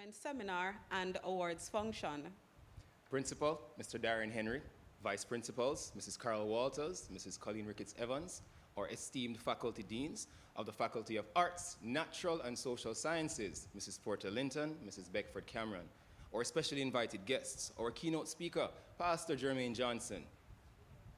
Development Seminar and Awards Function. Principal, Mr. Darren Henry. Vice Principals, Mrs. Carol Walters, Mrs. Colleen Ricketts-Evans, our esteemed faculty deans of the Faculty of Arts, Natural and Social Sciences, Mrs. Porter Linton, Mrs. Beckford Cameron, our specially invited guests, our keynote speaker, Pastor Jermaine Johnson,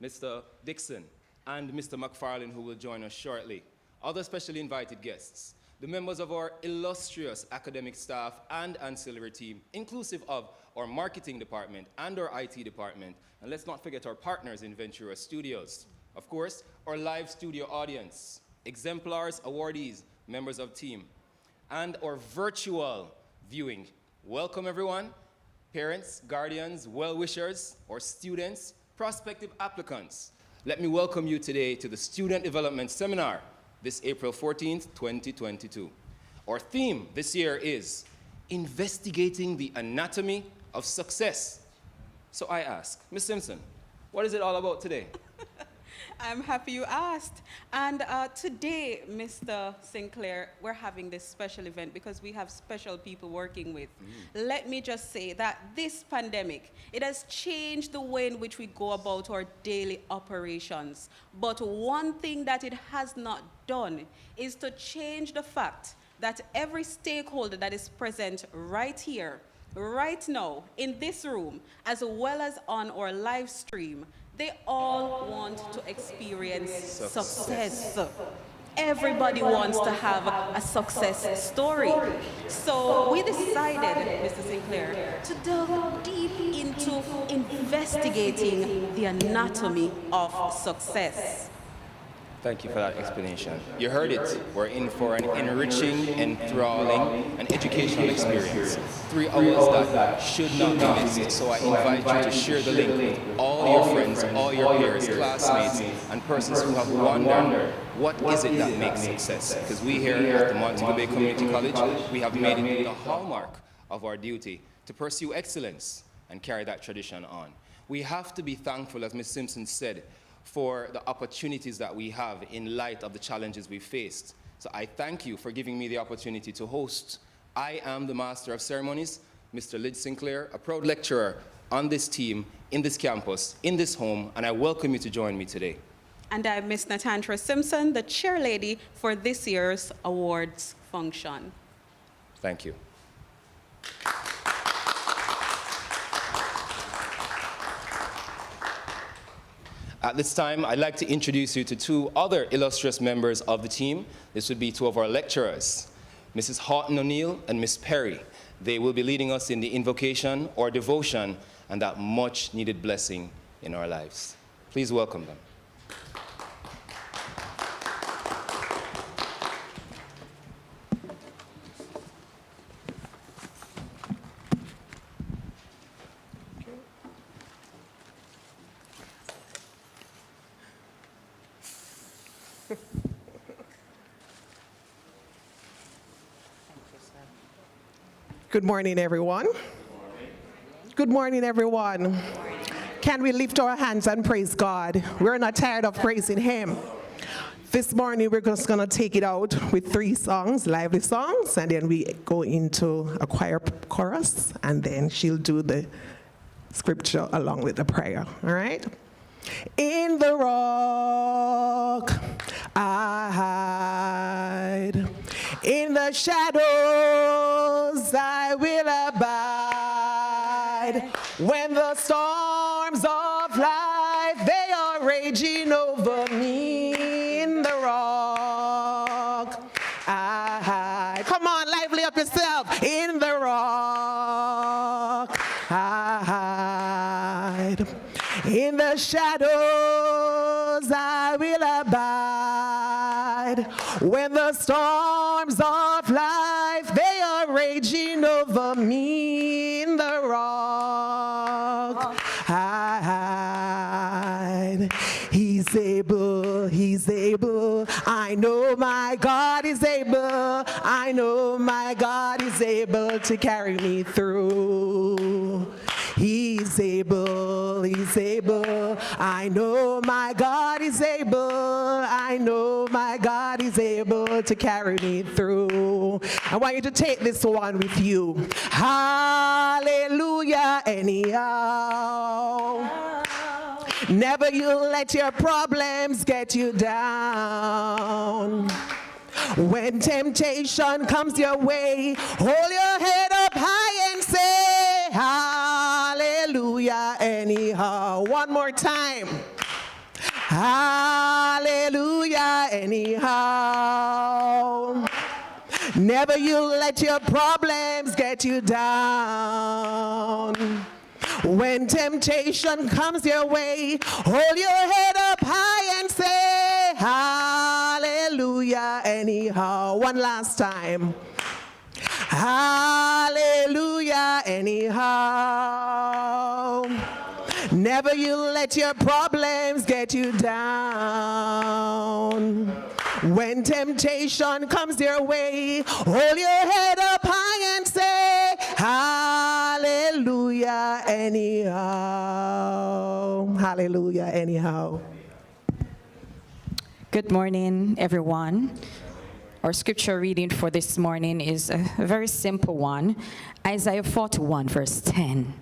Mr. Dixon, and Mr. McFarlane, who will join us shortly. Other specially invited guests, the members of our illustrious academic staff and ancillary team, inclusive of our marketing department and our IT department, and let's not forget our partners in Ventura Studios. Of course, our live studio audience, exemplars, awardees, members of team, and our virtual viewing. Welcome everyone, parents, guardians, well-wishers, or students, prospective applicants. Let me welcome you today to the Student Development Seminar, this April 14th, 2022. Our theme this year is Investigating the Anatomy of Success. So I ask, Ms. Simpson, what is it all about today? I'm happy you asked. And today, Mr. Sinclair, we're having this special event because we have special people working with. Let me just say that this pandemic, it has changed the way in which we go about our daily operations. But one thing that it has not done is to change the fact that every stakeholder that is present right here, right now, in this room, as well as on our live stream, they all want to experience success. Everybody wants to have a success story. So we decided, Mr. Sinclair, to delve deep into investigating the anatomy of success. Thank you for that explanation. You heard it. We're in for an enriching, enthralling, and educational experience. 3 hours that should not be missed. So I invite you to share the link with all your friends, all your peers, classmates, and persons who have wondered, what is it that makes success? Because we here at the Montego Bay Community College, we have made it the hallmark of our duty to pursue excellence and carry that tradition on. We have to be thankful, as Ms. Simpson said, for the opportunities that we have in light of the challenges we faced. So I thank you for giving me the opportunity to host. I am the Master of Ceremonies, Mr. Lyd Sinclair, a proud lecturer on this team, in this campus, in this home, and I welcome you to join me today. And I'm Ms. Natantra Simpson, the chairlady for this year's awards function. Thank you. At this time, I'd like to introduce you to 2 other illustrious members of the team. This would be 2 of our lecturers, Mrs. Houghton O'Neill and Miss Perry. They will be leading us in the invocation or devotion and that much needed blessing in our lives. Please welcome them. Good morning, everyone. Good morning, everyone. Can we lift our hands and praise God? We're not tired of praising Him. This morning, we're just going to take it out with 3 songs, lively songs, and then we go into a choir chorus, and then she'll do the scripture along with the prayer, all right? In the rock I hide, in the shadows I will abide. When the storms of life, they are raging over me, in the rock I hide. Come on, lively up yourself. In the rock I hide, in the shadows I will abide. When the storms of life, they are raging over me, in the rock I hide. He's able, He's able. I know my God is able. I know my God is able to carry me through. He's able, He's is able. I know my God is able. I know my God is able to carry me through. I want you to take this one with you. Hallelujah, anyhow. Never you let your problems get you down. When temptation comes your way, hold your head up high and say, hallelujah, anyhow. One more time. Hallelujah, anyhow. Never you let your problems get you down. When temptation comes your way, hold your head up high and say, hallelujah, anyhow. One last time. Hallelujah, anyhow. Never you let your problems get you down. When temptation comes your way, hold your head up high and say, hallelujah, anyhow. Hallelujah, anyhow. Good morning, everyone. Our scripture reading for this morning is a very simple one. Isaiah 41, verse 10.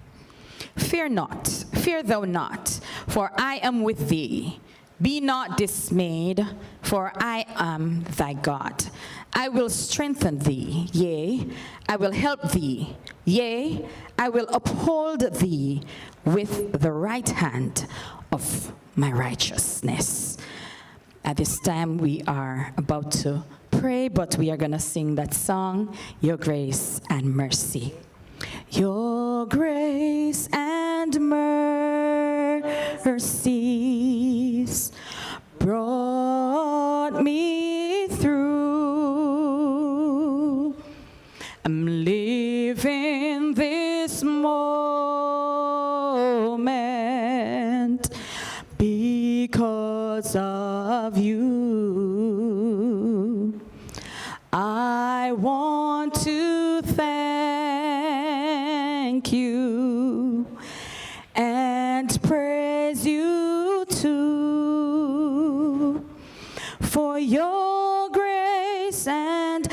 Fear not, fear thou not, for I am with thee. Be not dismayed, for I am thy God. I will strengthen thee, yea, I will help thee, yea, I will uphold thee with the right hand of my righteousness. At this time, we are about to pray, but we are going to sing that song, Your Grace and Mercy. Your grace and mercies brought me through. I'm living this moment because of you. I want to thank you and praise you too for your grace and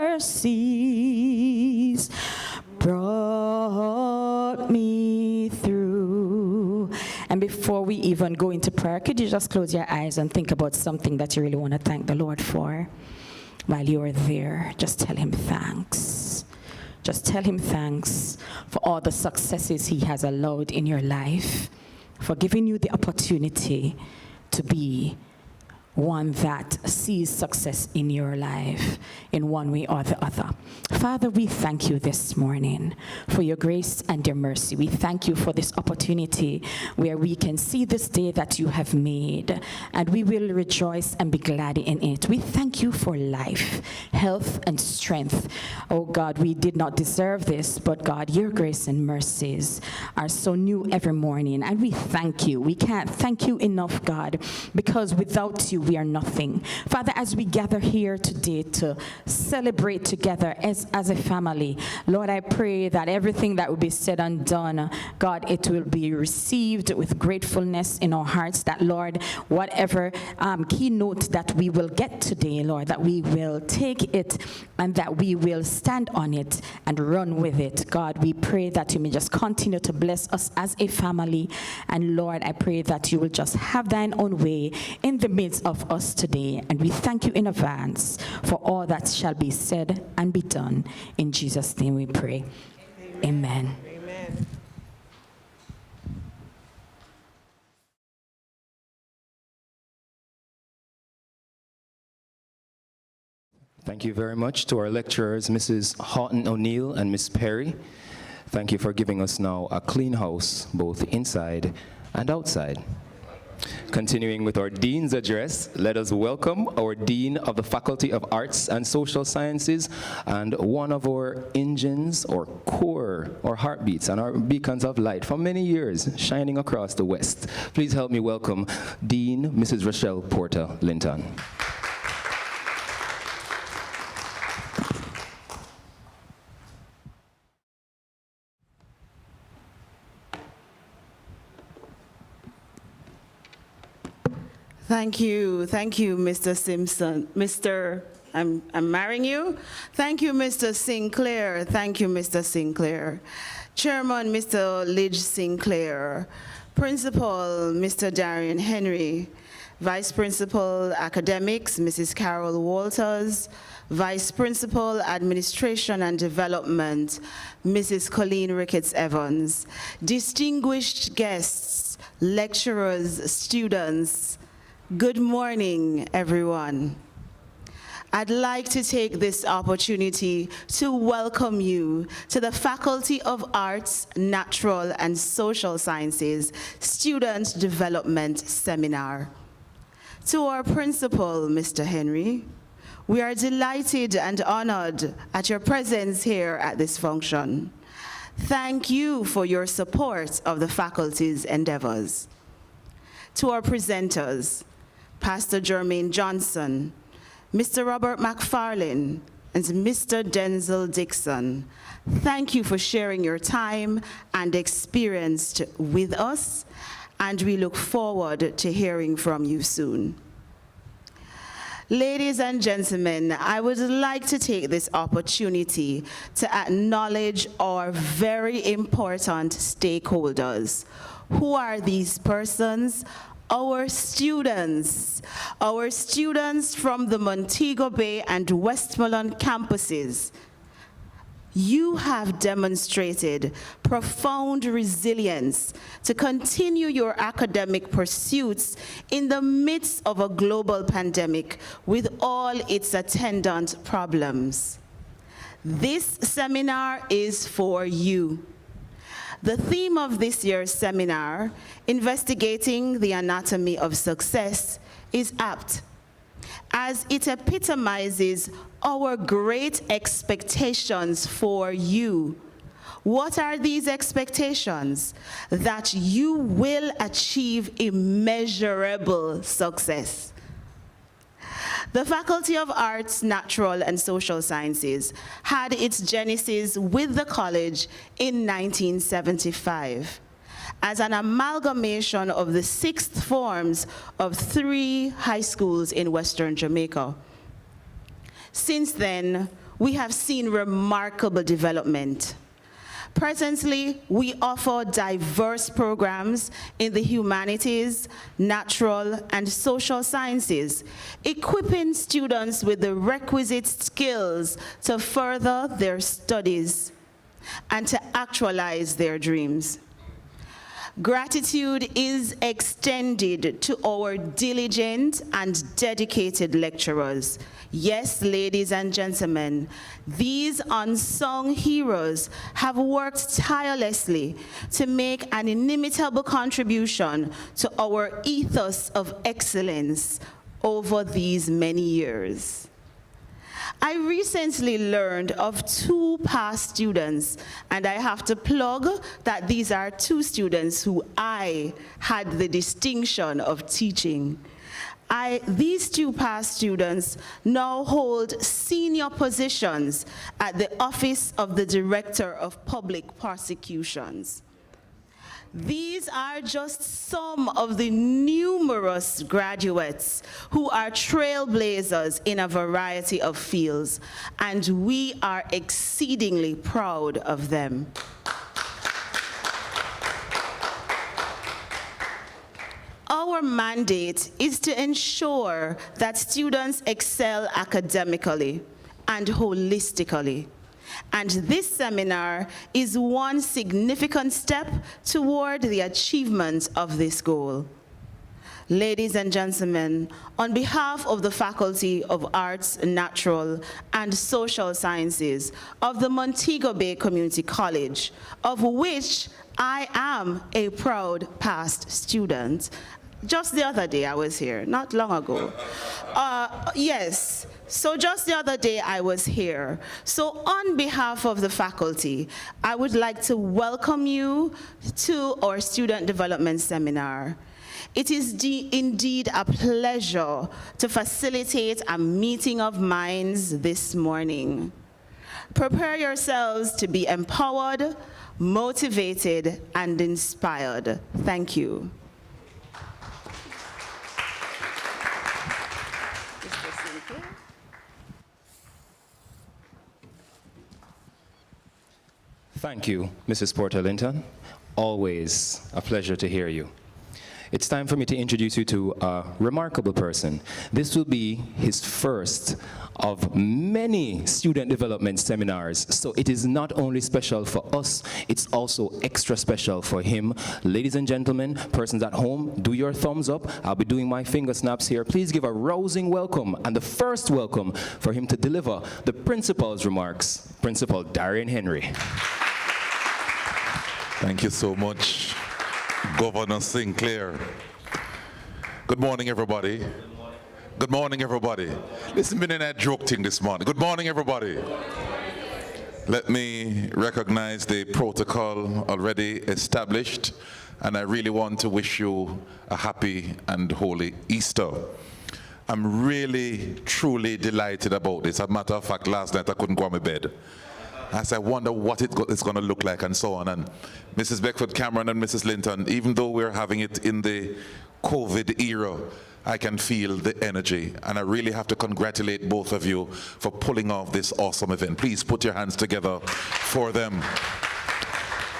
mercies brought me through. And before we even go into prayer, could you just close your eyes and think about something that you really want to thank the Lord for? While you are there, just tell him thanks. Just tell him thanks for all the successes he has allowed in your life, for giving you the opportunity to be one that sees success in your life in one way or the other. Father, we thank you this morning for your grace and your mercy. We thank you for this opportunity where we can see this day that you have made, and we will rejoice and be glad in it. We thank you for life, health, and strength. Oh God, we did not deserve this, but God, your grace and mercies are so new every morning, and we thank you. We can't thank you enough, God, because without you, we are nothing. Father, as we gather here today to celebrate together as a family, Lord, I pray that everything that will be said and done, God, it will be received with gratefulness in our hearts, that, Lord, whatever keynote that we will get today, Lord, that we will take it and that we will stand on it and run with it. God, we pray that you may just continue to bless us as a family. And Lord, I pray that you will just have thine own way in the midst of us today, and we thank you in advance for all that shall be said and be done. In Jesus' name we pray. Amen. Amen. Thank you very much to our lecturers, Mrs. Houghton O'Neill and Miss Perry. Thank you for giving us now a clean house, both inside and outside. Continuing with our Dean's address, let us welcome our Dean of the Faculty of Arts and Social Sciences and one of our engines or core or heartbeats and our beacons of light for many years shining across the West. Please help me welcome Dean Mrs. Rochelle Porter Linton. Thank you, Mr. Simpson. I'm marrying you. Thank you, Mr. Sinclair. Thank you, Mr. Sinclair. Chairman, Mr. Lidge Sinclair. Principal, Mr. Darian Henry. Vice Principal, Academics, Mrs. Carol Walters. Vice Principal, Administration and Development, Mrs. Colleen Ricketts-Evans. Distinguished guests, lecturers, students, good morning, everyone. I'd like to take this opportunity to welcome you to the Faculty of Arts, Natural and Social Sciences Student Development Seminar. To our principal, Mr. Henry, we are delighted and honored at your presence here at this function. Thank you for your support of the faculty's endeavors. To our presenters, Pastor Jermaine Johnson, Mr. Robert McFarlane, and Mr. Denzel Dixon, thank you for sharing your time and experience with us, and we look forward to hearing from you soon. Ladies and gentlemen, I would like to take this opportunity to acknowledge our very important stakeholders. Who are these persons? Our students from the Montego Bay and Westmoreland campuses. You have demonstrated profound resilience to continue your academic pursuits in the midst of a global pandemic with all its attendant problems. This seminar is for you. The theme of this year's seminar, Investigating the Anatomy of Success, is apt, as it epitomizes our great expectations for you. What are these expectations? That you will achieve immeasurable success. The Faculty of Arts, Natural and Social Sciences had its genesis with the college in 1975 as an amalgamation of the sixth forms of 3 high schools in Western Jamaica. Since then, we have seen remarkable development. Presently, we offer diverse programs in the humanities, natural, and social sciences, equipping students with the requisite skills to further their studies and to actualize their dreams. Gratitude is extended to our diligent and dedicated lecturers. Yes, ladies and gentlemen, these unsung heroes have worked tirelessly to make an inimitable contribution to our ethos of excellence over these many years. I recently learned of 2 past students, and I have to plug that these are 2 students who I had the distinction of teaching. These 2 past students now hold senior positions at the Office of the Director of Public Prosecutions. These are just some of the numerous graduates who are trailblazers in a variety of fields, and we are exceedingly proud of them. Our mandate is to ensure that students excel academically and holistically. And this seminar is one significant step toward the achievement of this goal. Ladies and gentlemen, on behalf of the Faculty of Arts, Natural, and Social Sciences of the Montego Bay Community College, of which I am a proud past student. Just the other day I was here, not long ago. Yes. So just the other day I was here. So on behalf of the faculty, I would like to welcome you to our Student Development Seminar. It is indeed a pleasure to facilitate a meeting of minds this morning. Prepare yourselves to be empowered, motivated, and inspired. Thank you. Thank you, Mrs. Porter Linton. Always a pleasure to hear you. It's time for me to introduce you to a remarkable person. This will be his first of many student development seminars, so it is not only special for us, it's also extra special for him. Ladies and gentlemen, persons at home, do your thumbs up. I'll be doing my finger snaps here. Please give a rousing welcome, and the first welcome for him to deliver the principal's remarks, Principal Darian Henry. Thank you so much, Governor Sinclair. Good morning, everybody. Good morning, everybody. Listen, been in that joke thing this morning. Good morning, everybody. Let me recognize the protocol already established, and I really want to wish you a happy and holy Easter. I'm really, truly delighted about this. As a matter of fact, last night I couldn't go on my bed. As I wonder what it's going to look like and so on. And Mrs. Beckford Cameron and Mrs. Linton, even though we're having it in the COVID era, I can feel the energy. And I really have to congratulate both of you for pulling off this awesome event. Please put your hands together for them.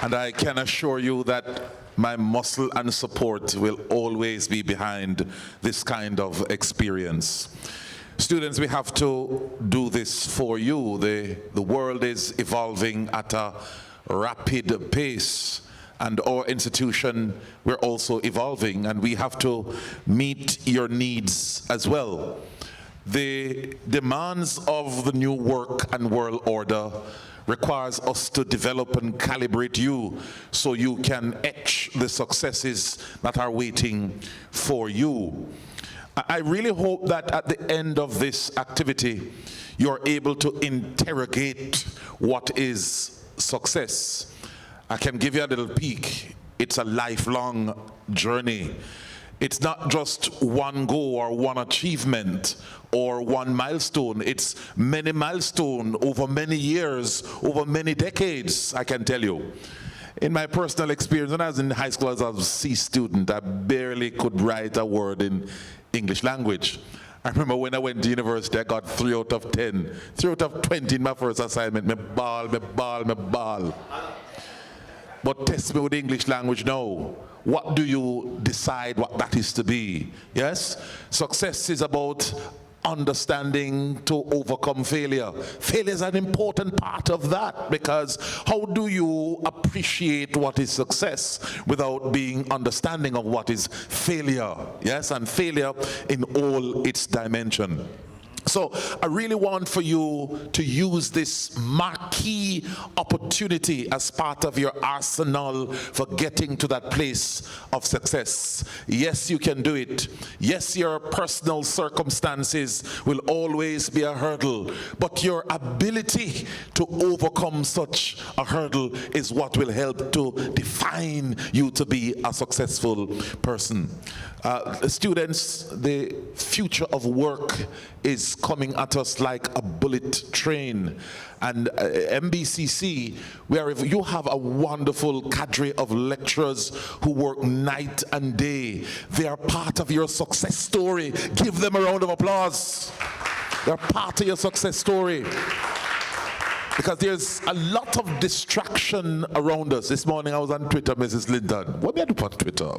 And I can assure you that my muscle and support will always be behind this kind of experience. Students, we have to do this for you. The world is evolving at a rapid pace, and our institution, we're also evolving, and we have to meet your needs as well. The demands of the new work and world order requires us to develop and calibrate you so you can etch the successes that are waiting for you. I really hope that at the end of this activity, you're able to interrogate what is success. I can give you a little peek. It's a lifelong journey. It's not just one goal or one achievement or one milestone. It's many milestones over many years, over many decades, I can tell you. In my personal experience, when I was in high school as a C student, I barely could write a word in English language. I remember when I went to university, I got 3 out of 10, 3 out of 20 in my first assignment. Me ball. But test me with the English language now. What do you decide what that is to be? Yes? Success is about understanding to overcome failure. Failure is an important part of that, because how do you appreciate what is success without being understanding of what is failure? Yes, and failure in all its dimension. So I really want for you to use this marquee opportunity as part of your arsenal for getting to that place of success. Yes, you can do it. Yes, your personal circumstances will always be a hurdle, but your ability to overcome such a hurdle is what will help to define you to be a successful person. Students, the future of work is coming at us like a bullet train. And MBCC, where you have a wonderful cadre of lecturers who work night and day. They are part of your success story. Give them a round of applause. They're part of your success story. Because there's a lot of distraction around us. This morning I was on Twitter, Mrs. Linton. What did I do on Twitter?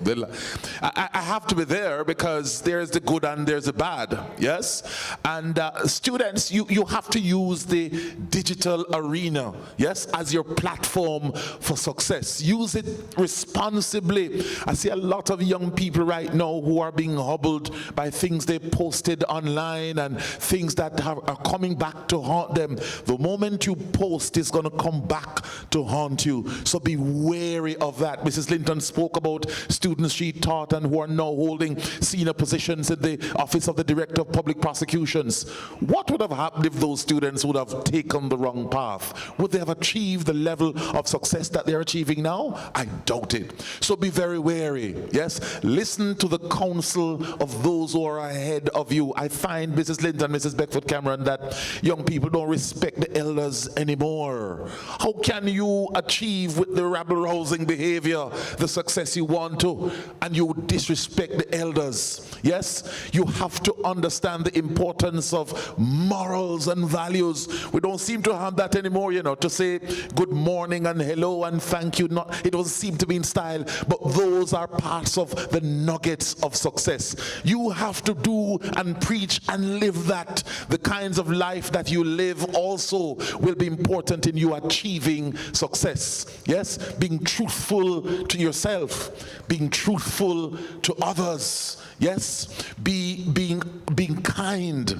I have to be there because there's the good and there's the bad, yes? And students, you have to use the digital arena, yes, as your platform for success. Use it responsibly. I see a lot of young people right now who are being hobbled by things they posted online and things that are coming back to haunt them. The moment you post is going to come back to haunt you. So be wary of that. Mrs. Linton spoke about students she taught and who are now holding senior positions in the Office of the Director of Public Prosecutions. What would have happened if those students would have taken the wrong path? Would they have achieved the level of success that they're achieving now? I doubt it. So be very wary. Yes? Listen to the counsel of those who are ahead of you. I find, Mrs. Linton, Mrs. Beckford Cameron, that young people don't respect the elders anymore? How can you achieve with the rabble-rousing behavior the success you want to, and you disrespect the elders? Yes, you have to understand the importance of morals and values. We don't seem to have that anymore, to say good morning and hello and thank you. It doesn't seem to be in style, but those are parts of the nuggets of success. You have to do and preach and live that. The kinds of life that you live also will be important in you achieving success. Yes, being truthful to yourself, being truthful to others. Yes, being kind.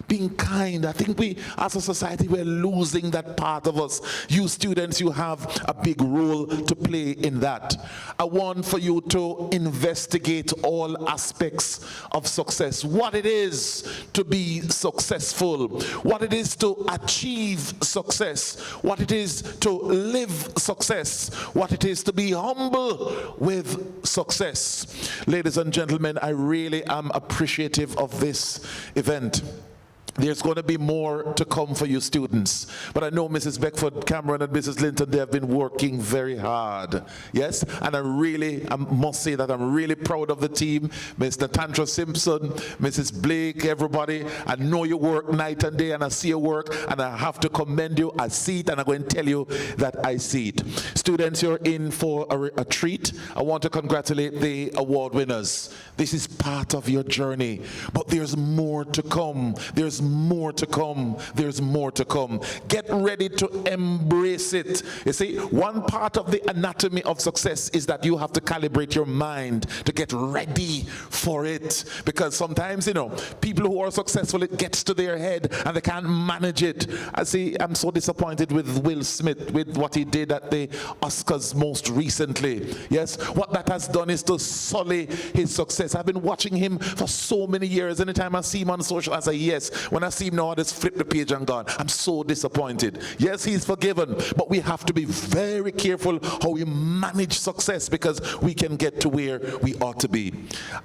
Being kind. I think we, as a society, we're losing that part of us. You students, you have a big role to play in that. I want for you to investigate all aspects of success. What it is to be successful. What it is to achieve success. What it is to live success. What it is to be humble with success. Ladies and gentlemen, I really am appreciative of this event. There's going to be more to come for you students. But I know Mrs. Beckford Cameron and Mrs. Linton, they have been working very hard. Yes? And I must say that I'm really proud of the team. Mr. Tantra Simpson, Mrs. Blake, everybody. I know you work night and day, and I see your work, and I have to commend you. I see it, and I'm going to tell you that I see it. Students, you're in for a treat. I want to congratulate the award winners. This is part of your journey, but there's more to come. There's more to come. There's more to come. Get ready to embrace it. You see, one part of the anatomy of success is that you have to calibrate your mind to get ready for it. Because sometimes, people who are successful, it gets to their head and they can't manage it. I'm so disappointed with Will Smith, with what he did at the Oscars most recently. Yes, what that has done is to sully his success. I've been watching him for so many years. Anytime I see him on social, I say yes. When I see him now, I just flip the page and gone. I'm so disappointed. Yes, he's forgiven, but we have to be very careful how we manage success, because we can get to where we ought to be.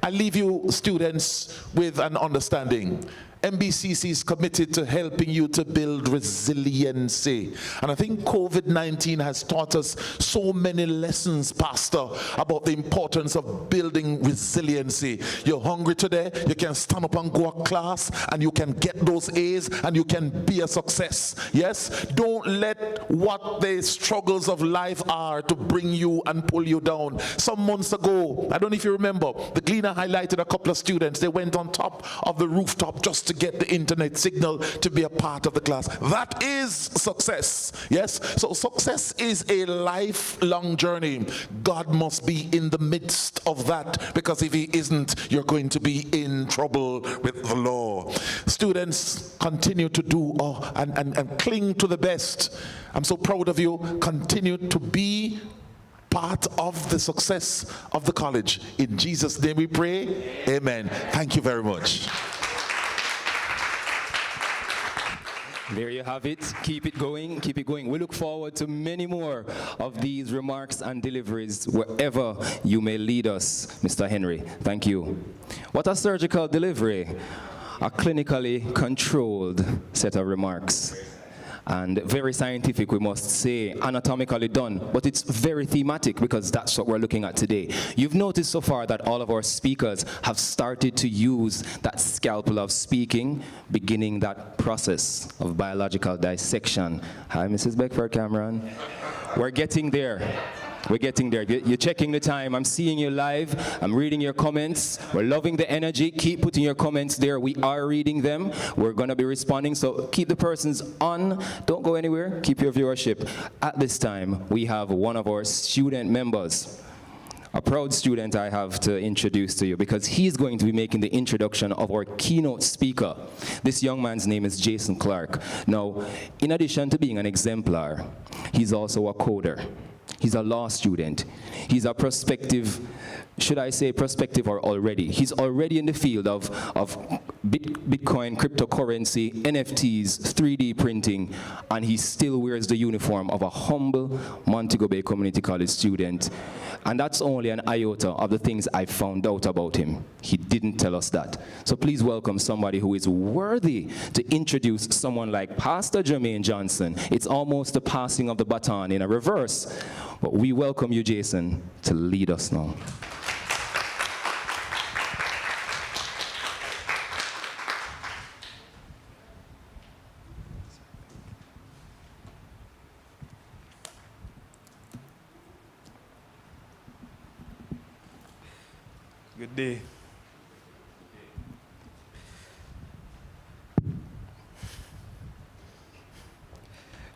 I leave you, students, with an understanding. MBCC is committed to helping you to build resiliency. And I think COVID-19 has taught us so many lessons, Pastor, about the importance of building resiliency. You're hungry today, you can stand up and go to class, and you can get those A's, and you can be a success. Yes? Don't let what the struggles of life are to bring you and pull you down. Some months ago, I don't know if you remember, the Gleaner highlighted a couple of students. They went on top of the rooftop just to get the internet signal to be a part of the class. That is success. Yes? So success is a lifelong journey. God must be in the midst of that, because if he isn't, you're going to be in trouble with the law. Students, continue to do and cling to the best. I'm so proud of you. Continue to be part of the success of the college. In Jesus' name we pray. Amen. Thank you very much. There you have it. Keep it going. Keep it going. We look forward to many more of these remarks and deliveries wherever you may lead us, Mr. Henry. Thank you. What a surgical delivery. A clinically controlled set of remarks. And very scientific, we must say, anatomically done, but it's very thematic, because that's what we're looking at today. You've noticed so far that all of our speakers have started to use that scalpel of speaking, beginning that process of biological dissection. Hi, Mrs. Beckford Cameron. We're getting there. We're getting there. You're checking the time. I'm seeing you live. I'm reading your comments. We're loving the energy. Keep putting your comments there. We are reading them. We're going to be responding. So keep the persons on. Don't go anywhere. Keep your viewership. At this time, we have one of our student members. A proud student I have to introduce to you, because he's going to be making the introduction of our keynote speaker. This young man's name is Jason Clark. Now, in addition to being an exemplar, he's also a coder. He's a law student. He's a prospective, should I say prospective or already? He's already in the field of Bitcoin, cryptocurrency, NFTs, 3D printing, and he still wears the uniform of a humble Montego Bay Community College student. And that's only an iota of the things I found out about him. He didn't tell us that. So please welcome somebody who is worthy to introduce someone like Pastor Jermaine Johnson. It's almost the passing of the baton in a reverse. But we welcome you, Jason, to lead us now. Good day.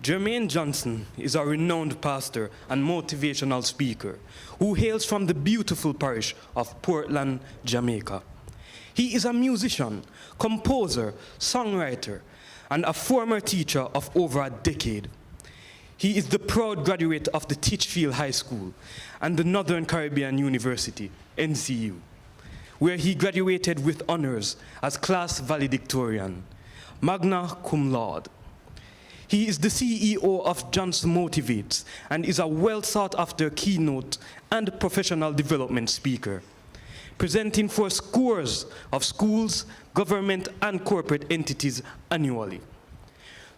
Jermaine Johnson is a renowned pastor and motivational speaker who hails from the beautiful parish of Portland, Jamaica. He is a musician, composer, songwriter, and a former teacher of over a decade. He is the proud graduate of the Titchfield High School and the Northern Caribbean University, NCU, where he graduated with honors as class valedictorian, magna cum laude. He is the CEO of Johnson Motivates and is a well-sought-after keynote and professional development speaker, presenting for scores of schools, government, and corporate entities annually.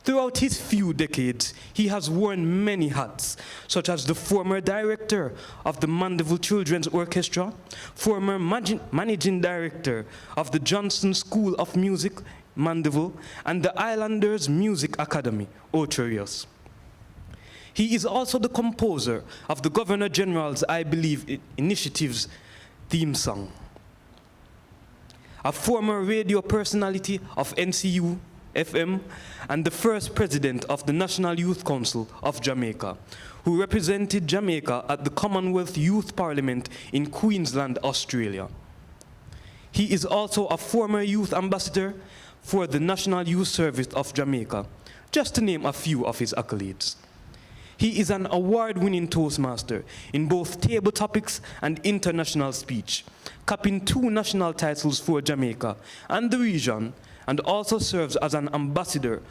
Throughout his few decades, he has worn many hats, such as the former director of the Mandeville Children's Orchestra, former managing director of the Johnson School of Music, Mandeville, and the Islanders Music Academy, Ocho Rios. He is also the composer of the Governor General's I Believe Initiative's theme song. A former radio personality of NCU, FM, and the first president of the National Youth Council of Jamaica, who represented Jamaica at the Commonwealth Youth Parliament in Queensland, Australia. He is also a former youth ambassador for the National Youth Service of Jamaica, just to name a few of his accolades. He is an award-winning Toastmaster in both table topics and international speech, capping 2 national titles for Jamaica and the region, and also serves as an ambassador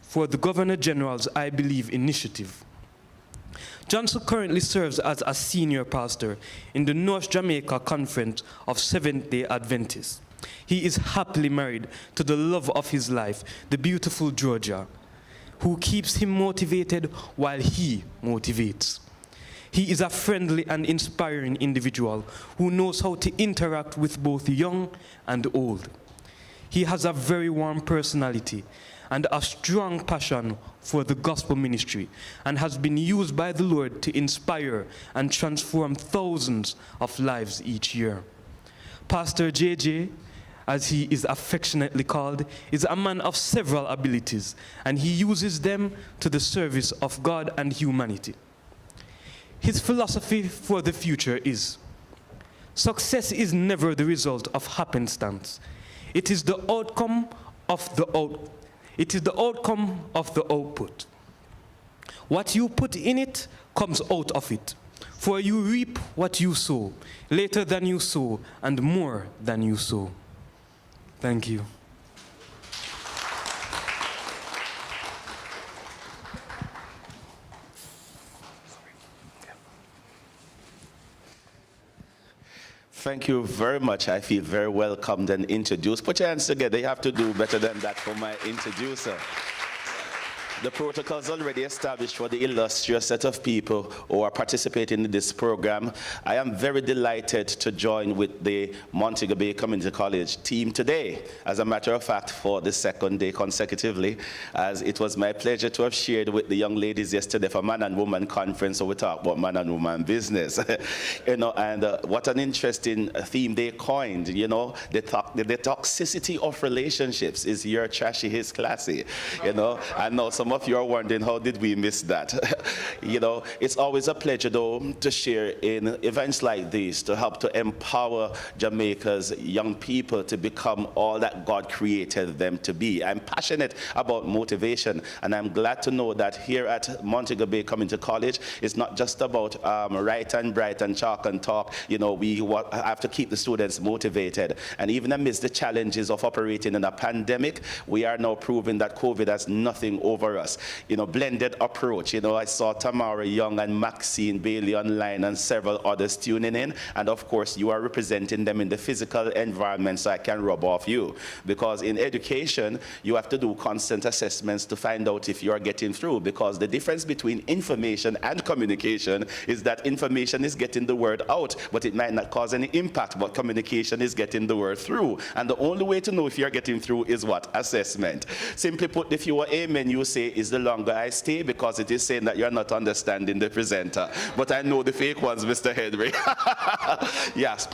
for the Governor General's I Believe initiative. Johnson currently serves as a senior pastor in the North Jamaica Conference of Seventh-day Adventists. He is happily married to the love of his life, the beautiful Georgia, who keeps him motivated while he motivates. He is a friendly and inspiring individual who knows how to interact with both young and old. He has a very warm personality and a strong passion for the gospel ministry and has been used by the Lord to inspire and transform thousands of lives each year. Pastor JJ, as he is affectionately called, is a man of several abilities, and he uses them to the service of God and humanity. His philosophy for the future is, success is never the result of happenstance. It is the outcome of the output. What you put in it comes out of it. For you reap what you sow, later than you sow, and more than you sow. Thank you. Thank you very much. I feel very welcomed and introduced. Put your hands together. You have to do better than that for my introducer. The protocols already established for the illustrious set of people who are participating in this program. I am very delighted to join with the Montego Bay Community College team today, as a matter of fact, for the second day consecutively, as it was my pleasure to have shared with the young ladies yesterday for Man and Woman Conference, so we talk about man and woman business. And what an interesting theme they coined, the toxicity of relationships is your trashy, his classy, I know some of you are wondering, how did we miss that? It's always a pleasure, though, to share in events like these to help to empower Jamaica's young people to become all that God created them to be. I'm passionate about motivation, and I'm glad to know that here at Montego Bay Community College, it's not just about write and bright and chalk and talk. We have to keep the students motivated. And even amidst the challenges of operating in a pandemic, we are now proving that COVID has nothing over us. Blended approach. I saw Tamara Young and Maxine Bailey online and several others tuning in. And of course, you are representing them in the physical environment, so I can rub off you. Because in education, you have to do constant assessments to find out if you are getting through. Because the difference between information and communication is that information is getting the word out, but it might not cause any impact, but communication is getting the word through. And the only way to know if you're getting through is what? Assessment. Simply put, the fewer amen you say is the longer I stay, because it is saying that you're not understanding the presenter. But I know the fake ones, Mr. Henry. Yes.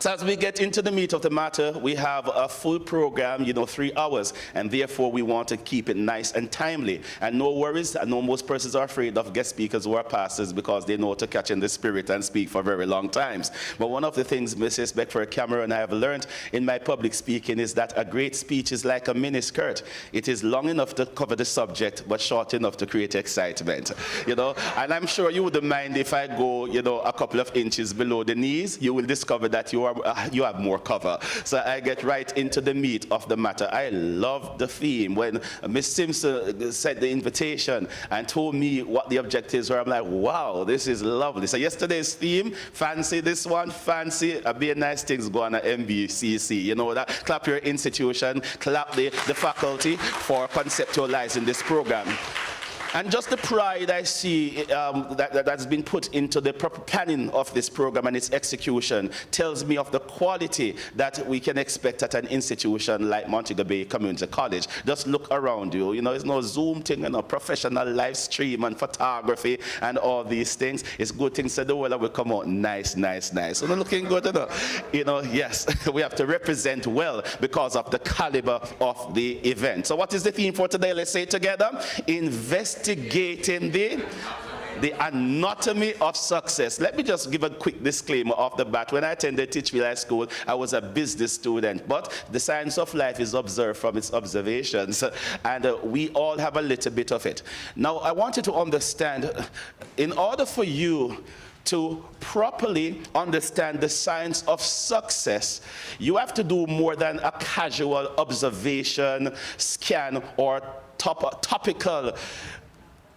So as we get into the meat of the matter, we have a full program, 3 hours, and therefore we want to keep it nice and timely. And no worries, I know most persons are afraid of guest speakers who are pastors because they know to catch in the spirit and speak for very long times. But one of the things Mrs. Beckford-Cameron and I have learned in my public speaking is that a great speech is like a miniskirt. It is long enough to cover the subject, but short enough to create excitement. And I'm sure you wouldn't mind if I go, a couple of inches below the knees. You will discover that you have more cover. So I get right into the meat of the matter. I love the theme. When Miss Simpson sent the invitation and told me what the objectives were, I'm like, wow, this is lovely. So yesterday's theme, fancy this one, fancy, be nice things go on at MBCC. You know that? Clap your institution, clap the faculty for conceptualizing this program. And just the pride I see that's been put into the proper planning of this program and its execution tells me of the quality that we can expect at an institution like Montego Bay Community College. Just look around you. It's no Zoom thing, professional live stream and photography and all these things. It's good things that the world will come out nice. So looking good, yes, we have to represent well because of the caliber of the event. So what is the theme for today? Let's say it together. Investigating the anatomy of success. Let me just give a quick disclaimer off the bat. When I attended Teachville High School, I was a business student, but the science of life is observed from its observations, and we all have a little bit of it. Now, I want you to understand, in order for you to properly understand the science of success, you have to do more than a casual observation, scan, or topical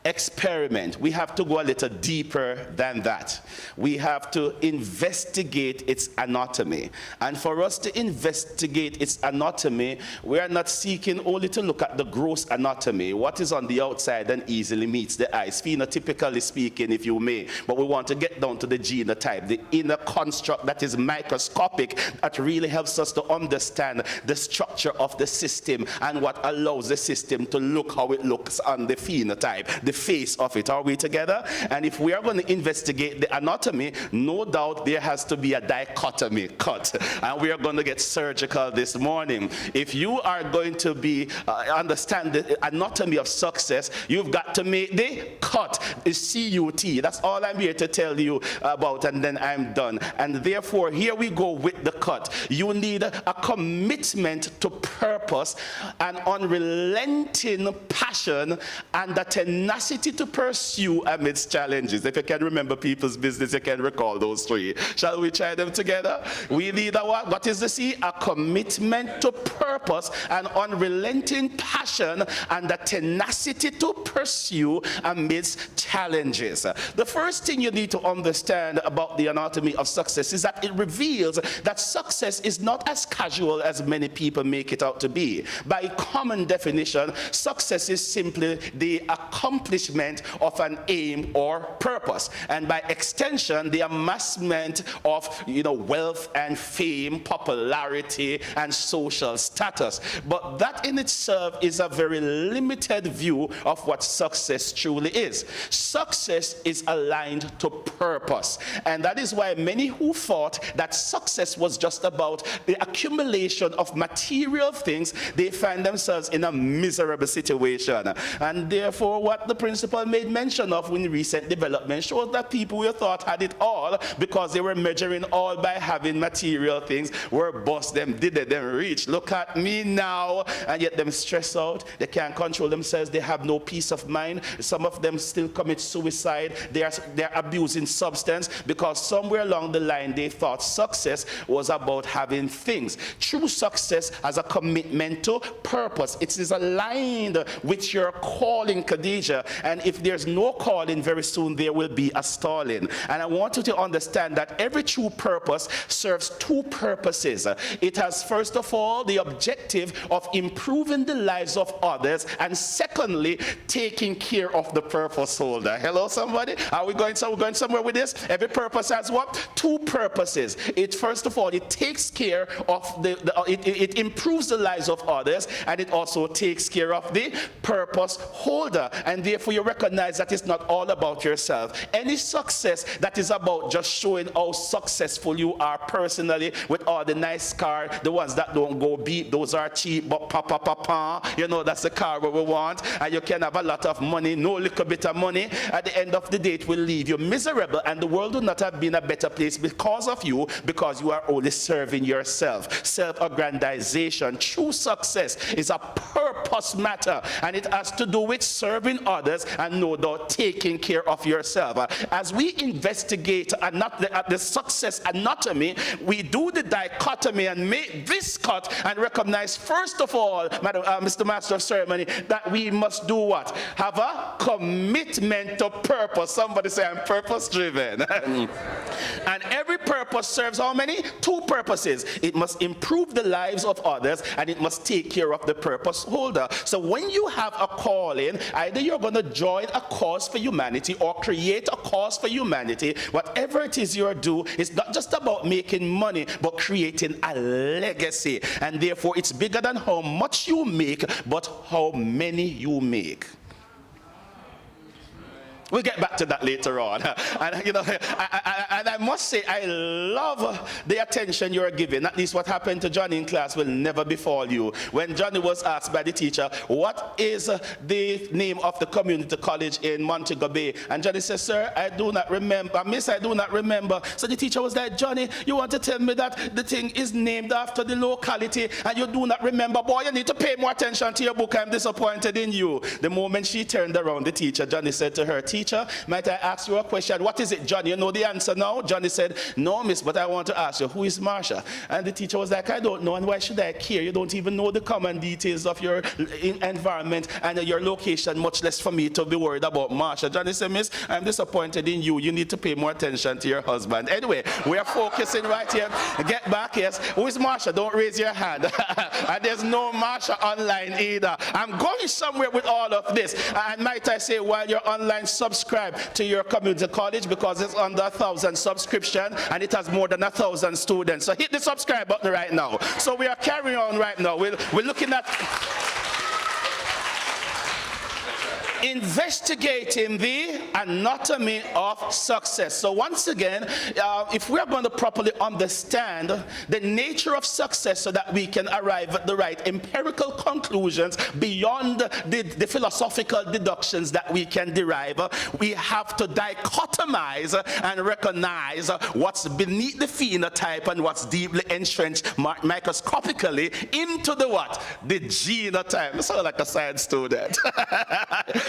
experiment. We have to go a little deeper than that. We have to investigate its anatomy. And for us to investigate its anatomy, we are not seeking only to look at the gross anatomy, what is on the outside and easily meets the eyes, phenotypically speaking, if you may. But we want to get down to the genotype, the inner construct that is microscopic, that really helps us to understand the structure of the system and what allows the system to look how it looks on the phenotype, the face of it. Are we together? And if we are going to investigate the anatomy, no doubt there has to be a dichotomy cut. And we are going to get surgical this morning. If you are going to be understand the anatomy of success, you've got to make the cut. It's C-U-T. That's all I'm here to tell you about, and then I'm done. And therefore, here we go with the cut. You need a commitment to purpose, an unrelenting passion, and a tenacity to pursue amidst challenges. If you can remember people's business, you can recall those three. Shall we try them together? We need a what? What is the C? A commitment to purpose, an unrelenting passion, and a tenacity to pursue amidst challenges. The first thing you need to understand about the anatomy of success is that it reveals that success is not as casual as many people make it out to be. By common definition, success is simply the accomplishment of an aim or purpose, and by extension, the amassment of wealth and fame, popularity, and social status. But that in itself is a very limited view of what success truly is. Success is aligned to purpose, and that is why many who thought that success was just about the accumulation of material things, they find themselves in a miserable situation. And therefore, what the principle made mention of in recent development shows that people we thought had it all because they were measuring all by having material things were bust, them did it, them reach. Look at me now, and yet them stress out. They can't control themselves. They have no peace of mind. Some of them still commit suicide. They're abusing substance because somewhere along the line they thought success was about having things. True success has a commitment to purpose. It is aligned with your calling, Khadijah. And if there's no calling, very soon there will be a stalling. And I want you to understand that every true purpose serves two purposes. It has, first of all, the objective of improving the lives of others, and secondly, taking care of the purpose holder. Hello, somebody? Are we going somewhere with this? Every purpose has what? Two purposes. It, first of all, it takes care of it improves the lives of others, and it also takes care of the purpose holder. And therefore, you recognize that it's not all about yourself. Any success that is about just showing how successful you are personally with all the nice car, the ones that don't go beep, those are cheap, but you know, that's the car we want. And you can have a lot of money, no little bit of money. At the end of the day, it will leave you miserable, and the world would not have been a better place because of you, because you are only serving yourself. Self-aggrandization. True success is a purpose matter, and it has to do with serving others and no doubt taking care of yourself. As we investigate the success anatomy, we do the dichotomy and make this cut and recognize, first of all, Mr. Master of Ceremony, that we must do what? Have a commitment to purpose. Somebody say, I'm purpose driven. And every purpose serves how many? Two purposes. It must improve the lives of others, and it must take care of the purpose holder. So when you have a calling, either you're going to join a cause for humanity or create a cause for humanity. Whatever it is you're doing, it's not just about making money, but creating a legacy. And therefore, it's bigger than how much you make, but how many you make. We'll get back to that later on. And you know, I must say, I love the attention you're giving. At least what happened to Johnny in class will never befall you. When Johnny was asked by the teacher, what is the name of the community college in Montego Bay? And Johnny says, sir, I do not remember. Miss, I do not remember. So the teacher was like, Johnny, you want to tell me that the thing is named after the locality and you do not remember? Boy, you need to pay more attention to your book. I'm disappointed in you. The moment she turned around, the teacher, Johnny said to her, teacher, might I ask you a question? What is it, Johnny? You know the answer now? Johnny said, no, miss, but I want to ask you, who is Marsha? And the teacher was like, I don't know, and why should I care? You don't even know the common details of your environment and your location, much less for me to be worried about Marsha. Johnny said, miss, I'm disappointed in you. You need to pay more attention to your husband. Anyway, we are focusing right here. Get back, yes. Who is Marsha? Don't raise your hand. And there's no Marsha online either. I'm going somewhere with all of this. And might I say, while you're online, subscribe to your community college, because it's under 1,000 subscription and it has more than 1,000 students. So hit the subscribe button right now. So we are carrying on right now. We're looking at investigating the anatomy of success. So once again, if we're going to properly understand the nature of success so that we can arrive at the right empirical conclusions beyond the philosophical deductions that we can derive, we have to dichotomize and recognize what's beneath the phenotype and what's deeply entrenched microscopically into the what? The genotype. I sound like a science student.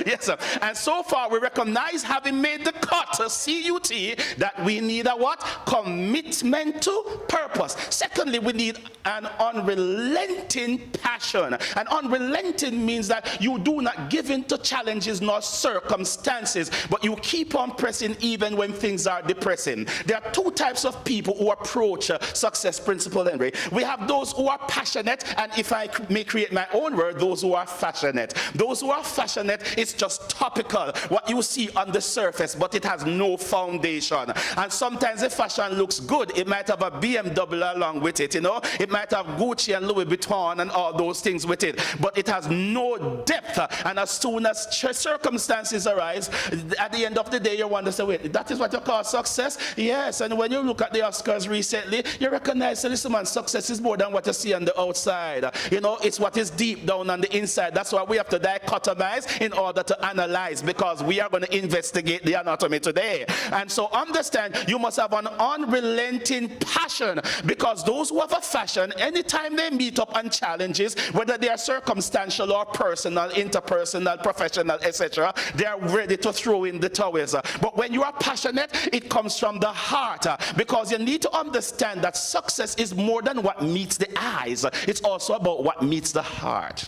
Yes, sir. And so far we recognize, having made the cut, C-U-T, that we need a what? Commitment to purpose. Secondly, we need an unrelenting passion. And unrelenting means that you do not give in to challenges nor circumstances, but you keep on pressing even when things are depressing. There are two types of people who approach success principle, Henry. We have those who are passionate, and if I may create my own word, those who are fashionate. Those who are fashionate, it's just topical, what you see on the surface, but it has no foundation. And sometimes the fashion looks good. It might have a BMW along with it, you know. It might have Gucci and Louis Vuitton and all those things with it, but it has no depth. And as soon as circumstances arise, at the end of the day, you wonder, say, wait, that is what you call success? Yes. And when you look at the Oscars recently, you recognize, listen, man, success is more than what you see on the outside. You know, it's what is deep down on the inside. That's why we have to dichotomize in order order to analyze, because we are going to investigate the anatomy today. And so understand, you must have an unrelenting passion, because those who have a passion, anytime they meet up on challenges, whether they are circumstantial or personal, interpersonal, professional, etc., they are ready to throw in the towels. But when you are passionate, it comes from the heart, because you need to understand that success is more than what meets the eyes. It's also about what meets the heart.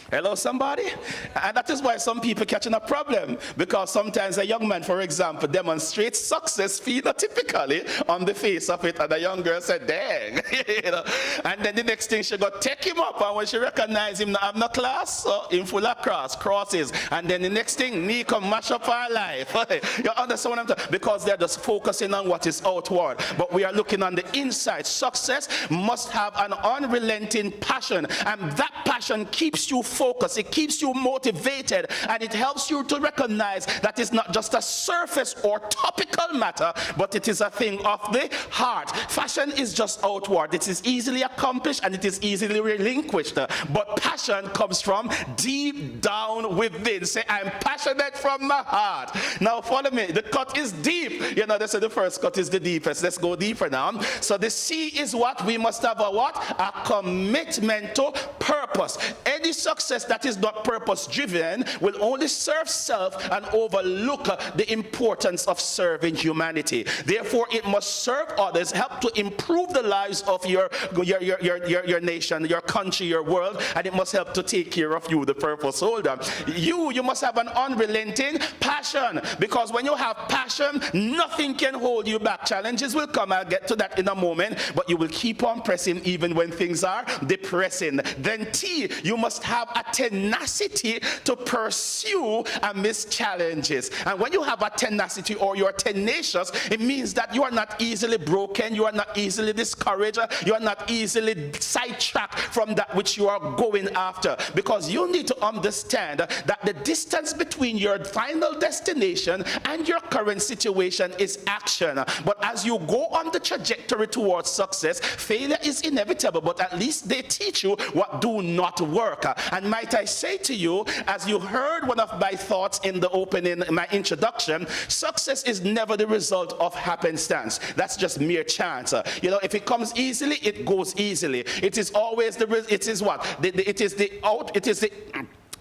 Hello, somebody? And that is why some people catching a problem, because sometimes a young man, for example, demonstrates success phenotypically on the face of it, and the young girl said, dang. You know? And then the next thing, she got take him up, and when she recognized him, I'm not class, so in full of crosses. And then the next thing, knee come mash up our life. You understand what I'm talking? Because they're just focusing on what is outward, but we are looking on the inside. Success must have an unrelenting passion, and that passion keeps you focused, it keeps you motivated, and it helps you to recognize that it's not just a surface or topical matter, but it is a thing of the heart. Fashion is just outward. It is easily accomplished and it is easily relinquished, but passion comes from deep down within. Say, I'm passionate from my heart. Now follow me, the cut is deep. You know, they say the first cut is the deepest. Let's go deeper now. So the C is what? We must have a what? A commitment to purpose. Any success that is not purpose driven will only serve self and overlook the importance of serving humanity. Therefore, it must serve others, help to improve the lives of your nation, your country, your world, and it must help to take care of you, the purpose holder. You must have an unrelenting passion, because when you have passion, nothing can hold you back. Challenges will come, I'll get to that in a moment, but you will keep on pressing even when things are depressing. Then T, you must have a tenacity to pursue amidst challenges. And when you have a tenacity, or you're tenacious, it means that you are not easily broken, you are not easily discouraged, you are not easily sidetracked from that which you are going after, because you need to understand that the distance between your final destination and your current situation is action. But as you go on the trajectory towards success, failure is inevitable, but at least they teach you what do not work. And might I say to you, as you heard one of my thoughts in the opening, my introduction, success is never the result of happenstance. That's just mere chance. You know, if it comes easily, it goes easily. It is always it is what?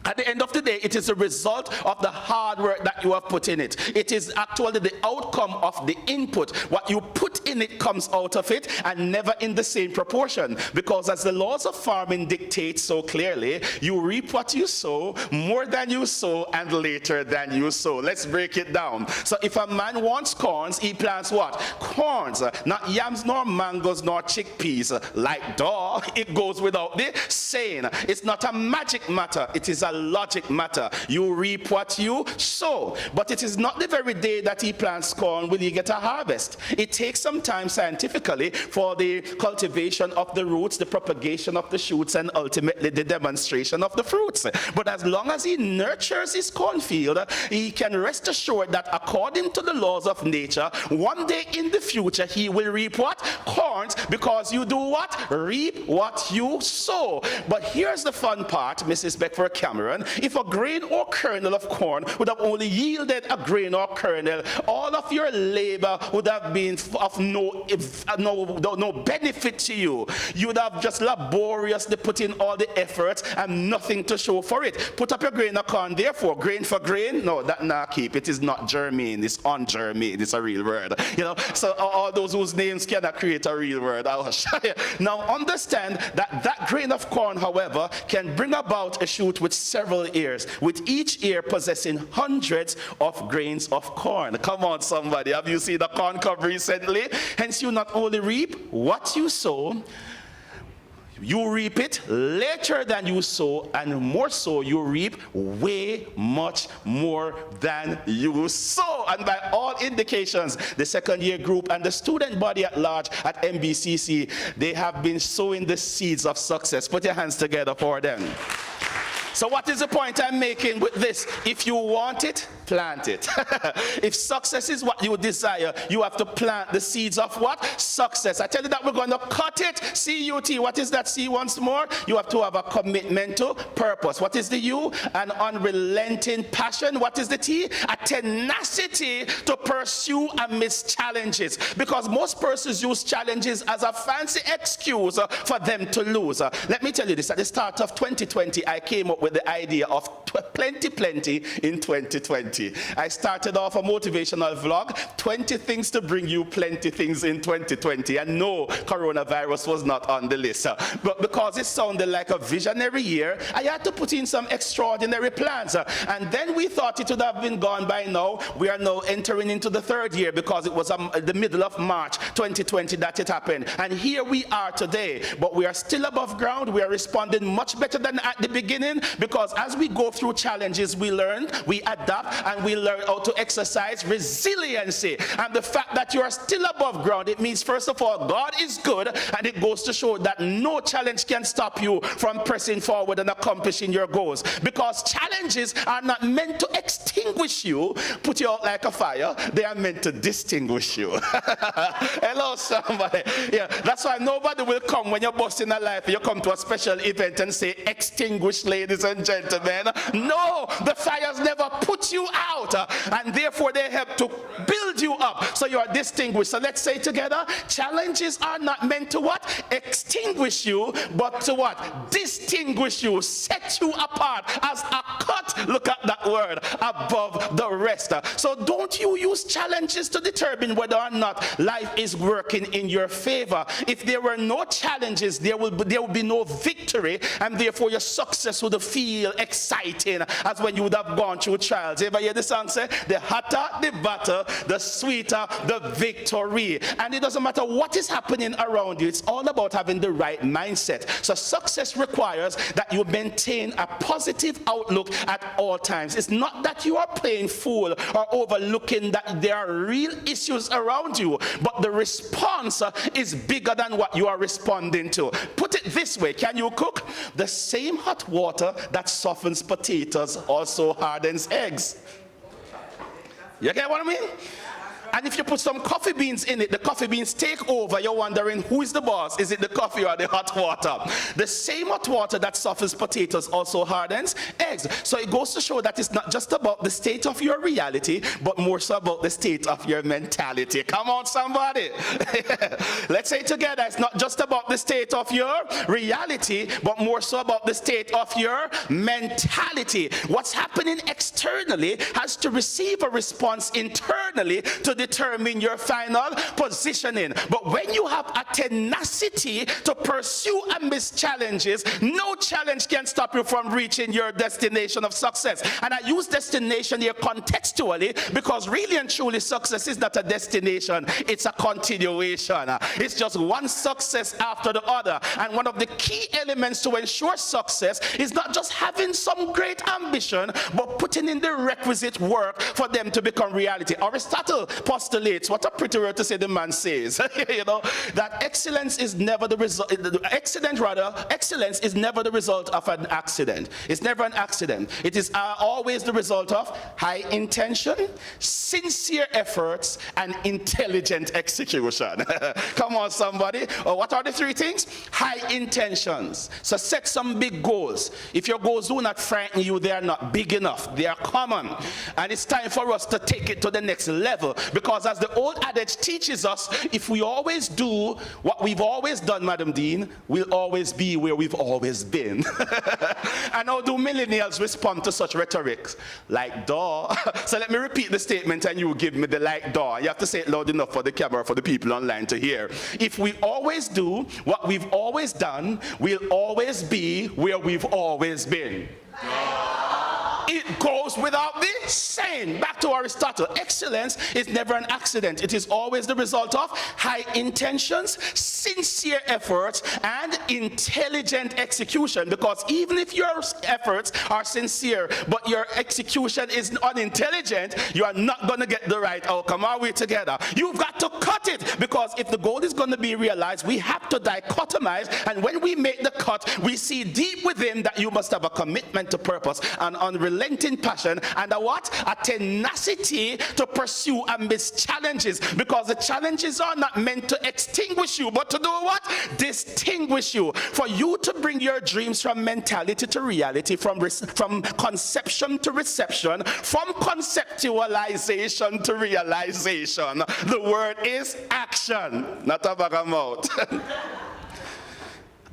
At the end of the day, it is the result of the hard work that you have put in it. It is actually the outcome of the input. What you put in it comes out of it, and never in the same proportion. Because as the laws of farming dictate so clearly, you reap what you sow, more than you sow, and later than you sow. Let's break it down. So if a man wants corns, he plants what? Corns. Not yams, nor mangoes, nor chickpeas. Like duh, it goes without the saying. It's not a magic matter. It is a logic matter. You reap what you sow. But it is not the very day that he plants corn will he get a harvest. It takes some time scientifically for the cultivation of the roots, the propagation of the shoots, and ultimately the demonstration of the fruits. But as long as he nurtures his cornfield, he can rest assured that according to the laws of nature, one day in the future he will reap what? Corns, because you do what? Reap what you sow. But here's the fun part, Mrs. Beckford Cameron. If a grain or kernel of corn would have only yielded a grain or kernel, all of your labor would have been of no benefit to you. You would have just laboriously put in all the effort and nothing to show for it. Put up your grain of corn, therefore, grain for grain, no, that not keep. It is not germane, it's ungermane, it's a real word. You know, so all those whose names cannot create a real word, I'll show you. Now understand that that grain of corn, however, can bring about a shoot with several ears, with each ear possessing hundreds of grains of corn. Come on, somebody, have you seen the corn cob recently? Hence, you not only reap what you sow, you reap it later than you sow, and more so, you reap way much more than you sow. And by all indications, the second year group and the student body at large at MBCC, they have been sowing the seeds of success. Put your hands together for them. So what is the point I'm making with this? If you want it, Plant it. If success is what you desire, you have to plant the seeds of what? Success. I tell you that we're going to cut it. C-U-T. What is that C once more? You have to have a commitment to purpose. What is the U? An unrelenting passion. What is the T? A tenacity to pursue amidst challenges. Because most persons use challenges as a fancy excuse for them to lose. Let me tell you this. At the start of 2020, I came up with the idea of plenty in 2020. I started off a motivational vlog, 20 things to bring you plenty things in 2020. And no, coronavirus was not on the list. But because it sounded like a visionary year, I had to put in some extraordinary plans. And then we thought it would have been gone by now. We are now entering into the third year because it was the middle of March 2020 that it happened. And here we are today. But we are still above ground. We are responding much better than at the beginning, because as we go through challenges, we learn, we adapt, and we learn how to exercise resiliency. And the fact that you are still above ground, it means, first of all, God is good, and it goes to show that no challenge can stop you from pressing forward and accomplishing your goals. Because challenges are not meant to extinguish you, put you out like a fire. They are meant to distinguish you. Hello, somebody. Yeah, that's why nobody will come when you're busting a life. You come to a special event and say, extinguish, ladies and gentlemen. No, the fires never put you out, and therefore they help to build you up so you are distinguished. So let's say together, challenges are not meant to what? Extinguish you, but to what? Distinguish you, set you apart as a cut, look at that word, above the rest. So don't you use challenges to determine whether or not life is working in your favor. If there were no challenges, there will be no victory, and therefore your success would feel exciting as when you would have gone through trials. Ever hear the song say, the hotter the battle, the sweeter the victory? And it doesn't matter what is happening around you, it's all about having the right mindset. So success requires that you maintain a positive outlook at all times. It's not that you are playing fool or overlooking that there are real issues around you, but the response is bigger than what you are responding to. Put it this way, can you cook? The same hot water that softens potatoes also hardens eggs. You get what I mean? And if you put some coffee beans in it, the coffee beans take over. You're wondering, who is the boss? Is it the coffee or the hot water? The same hot water that softens potatoes also hardens eggs. So it goes to show that it's not just about the state of your reality, but more so about the state of your mentality. Come on, somebody. Let's say together, it's not just about the state of your reality, but more so about the state of your mentality. What's happening externally has to receive a response internally to determine your final positioning. But when you have a tenacity to pursue amidst challenges, no challenge can stop you from reaching your destination of success. And I use destination here contextually because really and truly success is not a destination, it's a continuation. It's just one success after the other. And one of the key elements to ensure success is not just having some great ambition, but putting in the requisite work for them to become reality. Aristotle postulates, what a pretty word to say, the man says, you know, that excellence is never the result, excellence is never the result of an accident. It's never an accident. It is always the result of high intention, sincere efforts, and intelligent execution. Come on, somebody. What are the three things? High intentions. So set some big goals. If your goals do not frighten you, they are not big enough. They are common. And it's time for us to take it to the next level. Because as the old adage teaches us, if we always do what we've always done, Madam Dean, we'll always be where we've always been. And how do millennials respond to such rhetoric? Like, duh. So let me repeat the statement and you give me the like, duh. You have to say it loud enough for the camera, for the people online to hear. If we always do what we've always done, we'll always be where we've always been. It goes without the saying. Back to Aristotle. Excellence is never an accident. It is always the result of high intentions, sincere efforts, and intelligent execution. Because even if your efforts are sincere, but your execution is unintelligent, you are not going to get the right outcome. Are we together? You've got to cut it, because if the goal is going to be realized, we have to dichotomize. And when we make the cut, we see deep within that you must have a commitment to purpose and unrelenting unrelenting passion, and a what? A tenacity to pursue amidst challenges, because the challenges are not meant to extinguish you, but to do what? Distinguish you. For you to bring your dreams from mentality to reality, from conception to reception, from conceptualization to realization. The word is action, not a bag of mouth.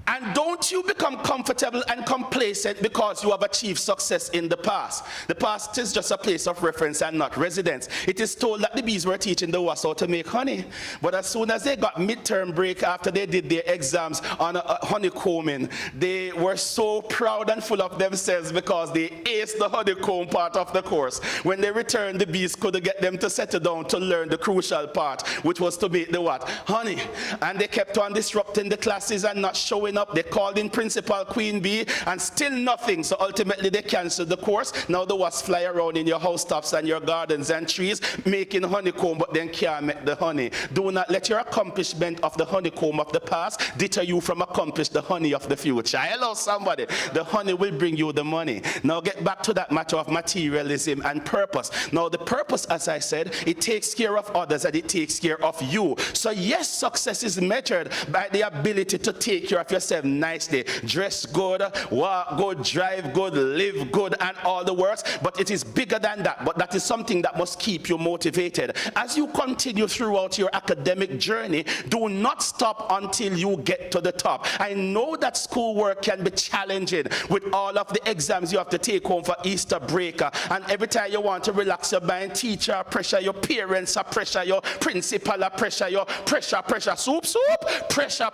And don't you become comfortable and complacent because you have achieved success in the past. The past is just a place of reference and not residence. It is told that the bees were teaching the wasp how to make honey. But as soon as they got midterm break after they did their exams on honeycombing, they were so proud and full of themselves because they aced the honeycomb part of the course. When they returned, the bees couldn't get them to settle down to learn the crucial part, which was to make the what? Honey. And they kept on disrupting the classes and not showing up. They called in Principal Queen Bee and still nothing. So ultimately they canceled the course. Now the wasps fly around in your housetops and your gardens and trees making honeycomb, but then can't make the honey. Do not let your accomplishment of the honeycomb of the past deter you from accomplish the honey of the future. Hello somebody. The honey will bring you the money. Now get back to that matter of materialism and purpose. Now the purpose, as I said, it takes care of others and it takes care of you. So yes, success is measured by the ability to take care of yourself nicely, dress good, walk good, drive good, live good, and all the works. But it is bigger than that. But that is something that must keep you motivated. As you continue throughout your academic journey, do not stop until you get to the top. I know that schoolwork can be challenging with all of the exams you have to take home for Easter break. And every time you want to relax your mind, teacher pressure, your parents are pressure, your principal are pressure, your pressure, soup, pressure.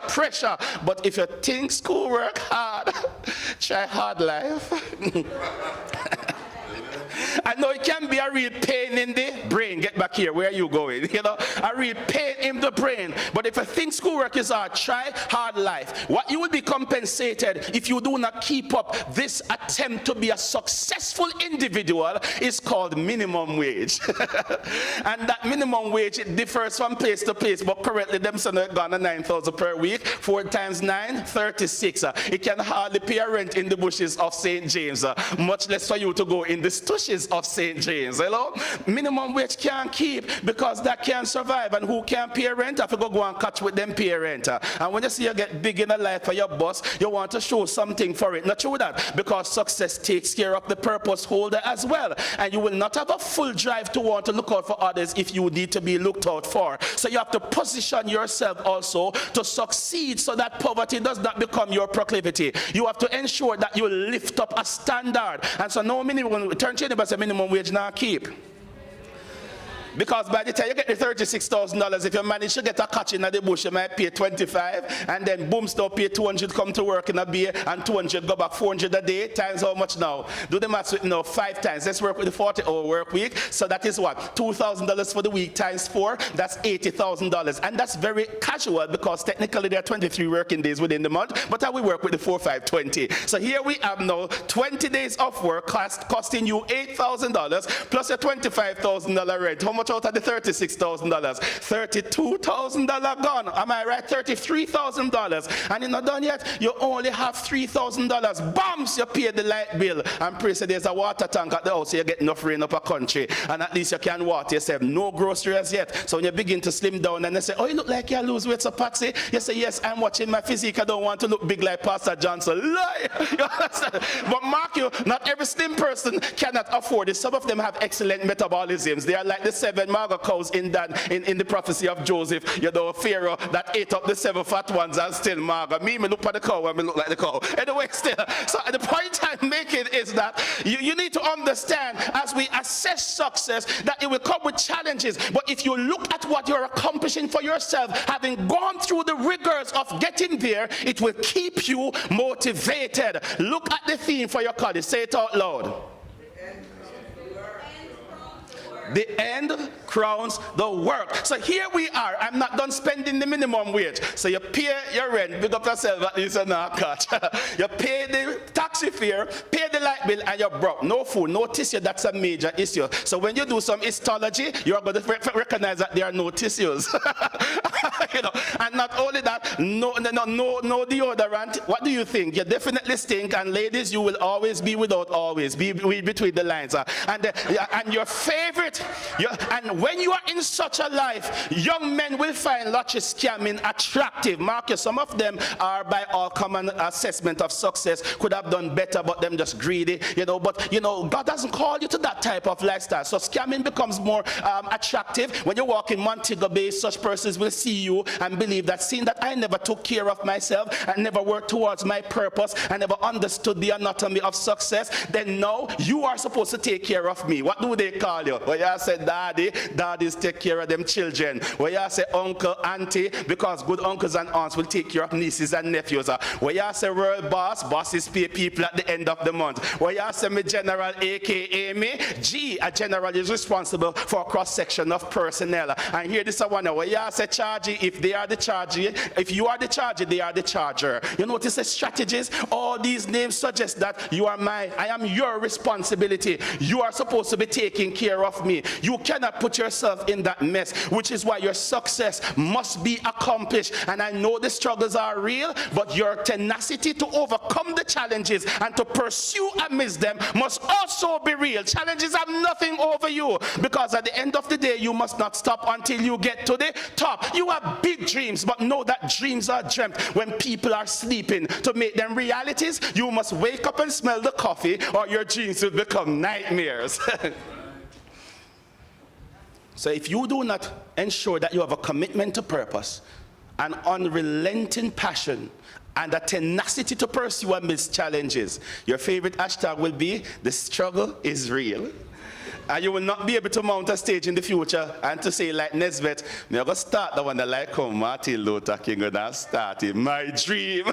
But if you think schoolwork hard, try hard life. I know it can be a real pain in the brain. Get back here. Where are you going? You know, a real pain in the brain. But if you think schoolwork is hard, try hard life. What you will be compensated if you do not keep up this attempt to be a successful individual is called minimum wage. And that minimum wage, it differs from place to place. But currently, them son are gone 9,000 per week. 4 times 9, 36. It can hardly pay a rent in the bushes of St. James. Much less for you to go in the stushes of St. James. Hello? Minimum wage can't keep because that can't survive. And who can't pay rent? I have to go and catch with them pay rent. And when you see you get big in a life for your boss, you want to show something for it. Not true that, because success takes care of the purpose holder as well. And you will not have a full drive to want to look out for others if you need to be looked out for. So you have to position yourself also to succeed so that poverty does not become your proclivity. You have to ensure that you lift up a standard. And so no minimum, turn to anybody say minimum wage now keep. Because by the time you get the $36,000, if you manage to get a catch in the bush, you might pay 25, and then boom, still pay 200, come to work in a bay, and 200 go back 400 a day, times how much now? Do the maths with 5 times. Let's work with the 40-hour work week. So that is what? $2,000 for the week times 4, that's $80,000. And that's very casual because technically there are 23 working days within the month, but we work with the 4, 5, 20. So here we have now 20 days of work costing you $8,000 plus a $25,000 rent. How much out of the $36,000? $32,000 gone. Am I right? $33,000. And you're not done yet. You only have $3,000. Bombs, you pay the light bill. And pray say there's a water tank at the house, so you get enough rain up a country. And at least you can water yourself. No groceries yet. So when you begin to slim down and they say, oh, you look like you lose weight, so Patsy. You say, yes, I'm watching my physique. I don't want to look big like Pastor Johnson. Lie. You understand? But mark you, not every slim person cannot afford it. Some of them have excellent metabolisms. They are like the 7 maga cows in the prophecy of Joseph, you know, Pharaoh that ate up the 7 fat ones and still maga. Me look at the cow and me look like the cow. Anyway, still. So the point I'm making is that you need to understand as we assess success that it will come with challenges. But if you look at what you're accomplishing for yourself, having gone through the rigors of getting there, it will keep you motivated. Look at the theme for your college. Say it out loud. The end crowns the work. So here we are. I'm not done spending the minimum wage. So you pay your rent, big up yourself, at least not catch. You pay the taxi fare, pay the light bill, and you're broke. No food, no tissue. That's a major issue. So when you do some histology, you're going to recognize that there are no tissues. And not only that, no deodorant. What do you think? You definitely stink, and ladies, you will always be without always. Be between the lines. And your favorite, and when you are in such a life, young men will find lots of scamming attractive. Marcus, some of them are by all common assessment of success, could have done better, but them just greedy, but God doesn't call you to that type of lifestyle. So scamming becomes more attractive. When you walk in Montego Bay, such persons will see you and believe that, seeing that I never took care of myself, I never worked towards my purpose, I never understood the anatomy of success, then now you are supposed to take care of me. What do they call you? Well, you say daddies take care of them children. Well, you say uncle, auntie, because good uncles and aunts will take care of nieces and nephews. Well, you say world bosses pay people at the end of the month. Well, you say me general, aka me, a general is responsible for a cross-section of personnel. And here this one, well, you say chargee, if they are the chargee, if you are the chargee, they are the charger. You notice the strategies? All these names suggest that I am your responsibility. You are supposed to be taking care of me. You cannot put yourself in that mess, which is why your success must be accomplished. And I know the struggles are real, but your tenacity to overcome the challenges and to pursue amidst them must also be real. Challenges have nothing over you, because at the end of the day, you must not stop until you get to the top. You have big dreams, but know that dreams are dreamt when people are sleeping. To make them realities, you must wake up and smell the coffee, or your dreams will become nightmares. So if you do not ensure that you have a commitment to purpose, an unrelenting passion, and a tenacity to pursue amidst challenges, your favorite hashtag will be, the struggle is real. And you will not be able to mount a stage in the future and to say like Nesbitt, me go start the one that like how Martin Luther King and started my dream.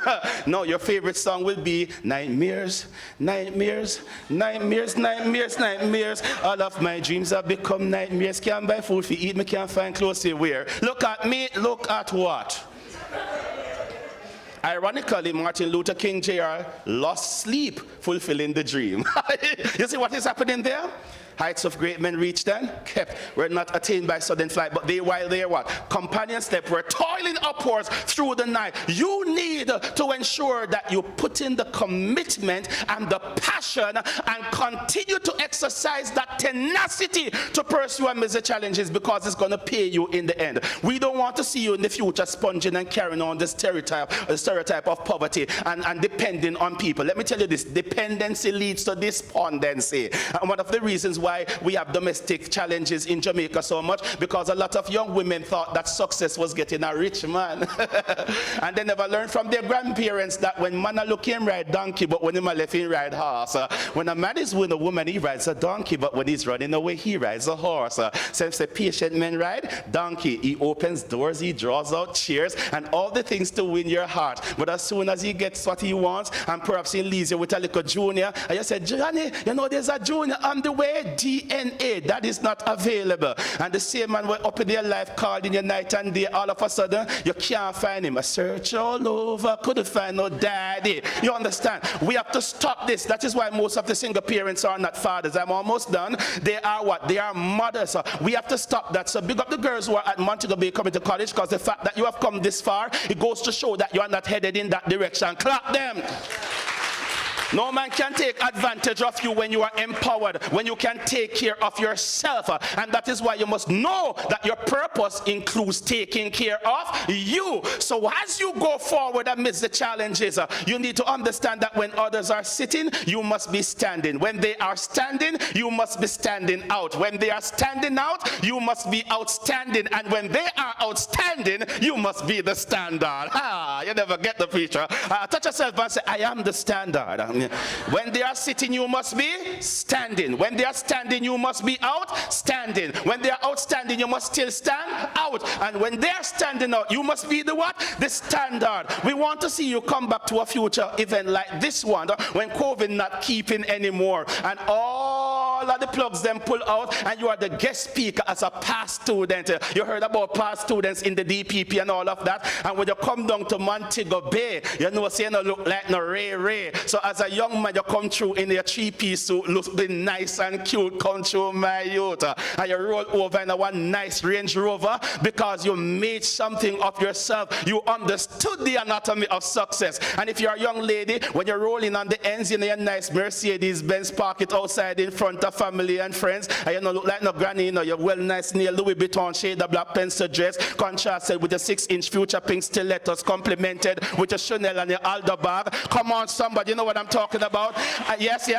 No, your favorite song will be nightmares, nightmares, nightmares, nightmares, nightmares. All of my dreams have become nightmares. Can't buy food for eat, me can't find clothes to wear. Look at me, look at what? Ironically, Martin Luther King Jr. lost sleep fulfilling the dream. You see what is happening there? Heights of great men reached and kept, were not attained by sudden flight, but they, while they what? Companion step, were toiling upwards through the night. You need to ensure that you put in the commitment and the passion and continue to exercise that tenacity to pursue amidst the challenges, because it's going to pay you in the end. We don't want to see you in the future sponging and carrying on the stereotype of poverty and depending on people. Let me tell you this, dependency leads to despondency. And one of the reasons why we have domestic challenges in Jamaica so much, because a lot of young women thought that success was getting a rich man. And they never learned from their grandparents that when man a look him ride donkey, but when him a left him ride horse. When a man is with a woman, he rides a donkey, but when he's running away, he rides a horse. So if a patient man ride donkey, he opens doors, he draws out chairs, and all the things to win your heart. But as soon as he gets what he wants, and perhaps he leaves you with a little junior, and you say, Johnny, you know there's a junior on the way. DNA, that is not available. And the same man went up in their life, called in your night and day, all of a sudden, you can't find him. I search all over, couldn't find no daddy. You understand? We have to stop this. That is why most of the single parents are not fathers. I'm almost done. They are what? They are mothers. We have to stop that. So big up the girls who are at Montego Bay coming to college, because the fact that you have come this far, it goes to show that you are not headed in that direction. Clap them. No man can take advantage of you when you are empowered, when you can take care of yourself. And that is why you must know that your purpose includes taking care of you. So as you go forward amidst the challenges, you need to understand that when others are sitting, you must be standing. When they are standing, you must be standing out. When they are standing out, you must be outstanding. And when they are outstanding, you must be the standard. You never get the picture. Touch yourself and say, I am the standard. When they are sitting, you must be standing. When they are standing, you must be outstanding. When they are outstanding, you must still stand out. And when they are standing out, you must be the what? The standard. We want to see you come back to a future event like this one, when COVID not keeping anymore, and all all of the plugs them pull out, and you are the guest speaker as a past student. You heard about past students in the DPP and all of that. And when you come down to Montego Bay, you know, say you don't look like no Ray. So as a young man, you come through in your 3-piece suit, looking nice and cute, come through my youth. And you roll over in a one nice Range Rover because you made something of yourself. You understood the anatomy of success. And if you're a young lady, when you're rolling on the ends, you know, your nice Mercedes-Benz, park it outside in front of family and friends, and you don't look like no granny, you know, you're well nice nail, Louis Vuitton shade, the black pencil dress, contrasted with a 6-inch future pink stilettos, complemented with a Chanel and your Aldo bag. Come on, somebody, you know what I'm talking about? Yes.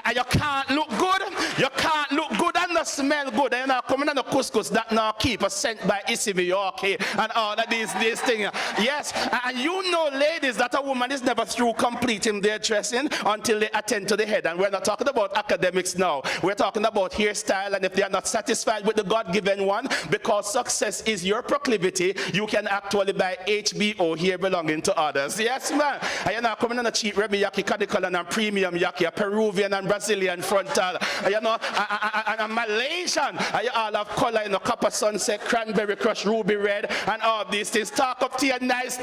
And you can't look good. You can't look good and not smell good. And you're not coming on the couscous that now keep a sent by Issimi Yorkie and all of these things. Yes, and you know, ladies, that a woman is never through completing their dressing until they attend to the head. And we're not talking about academics now. We're talking about hairstyle, and if they are not satisfied with the God-given one, because success is your proclivity, you can actually buy HBO here belonging to others. Yes, man. And you're not coming on a cheap Remy Yaki, Cadicolan and premium Yaki, a Peruvian and Brazilian frontal, you know, and a Malaysian. And you all have color, you know, copper sunset, cranberry crush, ruby red, and all these things. Talk up to you, nice.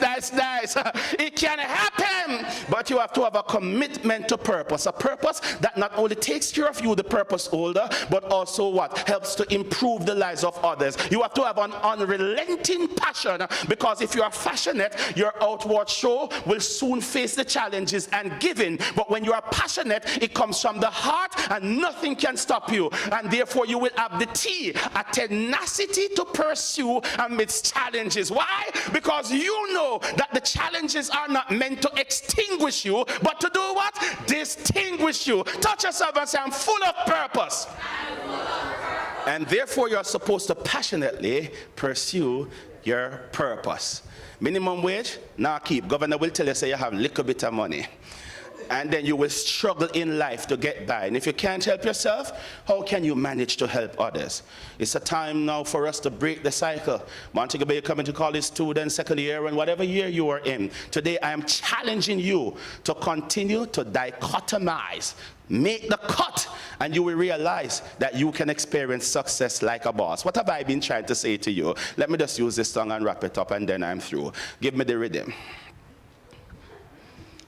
It can happen, but you have to have a commitment to purpose. A purpose that not only takes care of you, the purpose holder, but also what? Helps to improve the lives of others. You have to have an unrelenting passion, because if you are passionate, your outward show will soon face the challenges and giving. But when you are passionate, it comes from the heart, and nothing can stop you. And therefore, you will have the T, a tenacity to pursue amidst challenges. Why? Because you know that the challenges are not meant to extinguish you, but to do what? Distinguish you. Touch yourself and say, I'm full of purpose. And therefore, you're supposed to passionately pursue your purpose. Minimum wage? Now keep. Governor will tell you, say you have a little bit of money. And then you will struggle in life to get by. And if you can't help yourself, how can you manage to help others? It's a time now for us to break the cycle. Montego Bay coming to college students, second year, and whatever year you are in. Today, I am challenging you to continue to dichotomize. Make the cut, and you will realize that you can experience success like a boss. What have I been trying to say to you? Let me just use this song and wrap it up, and then I'm through. Give me the rhythm.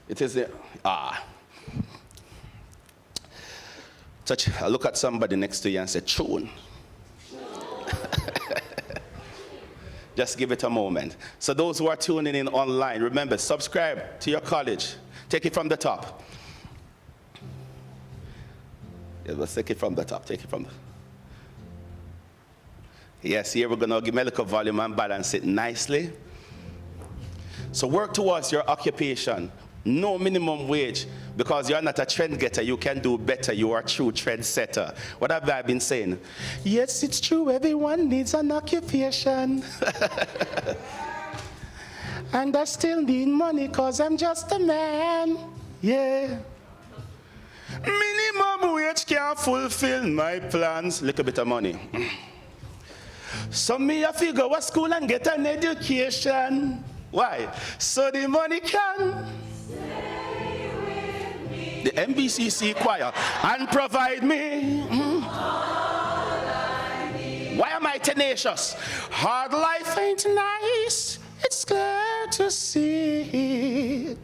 It is the touch. Look at somebody next to you and say, tune. Just give it a moment. So those who are tuning in online, remember, subscribe to your college. Take it from the top. Yeah, let's take it from the top. Take it from the... Yes, here we're going to give me a little volume and balance it nicely. So work towards your occupation. No minimum wage, because you're not a trend getter. You can do better. You are a true trend setter. What have I been saying? Yes, it's true. Everyone needs an occupation. And I still need money because I'm just a man. Yeah. Minimum wage can't fulfill my plans. Little bit of money. So me have to go to school and get an education. Why? So the money can stay with me. The MBCC choir and provide me. All I need. Why am I tenacious? Hard life ain't nice. It's clear to see.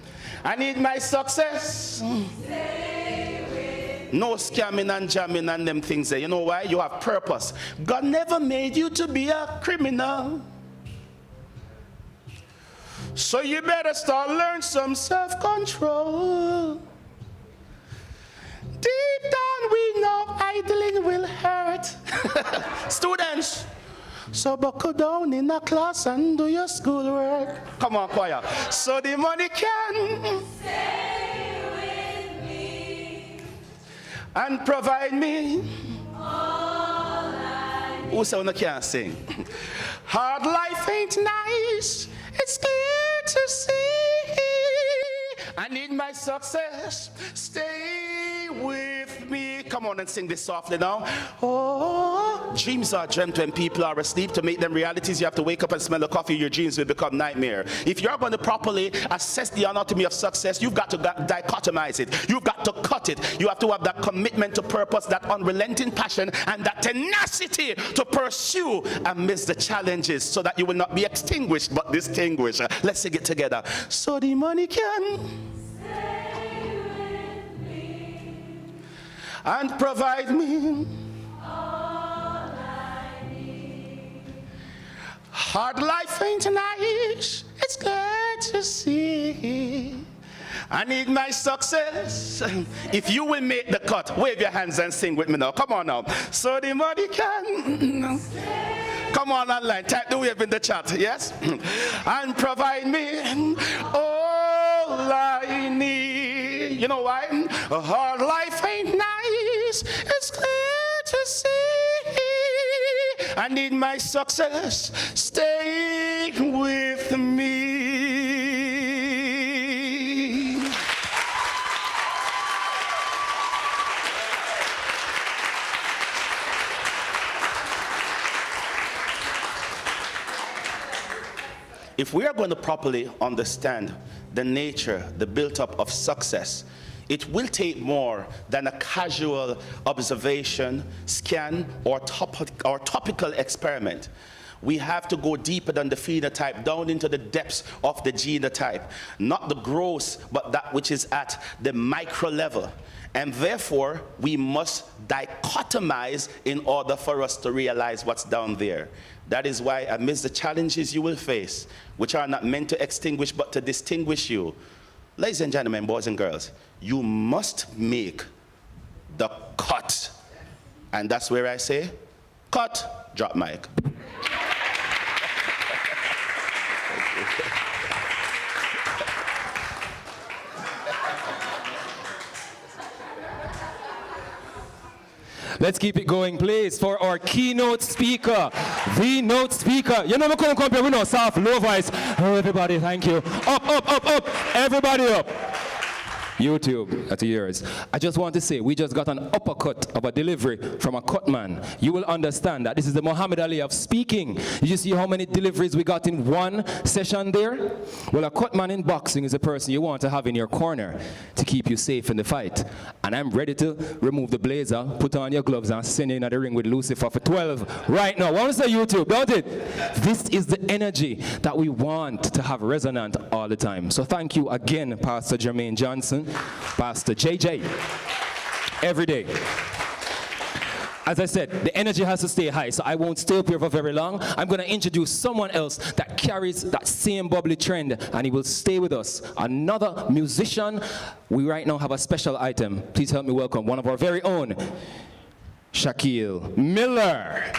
I need my success. Stay with no scamming and jamming and them things there. You know why? You have purpose. God never made you to be a criminal. So you better start learning some self-control. Deep down we know idling will hurt. Students, so buckle down in a class and do your schoolwork. Come on, choir. So the money can stay with me and provide me all I need. Who said one can't sing? Hard life ain't nice. It's clear to see. I need my success. Stay with me. Come on and sing this softly now. Oh, dreams are dreamt when people are asleep. To make them realities, you have to wake up and smell the coffee. Your dreams will become nightmare. If you're going to properly assess the anatomy of success, you've got to dichotomize it. You've got to cut it. You have to have that commitment to purpose, that unrelenting passion, and that tenacity to pursue amidst the challenges, so that you will not be extinguished but distinguished. Let's sing it together. So the money can stay with me and provide me all I need. Hard life ain't nice, it's good to see. I need my success. If you will make the cut, wave your hands and sing with me now. Come on now. So the money can. Come on online, type the wave in the chat, yes? And provide me all I need. You know why? A hard life ain't nice, it's clear to see. I need my success, stay with me. If we are going to properly understand the nature, the built-up of success, it will take more than a casual observation, scan, or topical experiment. We have to go deeper than the phenotype, down into the depths of the genotype, not the gross, but that which is at the micro level. And therefore, we must dichotomize in order for us to realize what's down there. That is why, amidst the challenges you will face, which are not meant to extinguish but to distinguish you, ladies and gentlemen, boys and girls, you must make the cut. And that's where I say, cut, drop mic. Let's keep it going, please, for our keynote speaker, the note speaker. You know, we couldn't come here with no soft, low voice. Oh, everybody, thank you. Up, up, up, up. Everybody up. YouTube, that's yours. I just want to say, we just got an uppercut of a delivery from a cut man. You will understand that this is the Muhammad Ali of speaking. Did you see how many deliveries we got in one session there? Well, a cut man in boxing is a person you want to have in your corner to keep you safe in the fight. And I'm ready to remove the blazer, put on your gloves, and send you in the ring with Lucifer for 12 right now. Want to say YouTube, don't it? This is the energy that we want to have resonant all the time. So thank you again, Pastor Jermaine Johnson, Pastor JJ, every day. As I said, the energy has to stay high, so I won't stay up here for very long. I'm going to introduce someone else that carries that same bubbly trend, and he will stay with us. Another musician. We right now have a special item. Please help me welcome one of our very own, Shaquille Miller.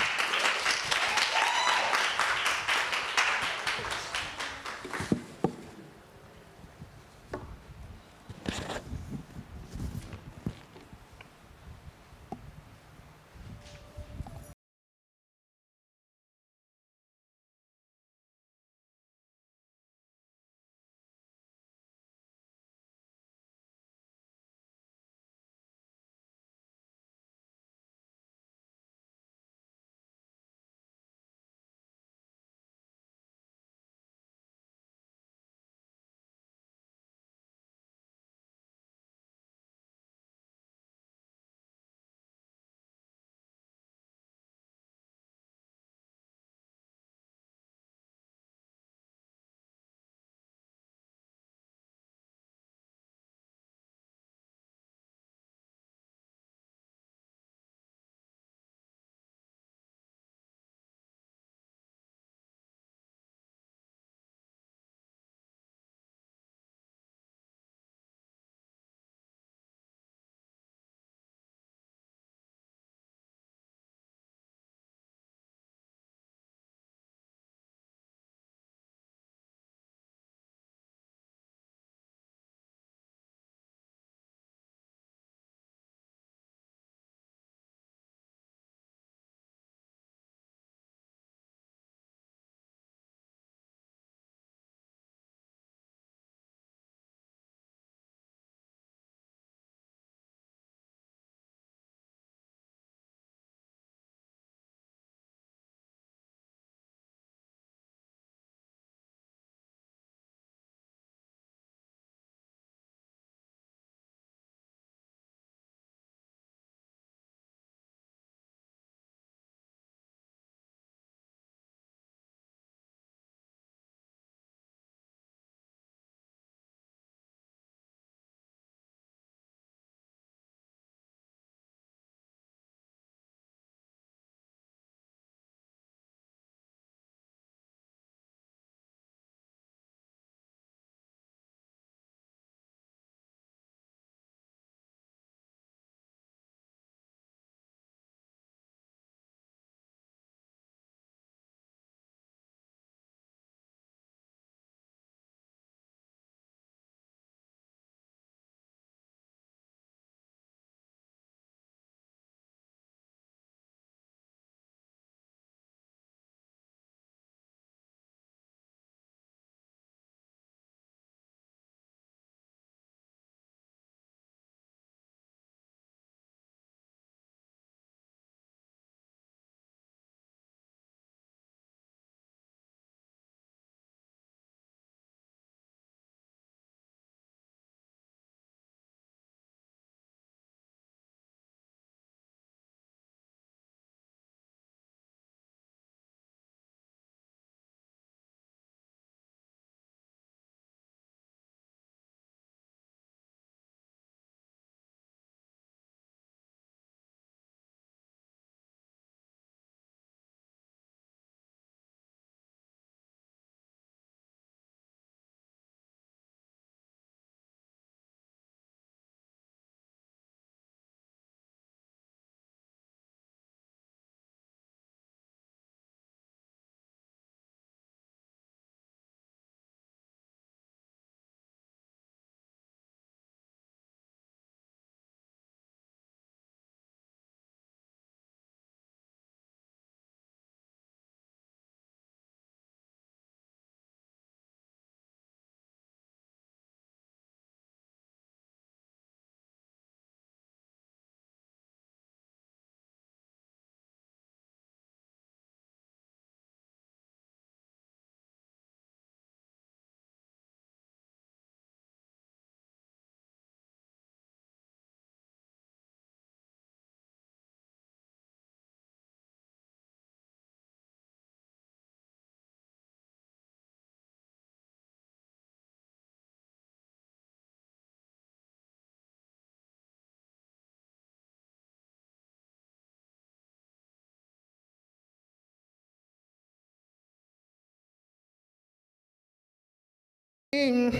And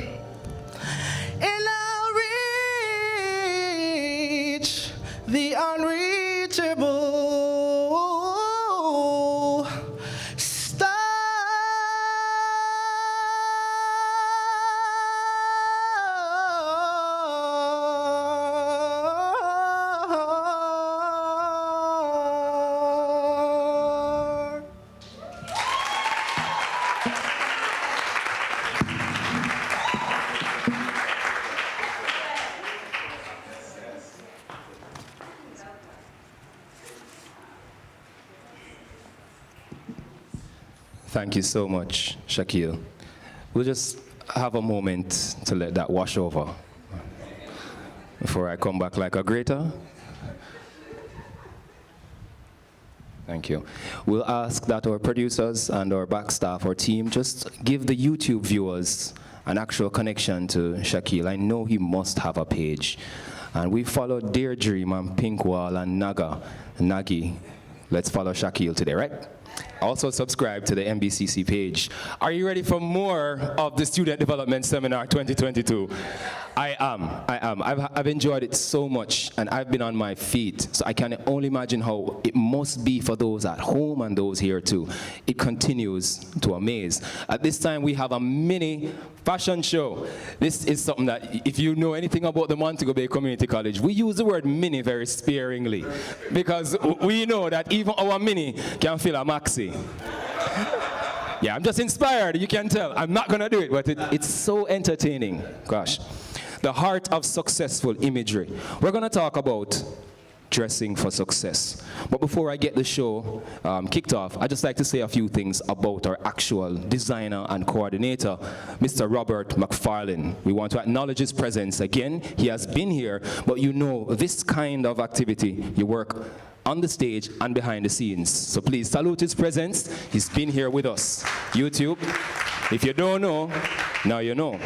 I'll reach the unreachable star. Thank you so much, Shaquille. We'll just have a moment to let that wash over before I come back like a grater. Thank you. We'll ask that our producers and our back staff, our team, just give the YouTube viewers an actual connection to Shaquille. I know he must have a page. And we followed Dear Dream and Pinkwall and Nagi. Let's follow Shaquille today, right? Also subscribe to the MBCC page. Are you ready for more of the Student Development Seminar 2022? I am. I've enjoyed it so much, and I've been on my feet, so I can only imagine how it must be for those at home and those here too. It continues to amaze. At this time, we have a mini fashion show. This is something that, if you know anything about the Montego Bay Community College, we use the word mini very sparingly, because we know that even our mini can fill a maxi. Yeah, I'm just inspired, you can tell. I'm not gonna do it, but it's so entertaining. Gosh. The heart of successful imagery. We're gonna talk about dressing for success. But before I get the show kicked off, I'd just like to say a few things about our actual designer and coordinator, Mr. Robert McFarlane. We want to acknowledge his presence again. He has been here, but you know, this kind of activity, you work on the stage and behind the scenes. So please salute his presence. He's been here with us. YouTube, if you don't know, now you know.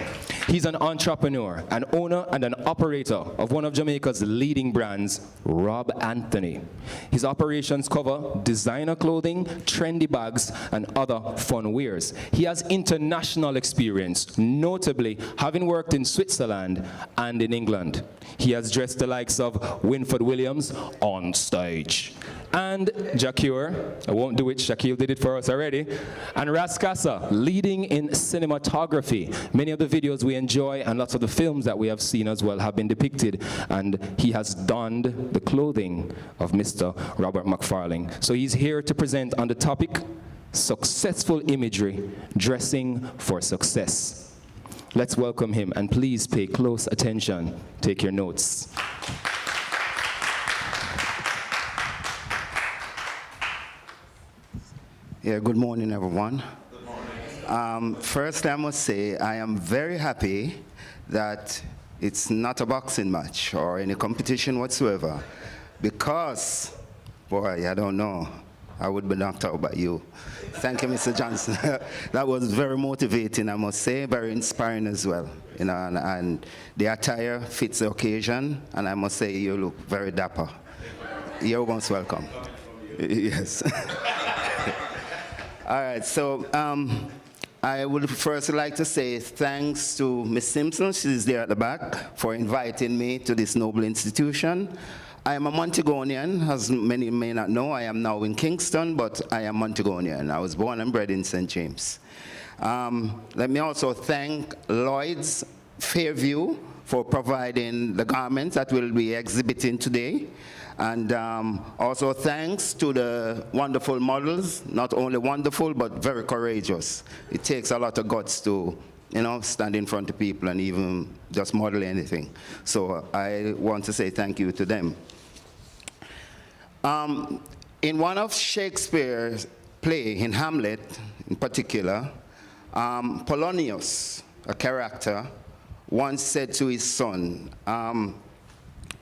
He's an entrepreneur, an owner, and an operator of one of Jamaica's leading brands, Rob Anthony. His operations cover designer clothing, trendy bags, and other fun wares. He has international experience, notably having worked in Switzerland and in England. He has dressed the likes of Winford Williams on stage. And Jacure, I won't do it, Shaquille did it for us already, and Rascasa, leading in cinematography. Many of the videos we enjoy and lots of the films that we have seen as well have been depicted, and he has donned the clothing of Mr. Robert McFarlane. So he's here to present on the topic, successful imagery, dressing for success. Let's welcome him, and please pay close attention. Take your notes. Yeah, good morning, everyone. Good morning. First, I must say I am very happy that it's not a boxing match or any competition whatsoever, because, boy, I don't know, I would be knocked out by you. Thank you, Mr. Johnson. That was very motivating, I must say, very inspiring as well. You know, and the attire fits the occasion, and I must say you look very dapper. You're most welcome. Yes. All right, so I would first like to say thanks to Ms. Simpson, she's there at the back, for inviting me to this noble institution. I am a Montegonian, as many may not know. I am now in Kingston, but I am Montegonian. I was born and bred in St. James. Let me also thank Lloyd's Fairview for providing the garments that we'll be exhibiting today. And also thanks to the wonderful models, not only wonderful, but very courageous. It takes a lot of guts to, you know, stand in front of people and even just model anything. So I want to say thank you to them. In one of Shakespeare's play, in Hamlet in particular, Polonius, a character, once said to his son,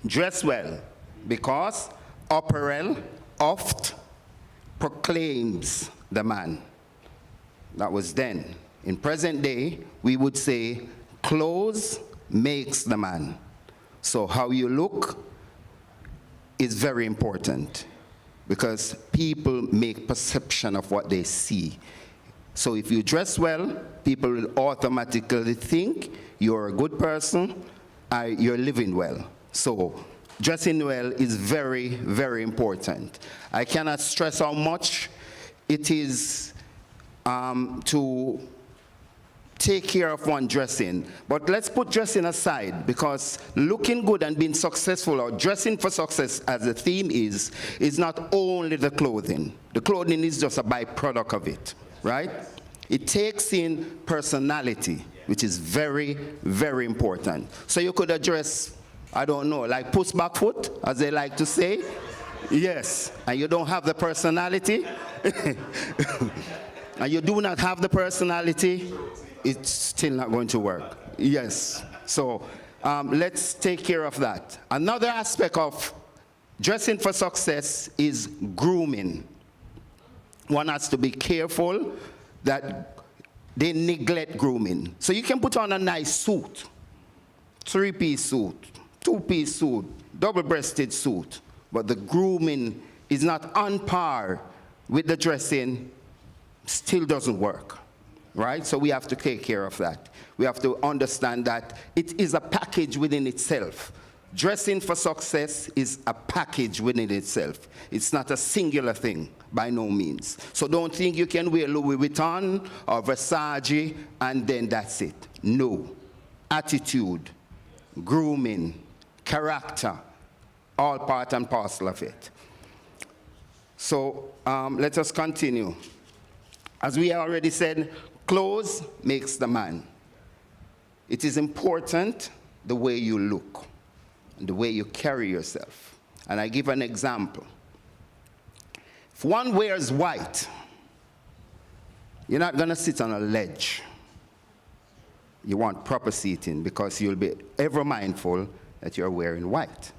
dress well, because apparel oft proclaims the man. That was then. In present day, we would say clothes makes the man. So how you look is very important, because people make perception of what they see. So if you dress well, people will automatically think you're a good person, you're living well. So dressing well is very, very important. I cannot stress how much it is to take care of one dressing. But let's put dressing aside, because looking good and being successful, or dressing for success as the theme is not only the clothing. The clothing is just a byproduct of it, right? It takes in personality, which is very, very important. So you could address, I don't know, like push back foot, as they like to say. Yes, and you don't have the personality, and you do not have the personality, it's still not going to work. Yes, so let's take care of that. Another aspect of dressing for success is grooming. One has to be careful that they neglect grooming. So you can put on a nice suit, 3-piece suit, 2-piece suit, double-breasted suit, but the grooming is not on par with the dressing, still doesn't work, right? So we have to take care of that. We have to understand that it is a package within itself. Dressing for success is a package within itself. It's not a singular thing, by no means. So don't think you can wear Louis Vuitton or Versace and then that's it. No. Attitude, grooming, character, all part and parcel of it. So let us continue. As we already said, clothes makes the man. It is important the way you look and the way you carry yourself. And I give an example. If one wears white, you're not going to sit on a ledge. You want proper seating because you'll be ever mindful that you're wearing white.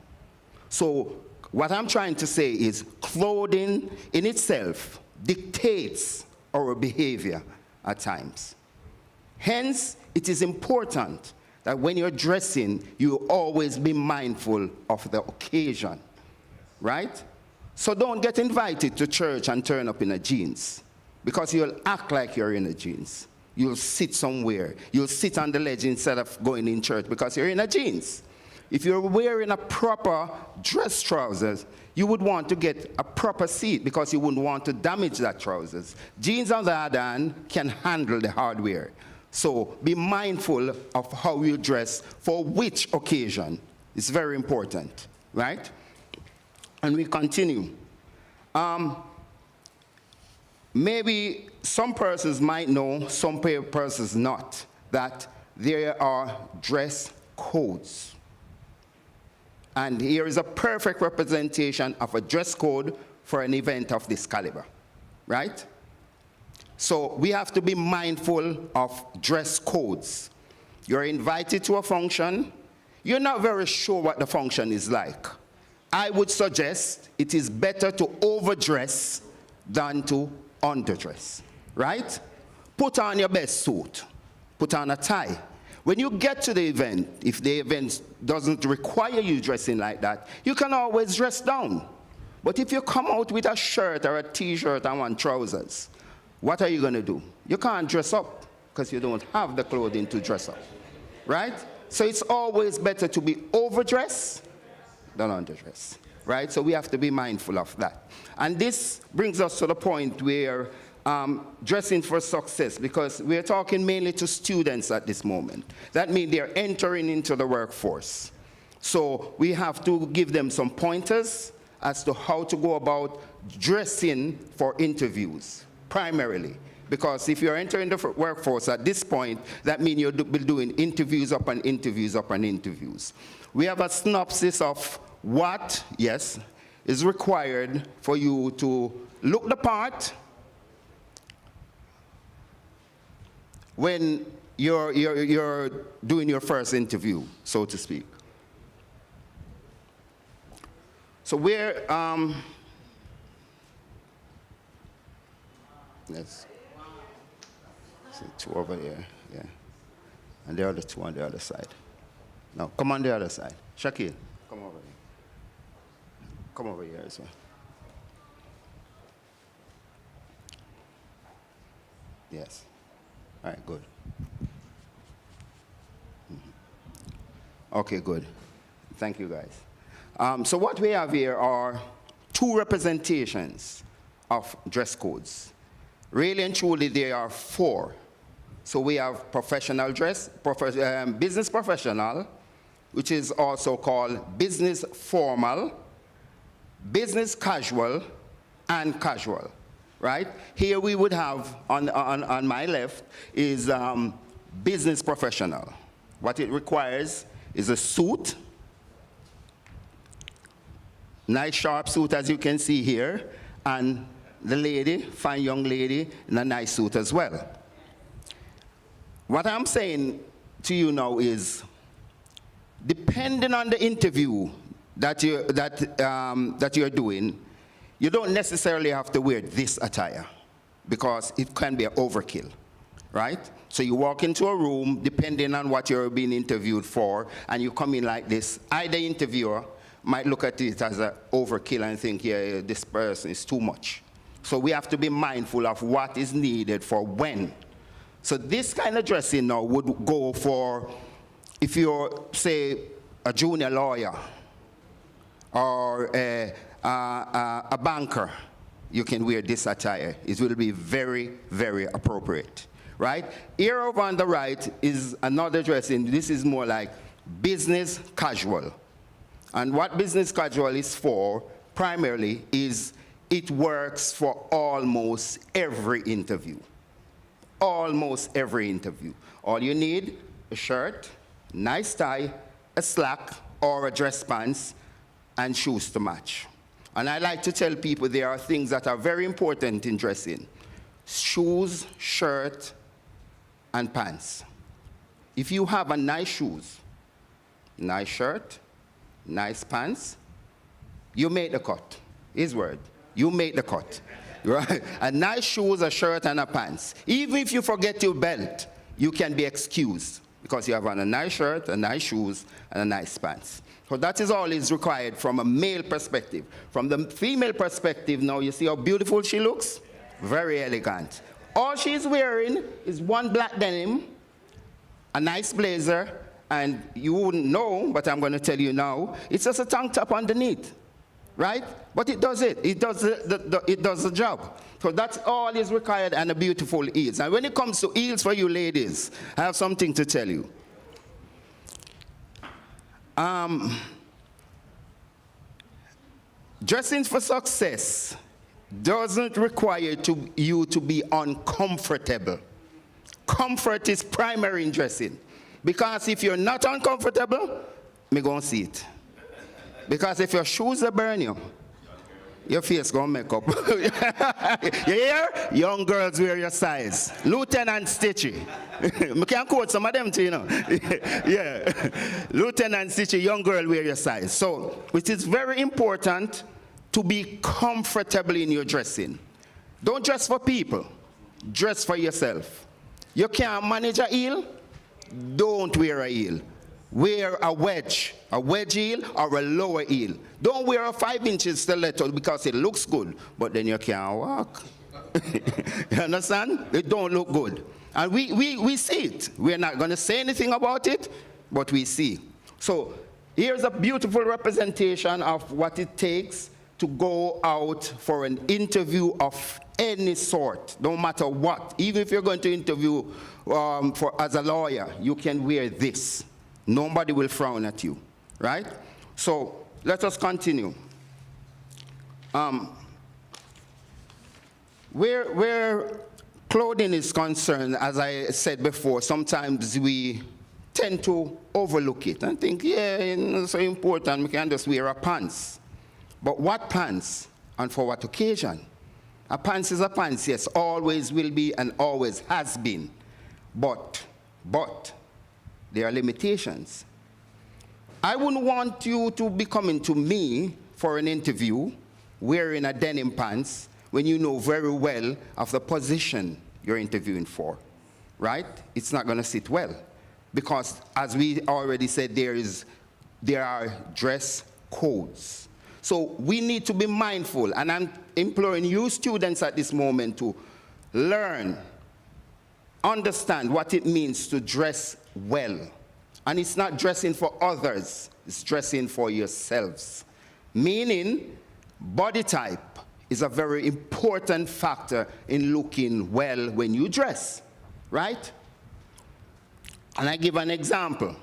So what I'm trying to say is clothing in itself dictates our behavior at times. Hence, it is important that when you're dressing, you always be mindful of the occasion, right? So don't get invited to church and turn up in a jeans, because you'll act like you're in a jeans. You'll sit somewhere. You'll sit on the ledge instead of going in church because you're in a jeans. If you're wearing a proper dress trousers, you would want to get a proper seat because you wouldn't want to damage that trousers. Jeans, on the other hand, can handle the hardware. So be mindful of how you dress for which occasion. It's very important, right? And we continue. Maybe some persons might know, some persons not, that there are dress codes. And here is a perfect representation of a dress code for an event of this caliber, right? So we have to be mindful of dress codes. You're invited to a function. You're not very sure what the function is like. I would suggest it is better to overdress than to underdress, right? Put on your best suit. Put on a tie. When you get to the event, if the event doesn't require you dressing like that, you can always dress down. But if you come out with a shirt or a t-shirt and one trousers, what are you going to do? You can't dress up because you don't have the clothing to dress up, right? So it's always better to be overdressed than underdressed, right? So we have to be mindful of that. And this brings us to the point where dressing for success, because we're talking mainly to students at this moment. That means they're entering into the workforce. So we have to give them some pointers as to how to go about dressing for interviews, primarily. Because if you're entering the workforce at this point, that means you'll be doing interviews upon interviews upon interviews. We have a synopsis of what, yes, is required for you to look the part when you're doing your first interview, so to speak. So we're, let's see, two over here, yeah. And the other two on the other side. Now, come on the other side. Shaquille, come over here. Come over here as well. Yes. All right, good. Okay, good. Thank you, guys. So what we have here are two representations of dress codes. Really and truly, there are four. So we have professional dress, business professional, which is also called business formal, business casual, and casual, right? Here we would have, on my left, is business professional. What it requires is a suit, nice sharp suit as you can see here, and the lady, fine young lady, in a nice suit as well. What I'm saying to you now is, depending on the interview that you're doing, you don't necessarily have to wear this attire because it can be an overkill, right? So you walk into a room, depending on what you're being interviewed for, and you come in like this. Either interviewer might look at it as an overkill and think, yeah, this person is too much. So we have to be mindful of what is needed for when. So this kind of dressing now would go for, if you're, say, a junior lawyer or a banker, you can wear this attire. It will be very, very appropriate, right? Here over on the right is another dressing. This is more like business casual. And what business casual is for, primarily, is it works for almost every interview. Almost every interview. All you need, a shirt, nice tie, a slack, or a dress pants, and shoes to match. And I like to tell people there are things that are very important in dressing. Shoes, shirt, and pants. If you have a nice shoes, nice shirt, nice pants, you make the cut. His word. You make the cut. Right? A nice shoes, a shirt, and a pants. Even if you forget your belt, you can be excused because you have on a nice shirt, a nice shoes, and a nice pants. So that is all is required from a male perspective. From the female perspective, now you see how beautiful she looks? Very elegant. All she's wearing is one black denim, a nice blazer, and you wouldn't know, but I'm going to tell you now, it's just a tank top underneath. Right? But it does it. It does the job. So that's all is required, and a beautiful heels. And when it comes to heels for you ladies, I have something to tell you. Dressing for success doesn't require you to be uncomfortable. Comfort is primary in dressing. Because if you're not uncomfortable, me go and see it. Because if your shoes are burn you, your face gonna make up. You hear? Young girls wear your size. Lieutenant Stitchy. I can quote some of them too, you know. Yeah. Lieutenant Stitchy, young girl wear your size. So it is very important to be comfortable in your dressing. Don't dress for people. Dress for yourself. You can't manage a heel? Don't wear a heel. Wear a wedge heel or a lower heel. Don't wear a 5-inch stiletto because it looks good, but then you can't walk. You understand? It don't look good. And we see it. We're not going to say anything about it, but we see. So here's a beautiful representation of what it takes to go out for an interview of any sort, no matter what. Even if you're going to interview as a lawyer, you can wear this. Nobody will frown at you, right? So let us continue. Where clothing is concerned, as I said before, sometimes we tend to overlook it and think, yeah, it's so important, we can just wear a pants. But what pants and for what occasion? A pants is a pants, yes, always will be and always has been. But there are limitations. I wouldn't want you to be coming to me for an interview wearing a denim pants when you know very well of the position you're interviewing for, right? It's not going to sit well because, as we already said, there are dress codes. So we need to be mindful, and I'm imploring you students at this moment to learn understand what it means to dress well. And it's not dressing for others, it's dressing for yourselves. Meaning, body type is a very important factor in looking well when you dress, right? And I give an example.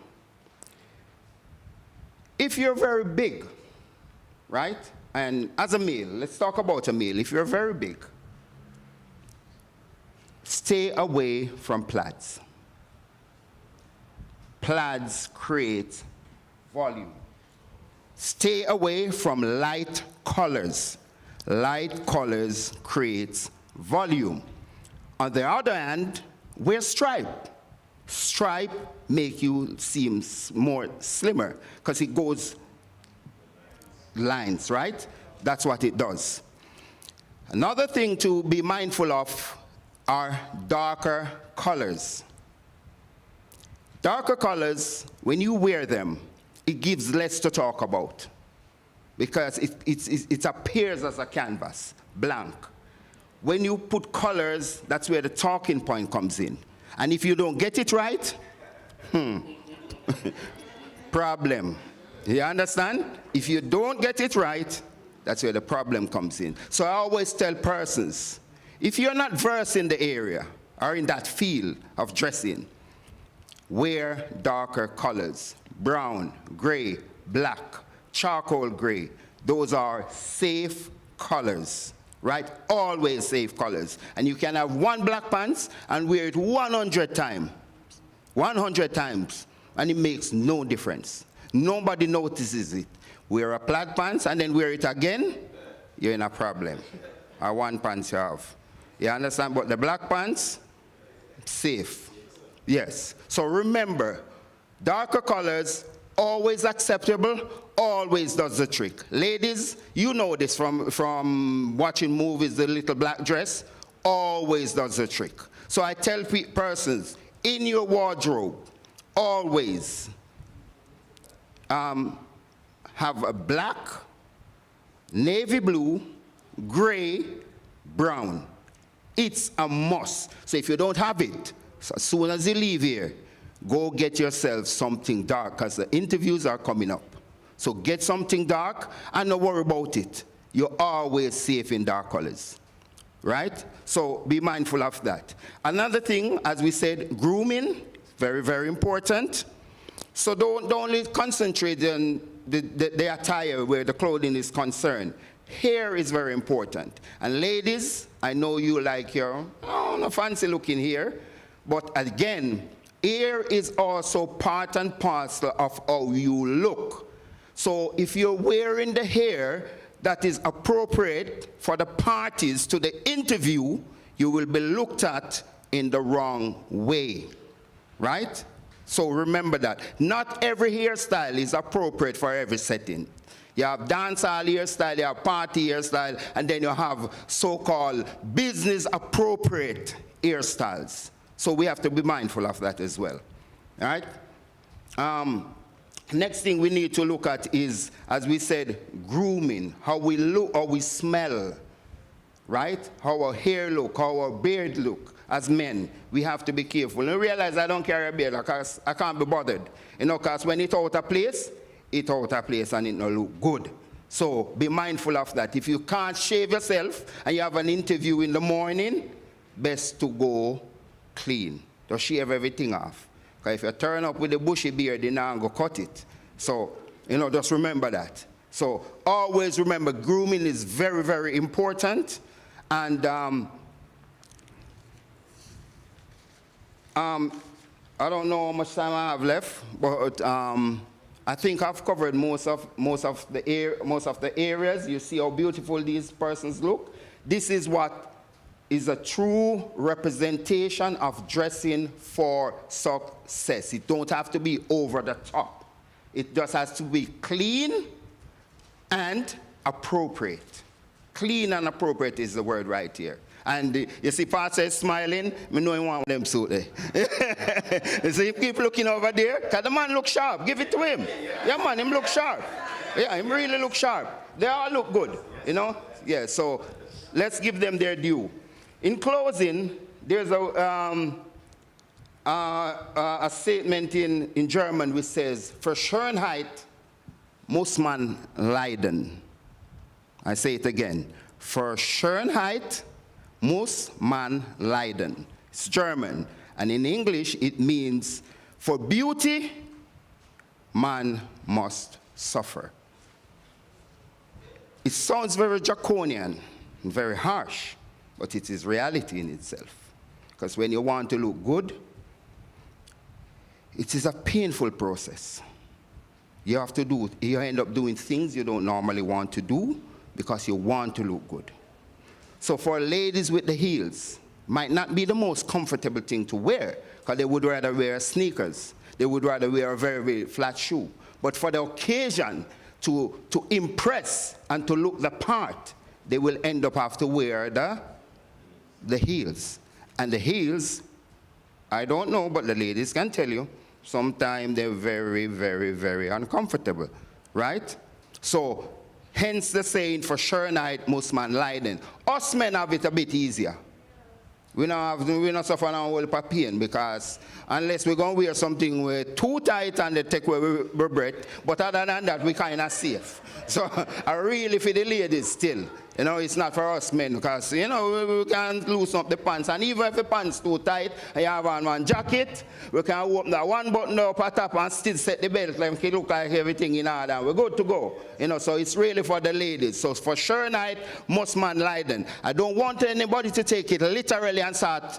If you're very big, right? And as a male, let's talk about a male. If you're very big, stay away from plaids. Plaids create volume. Stay away from light colors. Light colors create volume. On the other hand, wear stripe. Stripe make you seem more slimmer because it goes lines, right? That's what it does. Another thing to be mindful of are darker colors. Darker colors, when you wear them, it gives less to talk about because it appears as a canvas, blank. When you put colors, that's where the talking point comes in. And if you don't get it right, problem. You understand? If you don't get it right, that's where the problem comes in. So I always tell persons, if you're not versed in the area or in that field of dressing, wear darker colors. Brown, gray, black, charcoal gray. Those are safe colors, right? Always safe colors. And you can have one black pants and wear it 100 times. 100 times. And it makes no difference. Nobody notices it. Wear a plaid pants and then wear it again, you're in a problem. Or one pants you have. You understand? But the black pants, safe. Yes. So remember, darker colors, always acceptable, always does the trick. Ladies, you know this from watching movies, the little black dress, always does the trick. So I tell persons, in your wardrobe, always have a black, navy blue, gray, brown. It's a must. So if you don't have it, so as soon as you leave here, go get yourself something dark because the interviews are coming up. So get something dark and don't worry about it. You're always safe in dark colors, right? So be mindful of that. Another thing, as we said, grooming, very, very important. So don't only concentrate on the attire where the clothing is concerned. Hair is very important. And ladies, I know you like your, no fancy looking hair, but again, hair is also part and parcel of how you look. So if you're wearing the hair that is appropriate for the parties to the interview, you will be looked at in the wrong way, right? So remember that. Not every hairstyle is appropriate for every setting. You have dancehall hairstyle, you have party hairstyle, and then you have so-called business appropriate hairstyles. So we have to be mindful of that as well, all right? Next thing we need to look at is, as we said, grooming, how we look, how we smell, right? How our hair look, how our beard look. As men, we have to be careful. And realize I don't carry a beard because I can't be bothered. You know, because when it's out of place and it don't look good. So be mindful of that. If you can't shave yourself and you have an interview in the morning, best to go clean. Don't shave everything off. Because if you turn up with a bushy beard, then I'm going to cut it. So, you know, just remember that. So always remember, grooming is very, very important. And I don't know how much time I have left, but I think I've covered most of the areas. You see how beautiful these persons look. This is what is a true representation of dressing for success. It don't have to be over the top. It just has to be clean and appropriate. Clean and appropriate is the word right here. And you see Pastor is smiling, me know he want them suit there. You see him keep looking over there, because the man look sharp, give it to him. Yeah man, him look sharp. Yeah, him really look sharp. They all look good, you know? Yeah, so let's give them their due. In closing, there's a statement in German which says, "Für Schönheit muss man leiden." I say it again. "Für Schönheit muss man leiden." It's German. And in English, it means, for beauty, man must suffer. It sounds very draconian and very harsh, but it is reality in itself. Because when you want to look good, it is a painful process. You end up doing things you don't normally want to do because you want to look good. So for ladies with the heels, might not be the most comfortable thing to wear, because they would rather wear sneakers. They would rather wear a very, very flat shoe. But for the occasion to impress and to look the part, they will end up have to wear the heels. And the heels, I don't know, but the ladies can tell you, sometimes they're very, very, very uncomfortable, right? So, hence the saying, "For Schönheit muss man leiden." Us men have it a bit easier. We not suffer a whole lot of pain, because unless we're going to wear something too tight and they take away our breath, but other than that, we kind of safe. So I really for the ladies still. It's not for us men, because, we can't loosen up the pants. And even if the pants too tight, and you have on one jacket, we can open that one button up at top and still set the belt, like it look like everything in order. We're good to go. So it's really for the ladies. So for Schönheit muss man leiden. I don't want anybody to take it literally and start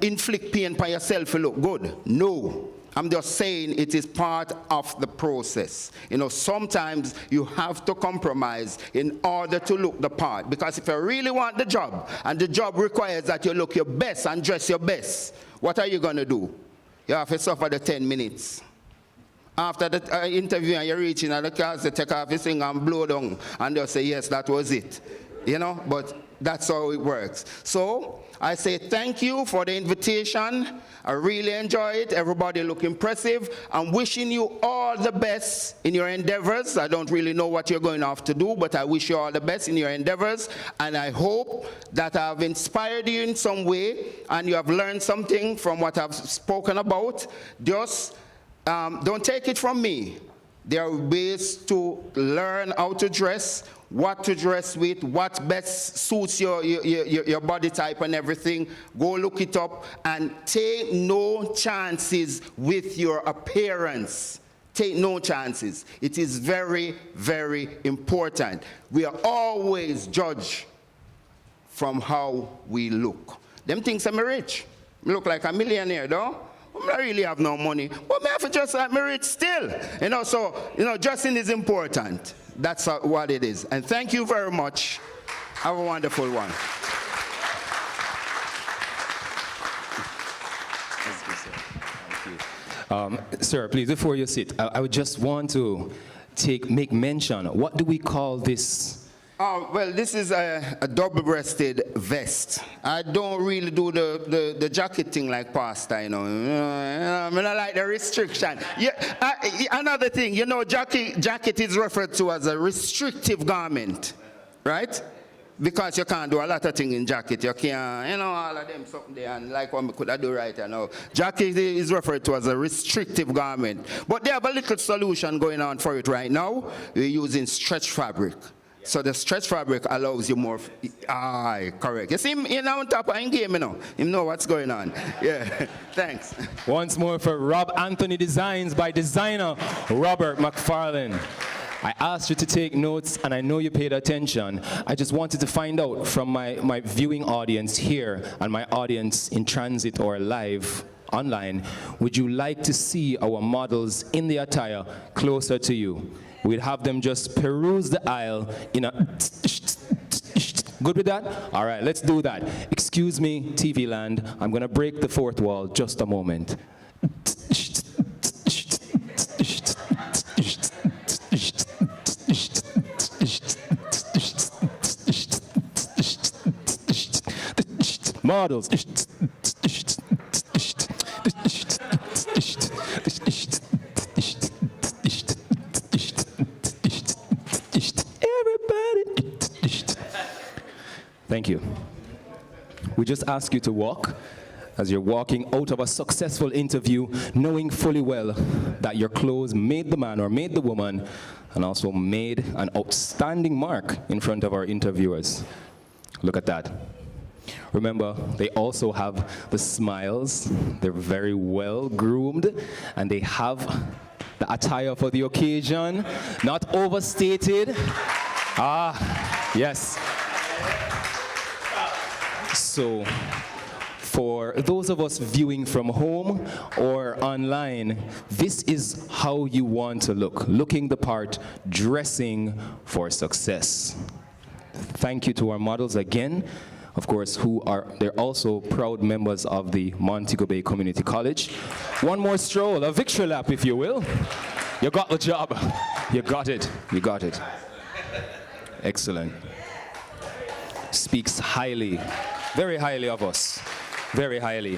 inflict pain by yourself to look good. No. I'm just saying it is part of the process. Sometimes you have to compromise in order to look the part. Because if you really want the job, and the job requires that you look your best and dress your best, what are you going to do? You have to suffer the 10 minutes. After the interview and you're reaching at the class, they take off this thing and blow down. And they'll say, yes, that was it. But that's how it works. So I say thank you for the invitation. I really enjoy it. Everybody look impressive. I'm wishing you all the best in your endeavors. I don't really know what you're going to have to do, but I wish you all the best in your endeavors. And I hope that I've inspired you in some way and you have learned something from what I've spoken about. Just don't take it from me. There are ways to learn how to dress, what to dress with, what best suits your body type and everything. Go look it up and take no chances with your appearance. Take no chances. It is very, very important. We are always judged from how we look. Them things I'm rich. I look like a millionaire, though. I really have no money, but I have to dress like me rich still. So, dressing is important. That's what it is. And thank you very much. Have a wonderful one. Thank you. Sir, please, before you sit, I would just want to make mention. What do we call this? Well, this is a double-breasted vest. I don't really do the jacket thing like Pastor, I don't like the restriction. Another thing, jacket is referred to as a restrictive garment, right? Because you can't do a lot of things in jacket. You can't, all of them something there, and like what we could do right now. Jacket is referred to as a restrictive garment. But they have a little solution going on for it right now. We're using stretch fabric. So the stretch fabric allows you more. Correct. You see, on top of game, you know what's going on. Yeah, thanks. Once more for Rob Anthony Designs by designer Robert McFarlane. I asked you to take notes, and I know you paid attention. I just wanted to find out from my viewing audience here and my audience in transit or live online, would you like to see our models in the attire closer to you? We'd have them just peruse the aisle in a... Good with that? All right, let's do that. Excuse me, TV land. I'm going to break the fourth wall just a moment. Models. Thank you. We just ask you to walk as you're walking out of a successful interview, knowing fully well that your clothes made the man or made the woman, and also made an outstanding mark in front of our interviewers. Look at that. Remember, they also have the smiles. They're very well groomed, and they have the attire for the occasion, not overstated. Ah, yes. So, for those of us viewing from home or online, this is how you want to look. Looking the part, dressing for success. Thank you to our models again, of course, they're also proud members of the Montego Bay Community College. One more stroll, a victory lap, if you will. You got the job. You got it. You got it. Excellent. Speaks highly, very highly of us. Very highly.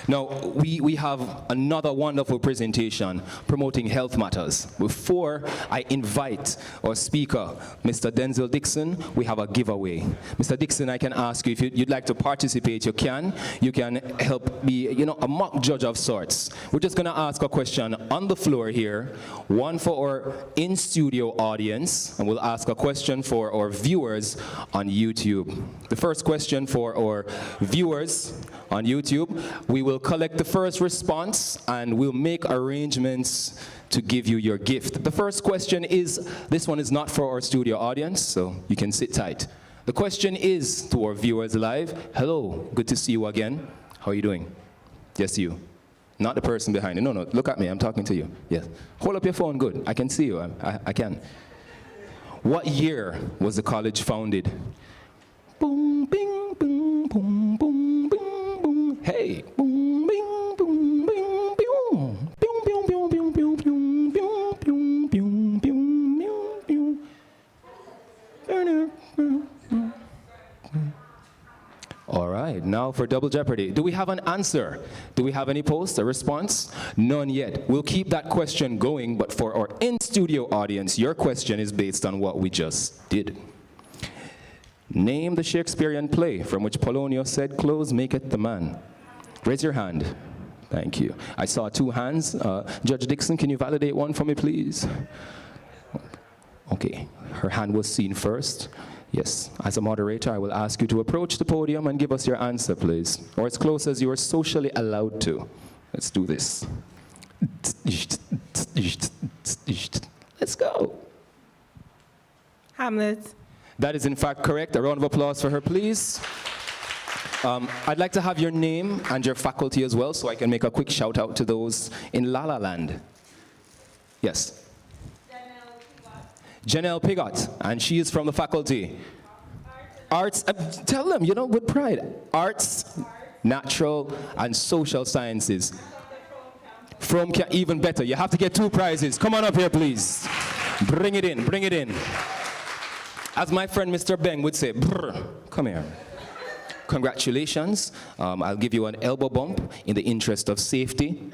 Now, we have another wonderful presentation promoting health matters. Before I invite our speaker, Mr. Denzel Dixon, we have a giveaway. Mr. Dixon, I can ask you, if you'd like to participate, you can. You can help be, a mock judge of sorts. We're just going to ask a question on the floor here, one for our in-studio audience, and we'll ask a question for our viewers on YouTube. The first question for our viewers on YouTube, we will collect the first response and we'll make arrangements to give you your gift. The first question is, this one is not for our studio audience, so you can sit tight. The question is to our viewers live, hello, good to see you again. How are you doing? Yes, you. Not the person behind you. No, look at me, I'm talking to you. Yes. Hold up your phone, good. I can see you, I can. What year was the college founded? Boom, bing, boom, boom, boom, bing, boom. Hey, boom, bing, boom, bing, boom. Boom, boom, boom, boom, boom, boom, boom, boom, boom, boom, boom. All right, now for Double Jeopardy. Do we have an answer? Do we have any post, a response? None yet. We'll keep that question going, but for our in-studio audience, your question is based on what we just did. Name the Shakespearean play from which Polonius said, clothes maketh the man. Raise your hand. Thank you. I saw two hands. Judge Dixon, can you validate one for me, please? Okay, her hand was seen first. Yes, as a moderator, I will ask you to approach the podium and give us your answer, please, or as close as you are socially allowed to. Let's do this. Let's go. Hamlet. That is in fact correct. A round of applause for her, please. I'd like to have your name and your faculty as well, so I can make a quick shout out to those in La La Land. Yes. Janelle Pigot, and she is from the faculty. Arts, tell them, with pride. Arts, natural, and social sciences. From even better, you have to get 2 prizes. Come on up here, please. Bring it in, bring it in. As my friend Mr. Beng would say, brr, come here. Congratulations. I'll give you an elbow bump in the interest of safety.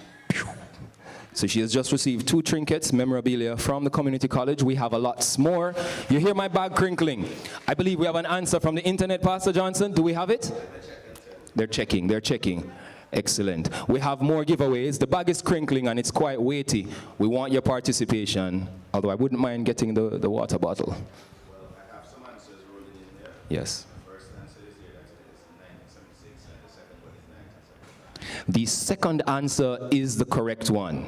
So she has just received 2 trinkets, memorabilia from the community college. We have a lot more. You hear my bag crinkling. I believe we have an answer from the internet, Pastor Johnson. Do we have it? They're checking. Excellent. We have more giveaways. The bag is crinkling and it's quite weighty. We want your participation, although I wouldn't mind getting the water bottle. Well, I have some answers rolling in there. Yes. The first answer is here, that is 1976, and the second one is 1979. The second answer is the correct one.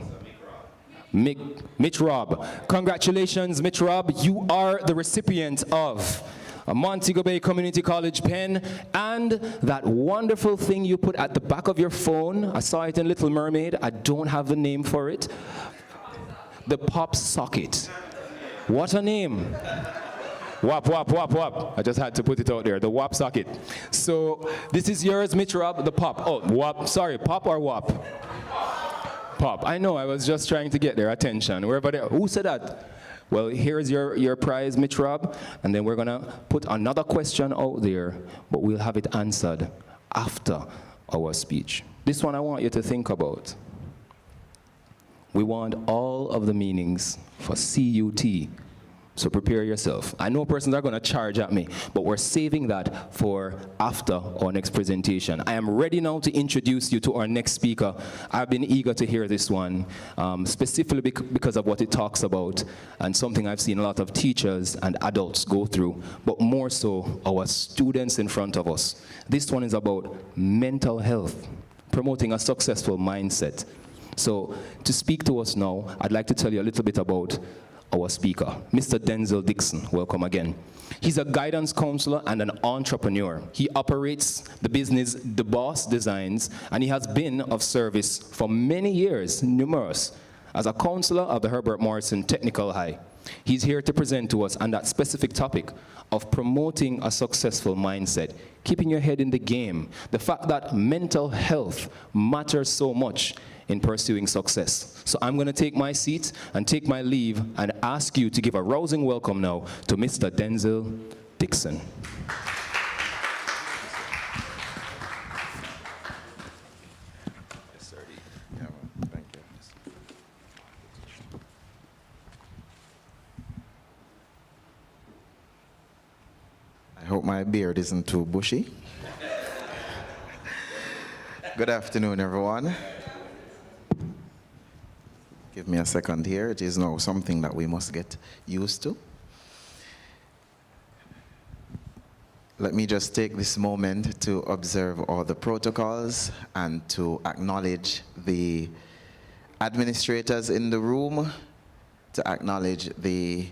Mitch Rob. Congratulations, Mitch Rob. You are the recipient of a Montego Bay Community College pen and that wonderful thing you put at the back of your phone. I saw it in Little Mermaid. I don't have the name for it. The pop socket. What a name. Wap, wap, wap, wap. I just had to put it out there. The wap socket. So this is yours, Mitch Rob, the pop. Oh, wap. Sorry, pop or wap? Pop. I know, I was just trying to get their attention. Wherever they, who said that? Well, here's your prize, Mitch Rob, and then we're gonna put another question out there, but we'll have it answered after our speech. This one I want you to think about. We want all of the meanings for CUT, So prepare yourself. I know persons are going to charge at me, but we're saving that for after our next presentation. I am ready now to introduce you to our next speaker. I've been eager to hear this one, specifically because of what it talks about, and something I've seen a lot of teachers and adults go through, but more so our students in front of us. This one is about mental health, promoting a successful mindset. So to speak to us now, I'd like to tell you a little bit about our speaker, Mr. Denzel Dixon. Welcome again. He's a guidance counselor and an entrepreneur. He operates the business The Boss Designs, and he has been of service for many years, numerous, as a counselor of the Herbert Morrison Technical High. He's here to present to us on that specific topic of promoting a successful mindset, keeping your head in the game, the fact that mental health matters so much in pursuing success. So I'm going to take my seat and take my leave and ask you to give a rousing welcome now to Mr. Denzel Dixon. Yes, sir. Yeah, well, thank you. I hope my beard isn't too bushy. Good afternoon, everyone. Give me a second here. It is now something that we must get used to. Let me just take this moment to observe all the protocols and to acknowledge the administrators in the room, to acknowledge the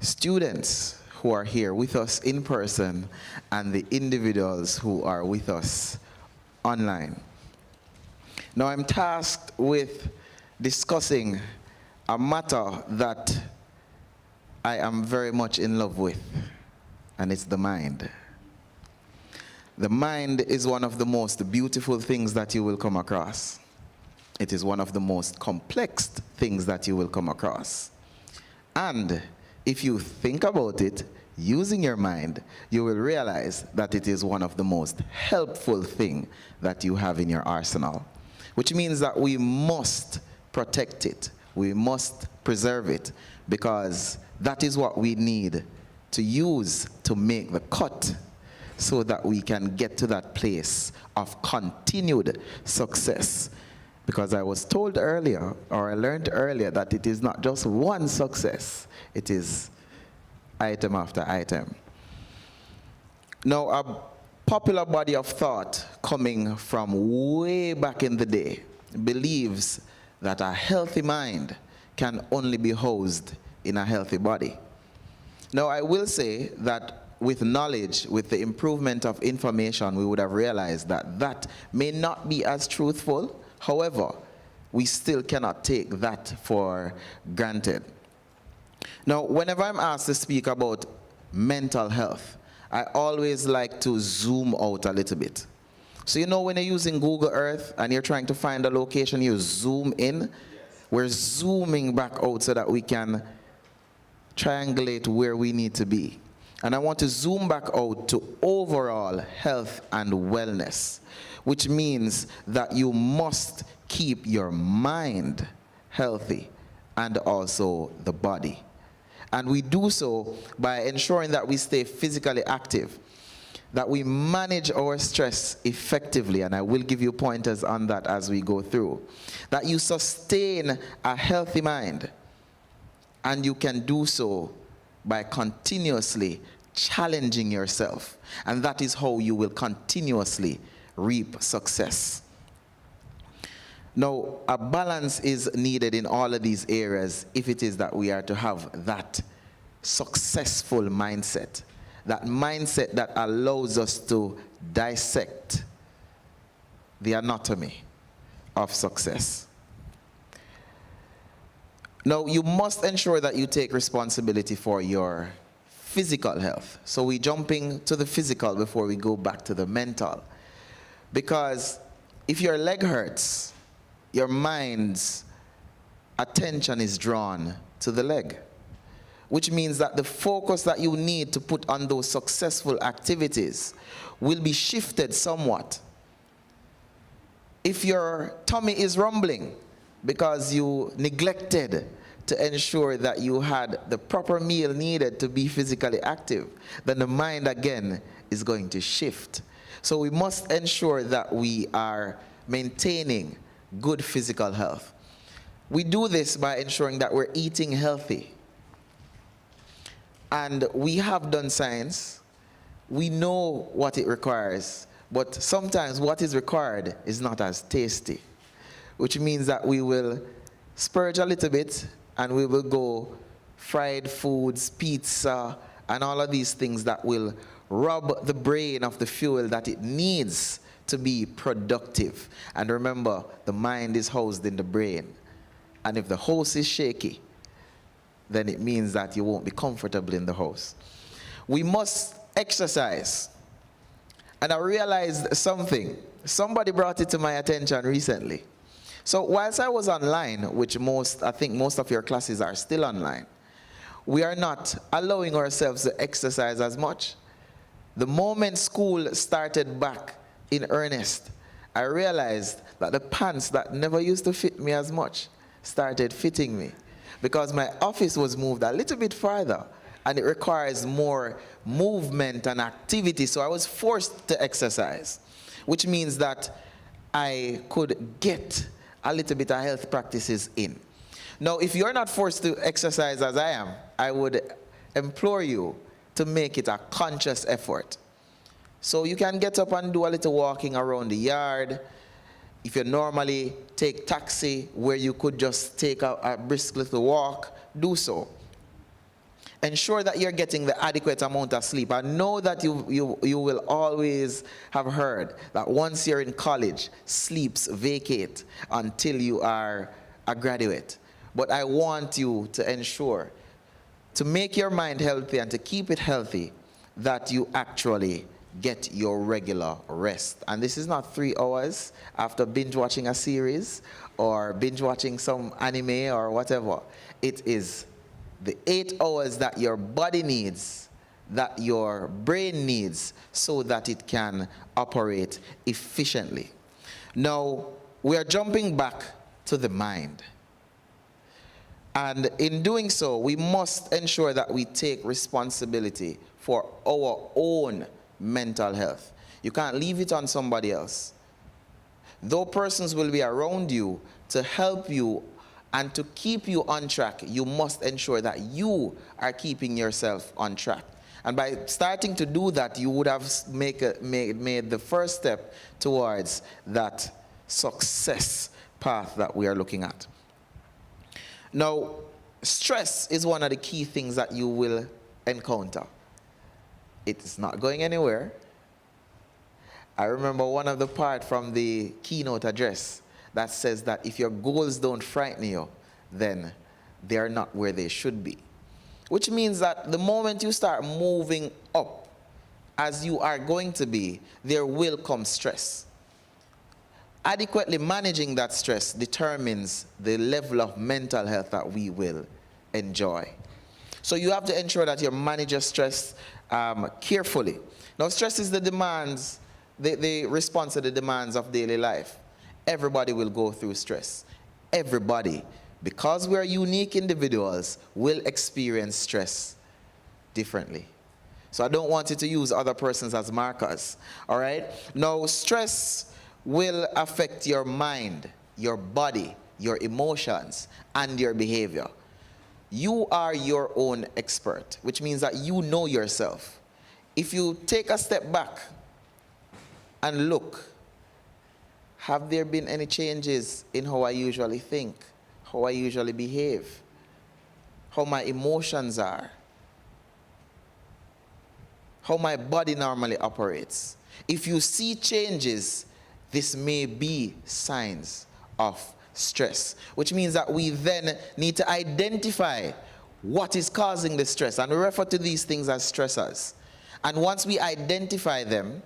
students who are here with us in person and the individuals who are with us online. Now I'm tasked with discussing a matter that I am very much in love with, and it's the mind. The mind is one of the most beautiful things that you will come across. It is one of the most complex things that you will come across. And if you think about it, using your mind, you will realize that it is one of the most helpful things that you have in your arsenal, which means that we must protect it. We must preserve it, because that is what we need to use to make the cut so that we can get to that place of continued success. Because I was told earlier, or I learned earlier, that it is not just one success, it is item after item. Now, a popular body of thought coming from way back in the day believes that a healthy mind can only be housed in a healthy body. Now, I will say that with knowledge, with the improvement of information, we would have realized that that may not be as truthful. However, we still cannot take that for granted. Now, whenever I'm asked to speak about mental health, I always like to zoom out a little bit. So you know when you're using Google Earth and you're trying to find a location, you zoom in? Yes. We're zooming back out so that we can triangulate where we need to be. And I want to zoom back out to overall health and wellness, which means that you must keep your mind healthy and also the body. And we do so by ensuring that we stay physically active, that we manage our stress effectively, and I will give you pointers on that as we go through, that you sustain a healthy mind, and you can do so by continuously challenging yourself, and that is how you will continuously reap success. Now, a balance is needed in all of these areas if it is that we are to have that successful mindset, that mindset that allows us to dissect the anatomy of success. Now, you must ensure that you take responsibility for your physical health. So we're jumping to the physical before we go back to the mental. Because if your leg hurts, your mind's attention is drawn to the leg, which means that the focus that you need to put on those successful activities will be shifted somewhat. If your tummy is rumbling because you neglected to ensure that you had the proper meal needed to be physically active, then the mind again is going to shift. So we must ensure that we are maintaining good physical health. We do this by ensuring that we're eating healthy. And we have done science. We know what it requires, but sometimes what is required is not as tasty, which means that we will splurge a little bit and we will go fried foods, pizza, and all of these things that will rob the brain of the fuel that it needs to be productive. And remember, the mind is housed in the brain. And if the house is shaky, then it means that you won't be comfortable in the house. We must exercise. And I realized something. Somebody brought it to my attention recently. So whilst I was online, which I think most of your classes are still online, we are not allowing ourselves to exercise as much. The moment school started back in earnest, I realized that the pants that never used to fit me as much started fitting me, because my office was moved a little bit farther and it requires more movement and activity. So I was forced to exercise, which means that I could get a little bit of health practices in. Now, if you're not forced to exercise as I am, I would implore you to make it a conscious effort. So you can get up and do a little walking around the yard. If you normally take taxi where you could just take a brisk little walk, do so. Ensure that you're getting the adequate amount of sleep. I know that you will always have heard that once you're in college, sleeps vacate until you are a graduate. But I want you to ensure, to make your mind healthy and to keep it healthy, that you actually get your regular rest. And this is not 3 hours after binge watching a series or binge watching some anime or whatever. It is the 8 hours that your body needs, that your brain needs, so that it can operate efficiently. Now, we are jumping back to the mind. And in doing so, we must ensure that we take responsibility for our own mental health. You can't leave it on somebody else. Though persons will be around you to help you and to keep you on track, you must ensure that you are keeping yourself on track. And by starting to do that, you would have made the first step towards that success path that we are looking at. Now, stress is one of the key things that you will encounter. It is not going anywhere. I remember one of the parts from the keynote address that says that if your goals don't frighten you, then they are not where they should be. Which means that the moment you start moving up, as you are going to be, there will come stress. Adequately managing that stress determines the level of mental health that we will enjoy. So you have to ensure that you manage your stress carefully. Now, stress is the demands, the response to the demands of daily life. Everybody will go through stress. Everybody, because we are unique individuals, will experience stress differently. So I don't want you to use other persons as markers, all right? Now, stress will affect your mind, your body, your emotions, and your behavior. You are your own expert, which means that you know yourself. If you take a step back and look, have there been any changes in how I usually think, how I usually behave, how my emotions are, how my body normally operates? If you see changes, this may be signs of stress, which means that we then need to identify what is causing the stress, and we refer to these things as stressors. And once we identify them,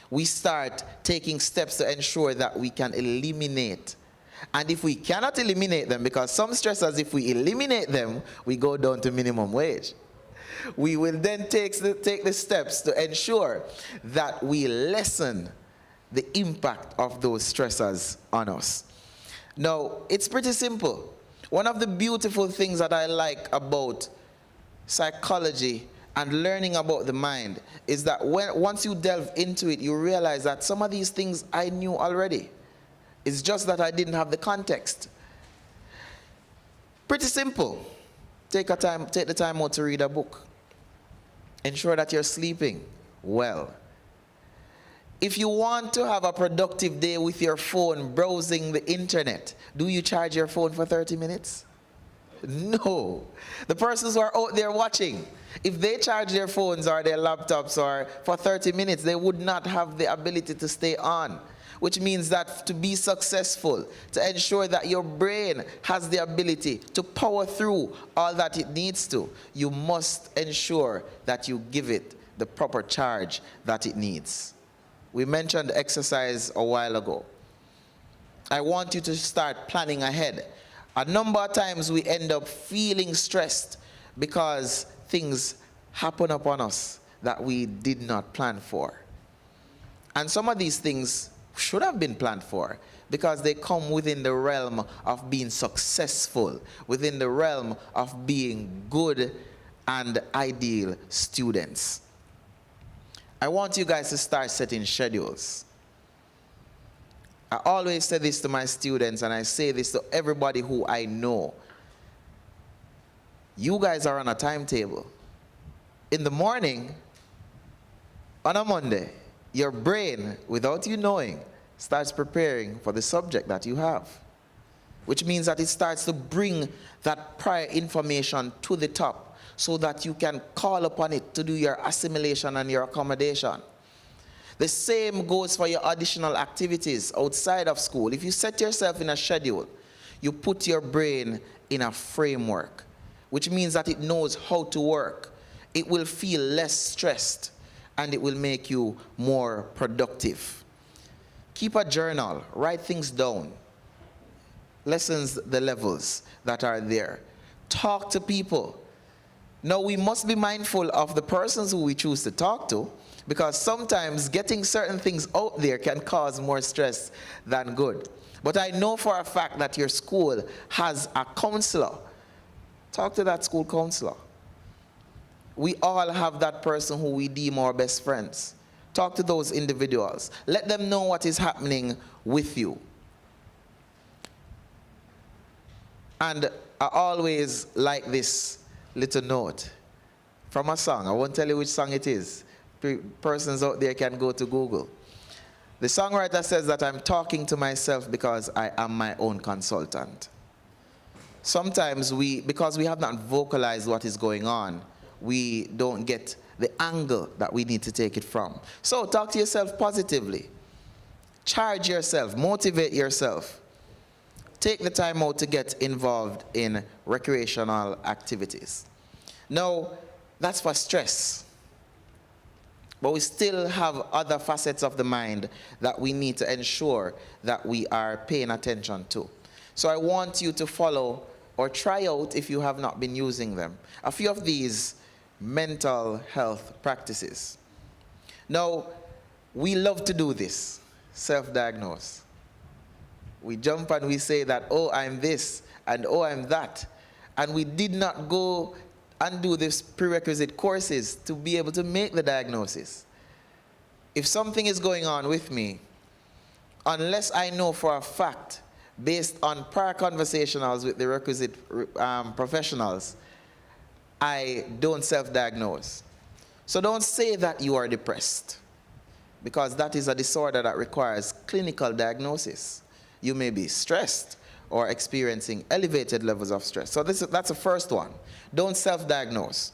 we start taking steps to ensure that we can eliminate. And if we cannot eliminate them, because some stressors, if we eliminate them, we go down to minimum wage. We will then take the steps to ensure that we lessen the impact of those stressors on us. Now, it's pretty simple. One of the beautiful things that I like about psychology and learning about the mind is that once you delve into it, you realize that some of these things I knew already. It's just that I didn't have the context. Pretty simple. Take the time out to read a book. Ensure that you're sleeping well. If you want to have a productive day with your phone browsing the internet, do you charge your phone for 30 minutes? No. The persons who are out there watching, if they charge their phones or their laptops or for 30 minutes, they would not have the ability to stay on. Which means that to be successful, to ensure that your brain has the ability to power through all that it needs to, you must ensure that you give it the proper charge that it needs. We mentioned exercise a while ago. I want you to start planning ahead. A number of times we end up feeling stressed because things happen upon us that we did not plan for. And some of these things should have been planned for because they come within the realm of being successful, within the realm of being good and ideal students. I want you guys to start setting schedules. I always say this to my students, and I say this to everybody who I know. You guys are on a timetable. In the morning, on a Monday, your brain, without you knowing, starts preparing for the subject that you have, which means that it starts to bring that prior information to the top so that you can call upon it to do your assimilation and your accommodation. The same goes for your additional activities outside of school. If you set yourself in a schedule, you put your brain in a framework, which means that it knows how to work. It will feel less stressed, and it will make you more productive. Keep a journal, write things down. Lessons, the levels that are there. Talk to people. Now, we must be mindful of the persons who we choose to talk to, because sometimes getting certain things out there can cause more stress than good. But I know for a fact that your school has a counselor. Talk to that school counselor. We all have that person who we deem our best friends. Talk to those individuals. Let them know what is happening with you. And I always like this little note from a song. I won't tell you which song it is. Persons out there can go to Google. The songwriter says that I'm talking to myself because I am my own consultant. Sometimes because we have not vocalized what is going on, we don't get the angle that we need to take it from. So talk to yourself positively. Charge yourself, motivate yourself. Take the time out to get involved in recreational activities. Now, that's for stress. But we still have other facets of the mind that we need to ensure that we are paying attention to. So I want you to follow or try out, if you have not been using them, a few of these mental health practices. Now, we love to do this, self-diagnose. We jump and we say that, oh, I'm this, and oh, I'm that. And we did not go and do these prerequisite courses to be able to make the diagnosis. If something is going on with me, unless I know for a fact, based on prior conversations with the requisite professionals, I don't self-diagnose. So don't say that you are depressed, because that is a disorder that requires clinical diagnosis. You may be stressed or experiencing elevated levels of stress. So that's the first one. Don't self-diagnose.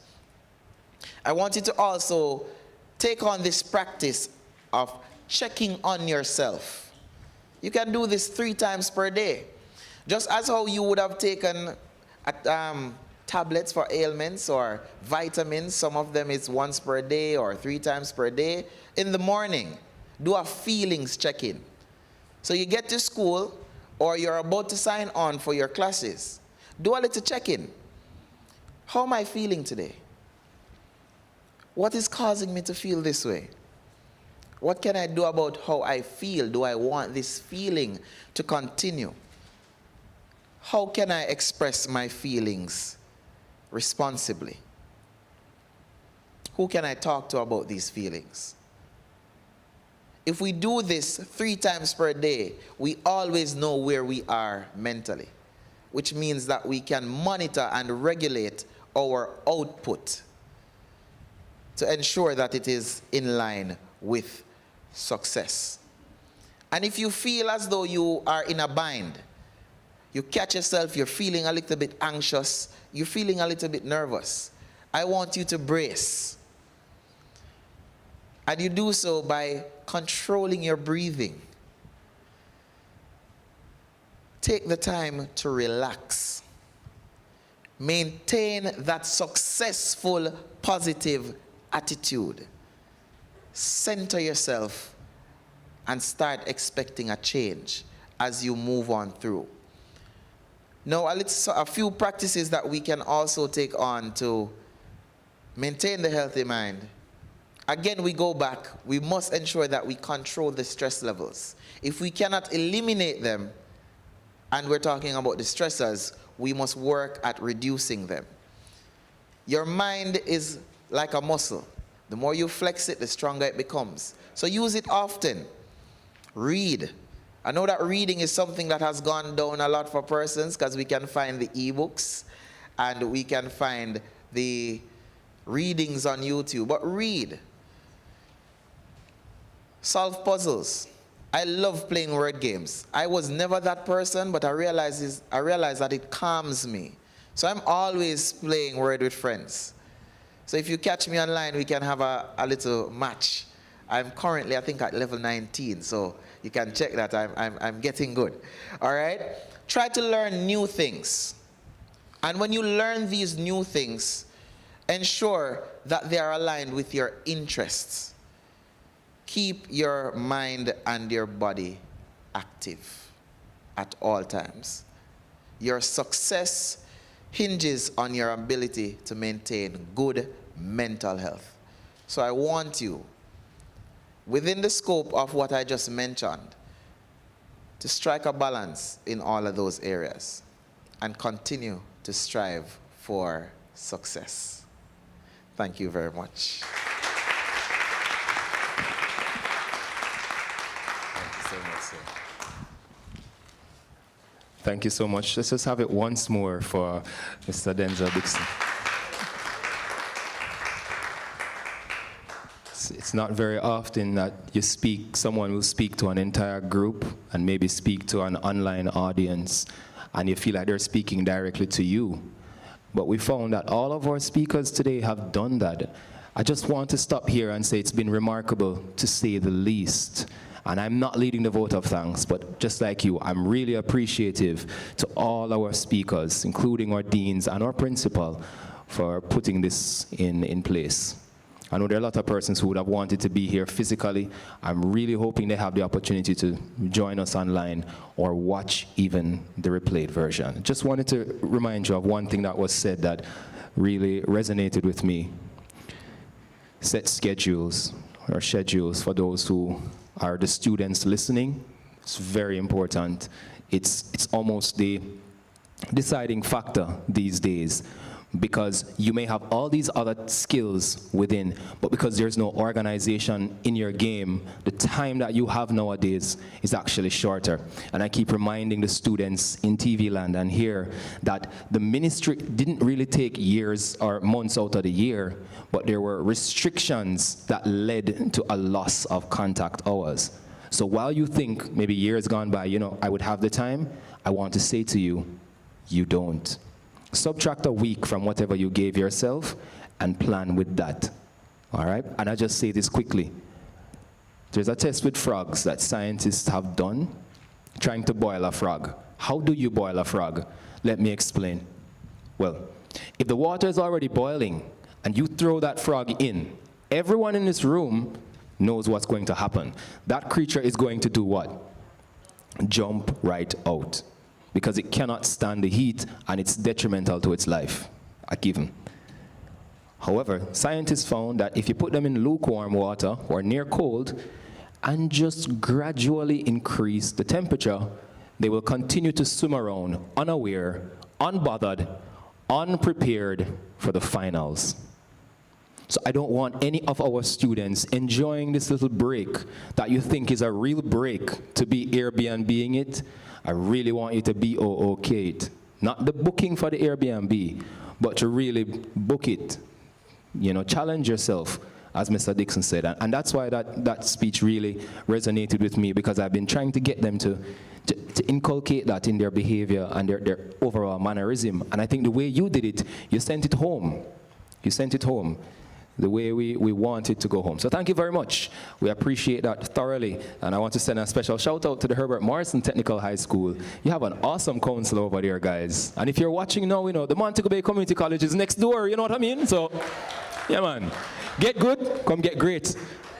I want you to also take on this practice of checking on yourself. You can do this 3 times per day. Just as how you would have taken tablets for ailments or vitamins. Some of them is once per day or 3 times per day. In the morning, do a feelings check-in. So you get to school or you're about to sign on for your classes. Do a little check-in. How am I feeling today? What is causing me to feel this way? What can I do about how I feel? Do I want this feeling to continue? how can I express my feelings responsibly? Who can I talk to about these feelings? If we do this 3 times per day, we always know where we are mentally, which means that we can monitor and regulate our output to ensure that it is in line with success. And if you feel as though you are in a bind, you catch yourself, you're feeling a little bit anxious, you're feeling a little bit nervous, I want you to brace. And you do so by controlling your breathing. Take the time to relax. Maintain that successful, positive attitude. Center yourself and start expecting a change as you move on through. Now, a few practices that we can also take on to maintain the healthy mind. Again, we go back. We must ensure that we control the stress levels. If we cannot eliminate them, and we're talking about the stressors, we must work at reducing them. Your mind is like a muscle. The more you flex it, the stronger it becomes. So use it often. Read. I know that reading is something that has gone down a lot for persons because we can find the ebooks and we can find the readings on YouTube. But read. Solve puzzles. I love playing word games. I was never that person, but I realized that it calms me. So I'm always playing word with friends. So if you catch me online, we can have a little match. I'm currently, I think, at level 19, so you can check that. I'm getting good. All right? Try to learn new things. And when you learn these new things, ensure that they are aligned with your interests. Keep your mind and your body active at all times. Your success hinges on your ability to maintain good mental health. So I want you, within the scope of what I just mentioned, to strike a balance in all of those areas and continue to strive for success. Thank you very much. Thank you so much. Let's just have it once more for Mr. Denzel Dixon. It's not very often that someone will speak to an entire group and maybe speak to an online audience and you feel like they're speaking directly to you. But we found that all of our speakers today have done that. I just want to stop here and say it's been remarkable, to say the least. And I'm not leading the vote of thanks, but just like you, I'm really appreciative to all our speakers, including our deans and our principal, for putting this in place. I know there are a lot of persons who would have wanted to be here physically. I'm really hoping they have the opportunity to join us online or watch even the replayed version. Just wanted to remind you of one thing that was said that really resonated with me. Set schedules for those who are the students listening. It's very important. It's almost the deciding factor these days, because you may have all these other skills within, but because there's no organization in your game, the time that you have nowadays is actually shorter. And I keep reminding the students in TV land and here that the ministry didn't really take years or months out of the year, but there were restrictions that led to a loss of contact hours. So while you think maybe years gone by, I would have the time, I want to say to you, you don't. Subtract a week from whatever you gave yourself and plan with that. All right? And I just say this quickly. There's a test with frogs that scientists have done trying to boil a frog. How do you boil a frog? Let me explain. Well, if the water is already boiling and you throw that frog in, everyone in this room knows what's going to happen. That creature is going to do what? Jump right out, because it cannot stand the heat and it's detrimental to its life, a given. However, scientists found that if you put them in lukewarm water or near cold and just gradually increase the temperature, they will continue to swim around unaware, unbothered, unprepared for the finals. So I don't want any of our students enjoying this little break that you think is a real break to be Airbnb-ing it. I really want you to be okay it. Not the booking for the Airbnb, but to really book it. You know, challenge yourself, as Mr. Dixon said. And that's why that speech really resonated with me, because I've been trying to get them to inculcate that in their behavior and their overall mannerism. And I think the way you did it, you sent it home. You sent it home the way we want it to go home. So thank you very much. We appreciate that thoroughly. And I want to send a special shout out to the Herbert Morrison Technical High School. You have an awesome council over there, guys. And if you're watching now, you know, the Montego Bay Community College is next door, you know what I mean? So, yeah, man. Get good, come get great.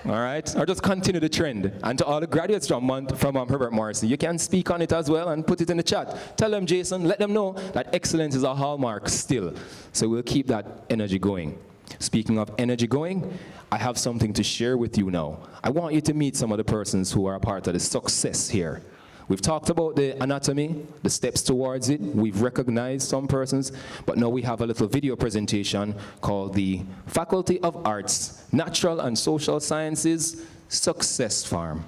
All right? Or just continue the trend. And to all the graduates from Herbert Morrison, you can speak on it as well and put it in the chat. Tell them, Jason, let them know that excellence is a hallmark still. So we'll keep that energy going. Speaking of energy going, I have something to share with you now. I want you to meet some of the persons who are a part of the success here. We've talked about the anatomy, the steps towards it. We've recognized some persons, but now we have a little video presentation called the Faculty of Arts, Natural and Social Sciences Success Farm.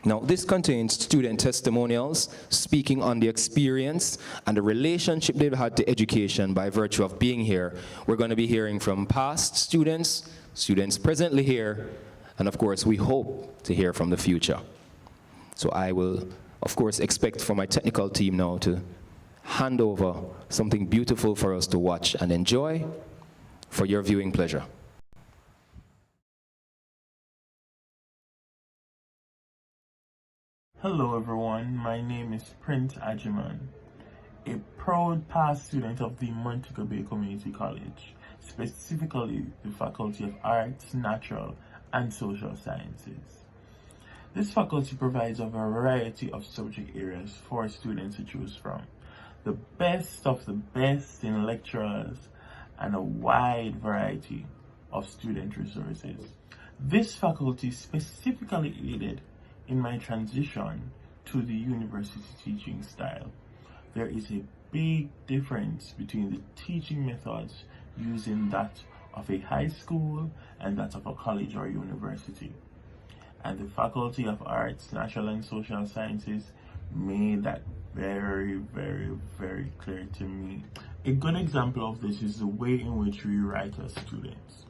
Now, this contains student testimonials speaking on the experience and the relationship they've had to education by virtue of being here. We're going to be hearing from past students, students presently here, and of course, we hope to hear from the future. So I will, of course, expect for my technical team now to hand over something beautiful for us to watch and enjoy for your viewing pleasure. Hello everyone, my name is Prince Ajiman, a proud past student of the Montego Bay Community College, specifically the Faculty of Arts, Natural and Social Sciences. This faculty provides a variety of subject areas for students to choose from. The best of the best in lecturers and a wide variety of student resources. This faculty specifically aided in my transition to the university teaching style. There is a big difference between the teaching methods using that of a high school and that of a college or university. And the Faculty of Arts, Natural and Social Sciences made that very, very, very clear to me. A good example of this is the way in which we write as students.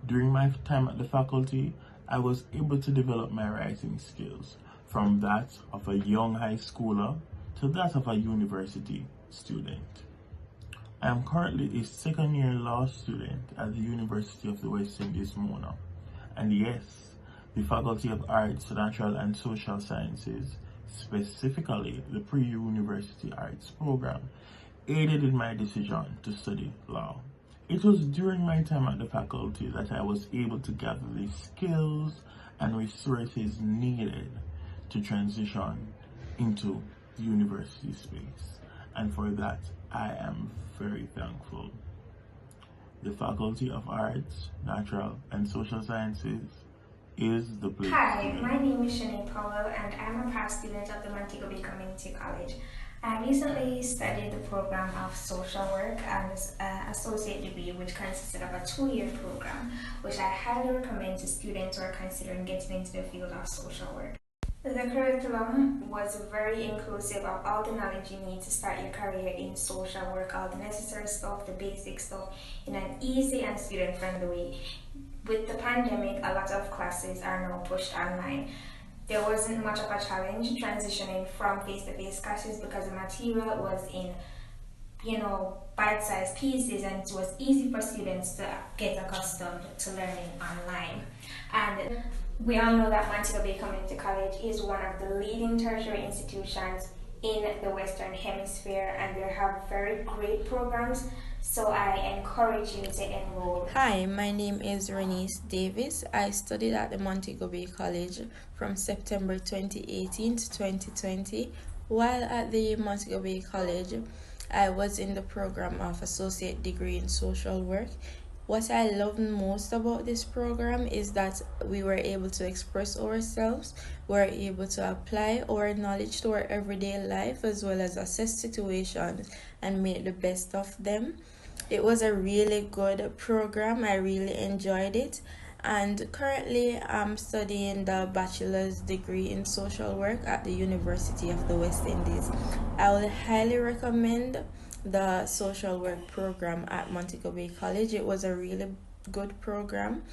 During my time at the faculty, I was able to develop my writing skills from that of a young high schooler to that of a university student. I am currently a second-year law student at the University of the West Indies, Mona. And yes, the Faculty of Arts, Natural and Social Sciences, specifically the pre-university arts program, aided in my decision to study law. It was during my time at the faculty that I was able to gather the skills and resources needed to transition into the university space. And for that, I am very thankful. The Faculty of Arts, Natural and Social Sciences is the place. Hi, my name is Shanae Powell and I'm a past student of the Montego Bay Community College. I recently studied the program of social work and associate degree, which consisted of a 2-year program, which I highly recommend to students who are considering getting into the field of social work. The curriculum was very inclusive of all the knowledge you need to start your career in social work, all the necessary stuff, the basic stuff, in an easy and student-friendly way. With the pandemic, a lot of classes are now pushed online. There wasn't much of a challenge transitioning from face-to-face classes because the material was in, bite-sized pieces, and it was easy for students to get accustomed to learning online. And we all know that Montego Bay Community College is one of the leading tertiary institutions in the Western Hemisphere, and they have very great programs, so I encourage you to enroll. Hi, my name is Renice Davis. I studied at the Montego Bay College from September 2018 to 2020. While at the Montego Bay College, I was in the program of Associate Degree in Social Work. What I love most about this program is that we were able to express ourselves, we were able to apply our knowledge to our everyday life, as well as assess situations and make the best of them. It was a really good program. I really enjoyed it. And currently, I'm studying the bachelor's degree in social work at the University of the West Indies. I would highly recommend the social work program at Montego Bay College. It was a really good program,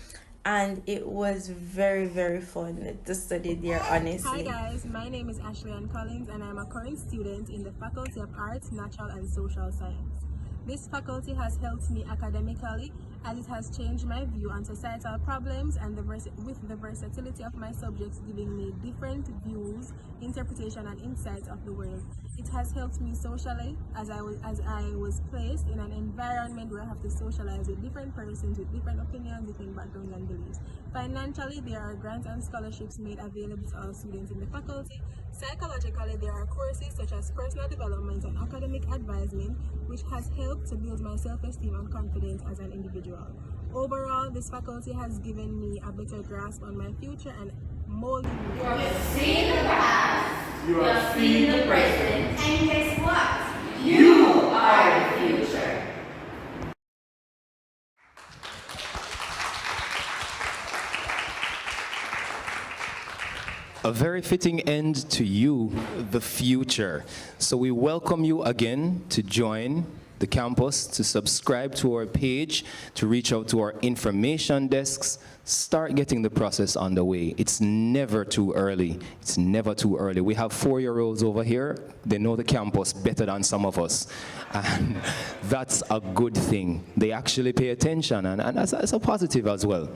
and it was very, very fun to study there, honestly. Hi guys, my name is Ashley Ann Collins, and I'm a current student in the Faculty of Arts, Natural and Social Science. This faculty has helped me academically, as it has changed my view on societal problems, and with the versatility of my subjects giving me different views, interpretation and insights of the world. It has helped me socially, as I was placed in an environment where I have to socialize with different persons with different opinions, different backgrounds and beliefs. Financially, there are grants and scholarships made available to all students in the faculty. Psychologically, there are courses such as personal development and academic advisement, which has helped to build my self-esteem and confidence as an individual. Overall, this faculty has given me a better grasp on my future and molding me. You have seen the past, you have seen the present, and guess what? You are the future. A very fitting end to you, the future. So we welcome you again to join the campus, to subscribe to our page, to reach out to our information desks. Start getting the process underway. It's never too early. It's never too early. We have 4-year-olds over here. They know the campus better than some of us. And that's a good thing. They actually pay attention, and that's a positive as well.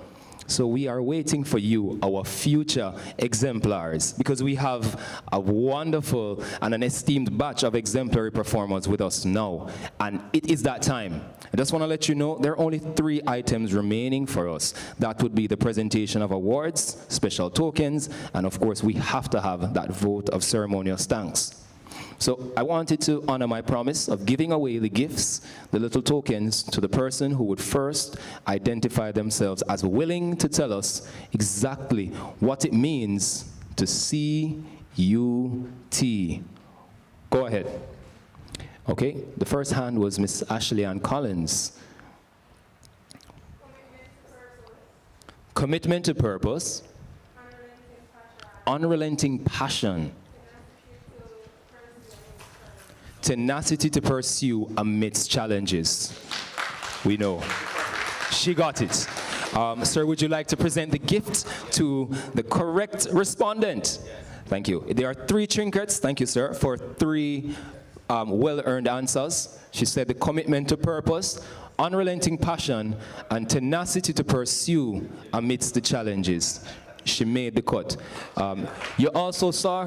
So we are waiting for you, our future exemplars, because we have a wonderful and an esteemed batch of exemplary performers with us now. And it is that time. I just want to let you know there are only 3 items remaining for us. That would be the presentation of awards, special tokens, and of course we have to have that vote of ceremonious thanks. So I wanted to honor my promise of giving away the gifts, the little tokens, to the person who would first identify themselves as willing to tell us exactly what it means to CUT. Go ahead. Okay, the first hand was Miss Ashley Ann Collins. Commitment to purpose. Unrelenting passion. Tenacity to pursue amidst challenges. We know. She got it. Sir, would you like to present the gift to the correct respondent? Thank you. There are 3 trinkets, thank you, sir, for 3 well-earned answers. She said the commitment to purpose, unrelenting passion, and tenacity to pursue amidst the challenges. She made the cut. You also saw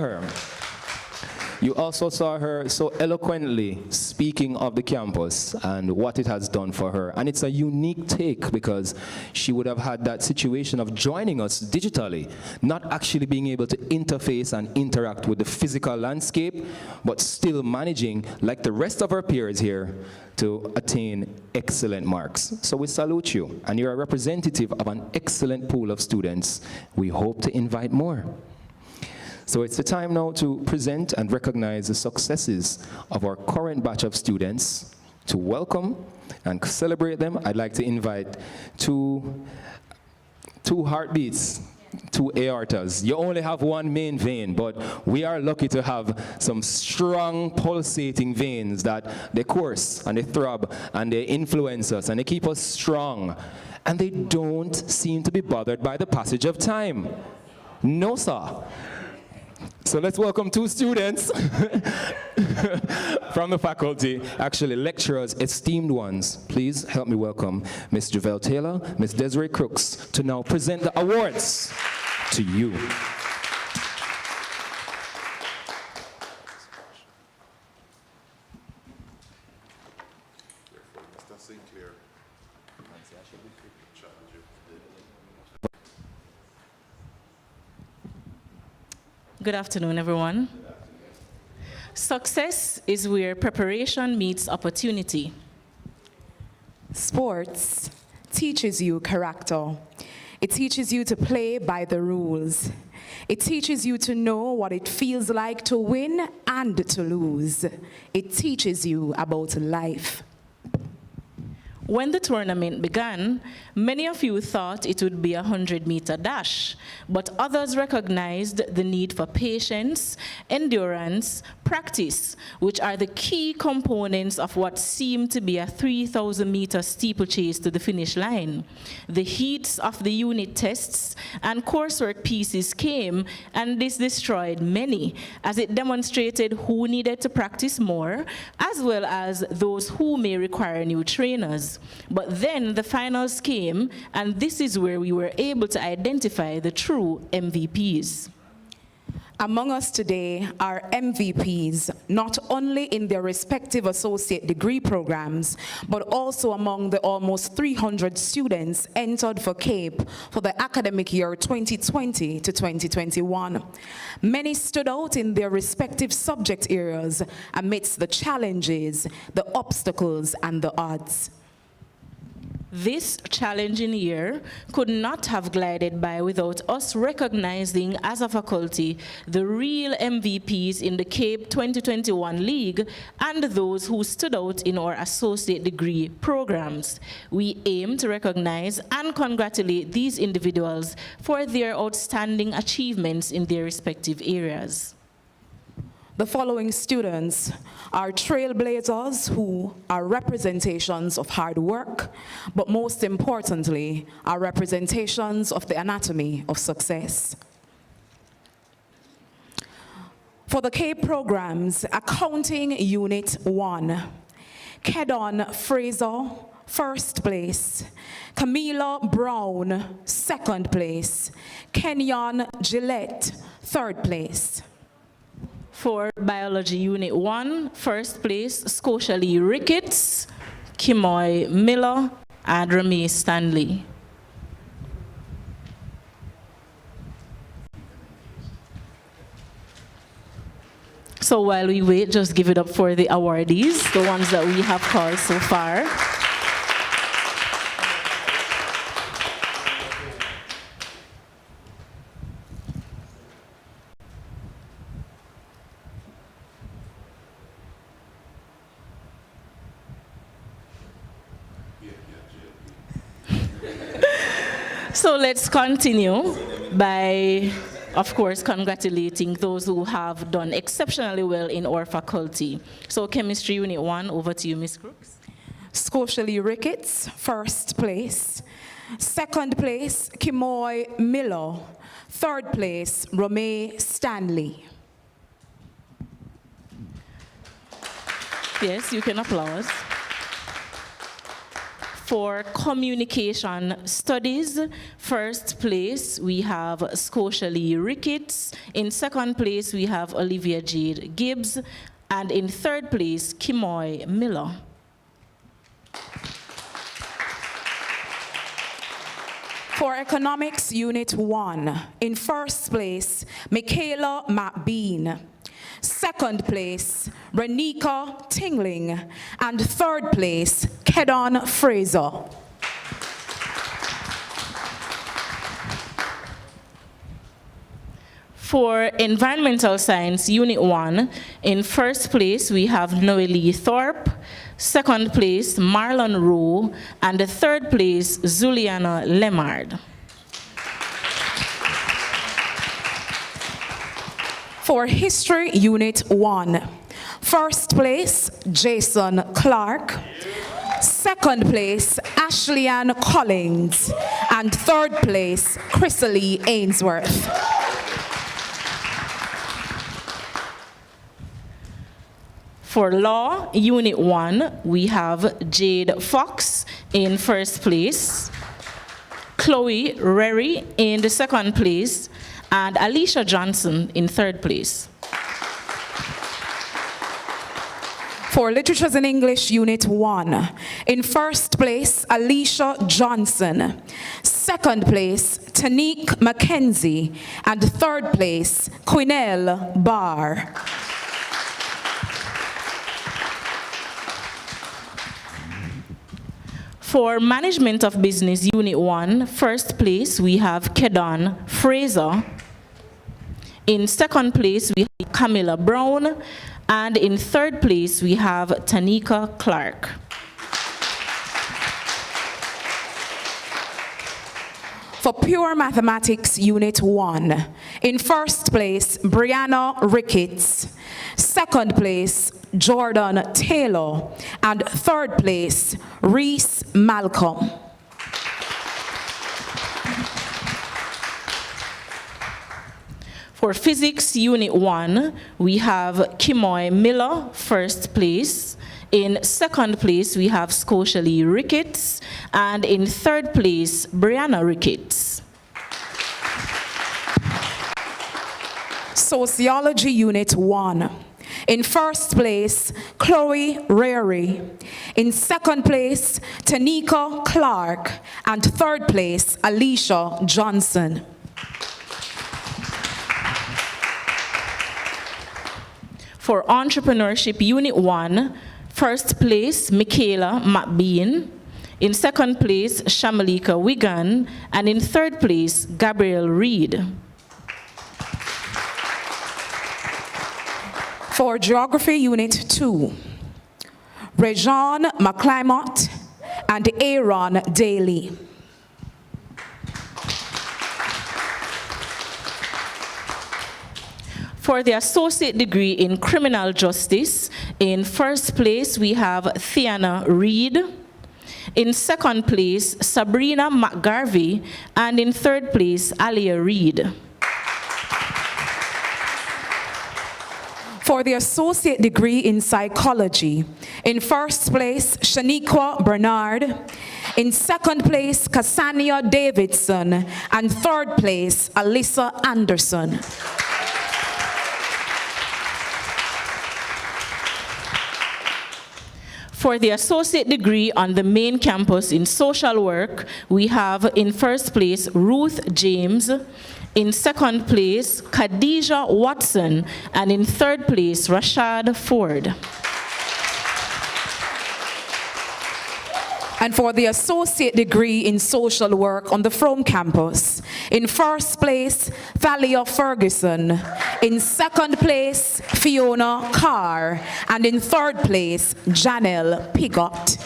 her so eloquently speaking of the campus and what it has done for her. And it's a unique take because she would have had that situation of joining us digitally, not actually being able to interface and interact with the physical landscape, but still managing, like the rest of our peers here, to attain excellent marks. So we salute you, and you're a representative of an excellent pool of students. We hope to invite more. So it's the time now to present and recognize the successes of our current batch of students. To welcome and celebrate them, I'd like to invite two heartbeats, 2 aortas. You only have 1 main vein, but we are lucky to have some strong pulsating veins that they course and they throb and they influence us and they keep us strong. And they don't seem to be bothered by the passage of time. No, sir. So let's welcome 2 students from the faculty, actually lecturers, esteemed ones. Please help me welcome Ms. Javelle Taylor, Ms. Desiree Crooks, to now present the awards to you. Good afternoon, everyone. Success is where preparation meets opportunity. Sports teaches you character. It teaches you to play by the rules. It teaches you to know what it feels like to win and to lose. It teaches you about life. When the tournament began, many of you thought it would be a 100-meter dash, but others recognized the need for patience, endurance, practice, which are the key components of what seemed to be a 3,000-meter steeplechase to the finish line. The heats of the unit tests and coursework pieces came, and this destroyed many, as it demonstrated who needed to practice more, as well as those who may require new trainers. But then the finals came, and this is where we were able to identify the true MVPs. Among us today are MVPs, not only in their respective associate degree programs, but also among the almost 300 students entered for CAPE for the academic year 2020 to 2021. Many stood out in their respective subject areas amidst the challenges, the obstacles, and the odds. This challenging year could not have glided by without us recognizing as a faculty the real MVPs in the CAPE 2021 League and those who stood out in our associate degree programs. We aim to recognize and congratulate these individuals for their outstanding achievements in their respective areas. The following students are trailblazers who are representations of hard work, but most importantly, are representations of the anatomy of success. For the CAPE programs, Accounting Unit 1, Kedon Fraser, first place. Camila Brown, second place. Kenyon Gillette, third place. For Biology Unit 1, first place, Scotia Lee Ricketts, Kimoy Miller, and Ramee Stanley. So while we wait, just give it up for the awardees, the ones that we have called so far. So let's continue by, of course, congratulating those who have done exceptionally well in our faculty. So Chemistry Unit 1, over to you, Ms. Crooks. Scotia Lee Ricketts, first place. Second place, Kimoy Miller. Third place, Ramee Stanley. Yes, you can applaud. For Communication Studies, first place, we have Scotia Lee Ricketts. In second place, we have Olivia Jade Gibbs. And in third place, Kimoy Miller. For Economics Unit 1, in first place, Michaela McBean. Second place, Renika Tingling. And third place, Kedon Fraser. For Environmental Science Unit 1, in first place, we have Noelie Thorpe. Second place, Marlon Rowe. And the third place, Zuliana Lemard. For History Unit 1, first place, Jason Clark. Second place, Ashley-Ann Collins. And third place, Chrysalie Ainsworth. For Law Unit 1, we have Jade Fox in first place, Chloe Rary in the second place, and Alicia Johnson in third place. For Literatures in English Unit 1, in first place, Alicia Johnson. Second place, Tanique McKenzie. And third place, Quinelle Barr. For Management of Business Unit 1, first place we have Kedon Fraser. In second place we have Camilla Brown. And in third place we have Tanika Clark. For Pure Mathematics Unit 1, in first place, Brianna Ricketts. Second place, Jordan Taylor. And third place, Reese Malcolm. For Physics Unit 1, we have Kimoy Miller, first place. In second place, we have Scotia Lee Ricketts. And in third place, Brianna Ricketts. Sociology Unit 1. In first place, Chloe Rary. In second place, Tanika Clark. And third place, Alicia Johnson. For Entrepreneurship Unit 1, first place, Michaela McBean. In second place, Shamalika Wigan. And in third place, Gabrielle Reed. For Geography Unit 2, Rejon McClymont and Aaron Daly. For the associate degree in criminal justice, in first place we have Thiana Reed. In second place, Sabrina McGarvey. And in third place, Alia Reed. For the associate degree in psychology, in first place, Shaniqua Bernard. In second place, Cassania Davidson. And third place, Alyssa Anderson. For the associate degree on the main campus in social work, we have in first place, Ruth James. In second place, Khadijah Watson. And in third place, Rashad Ford. And for the associate degree in social work on the Frome campus, in first place, Thalia Ferguson. In second place, Fiona Carr. And in third place, Janelle Pigot.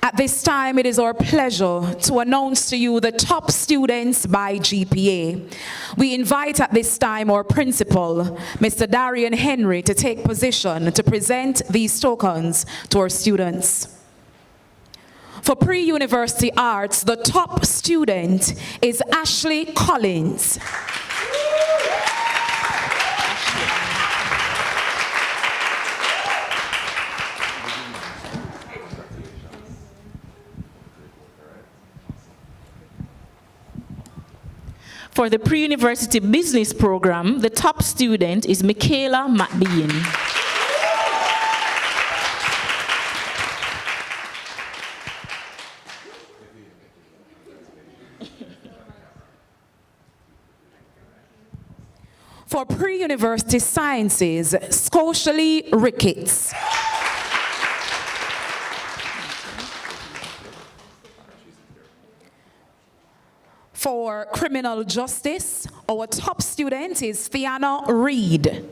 At this time, it is our pleasure to announce to you the top students by GPA. We invite at this time our principal, Mr. Darian Henry, to take position to present these tokens to our students. For pre-university arts, the top student is Ashley Collins. For the pre-university business program, the top student is Michaela McBean. For pre-university sciences, Scotia Lee Ricketts. For criminal justice, our top student is Thiana Reed.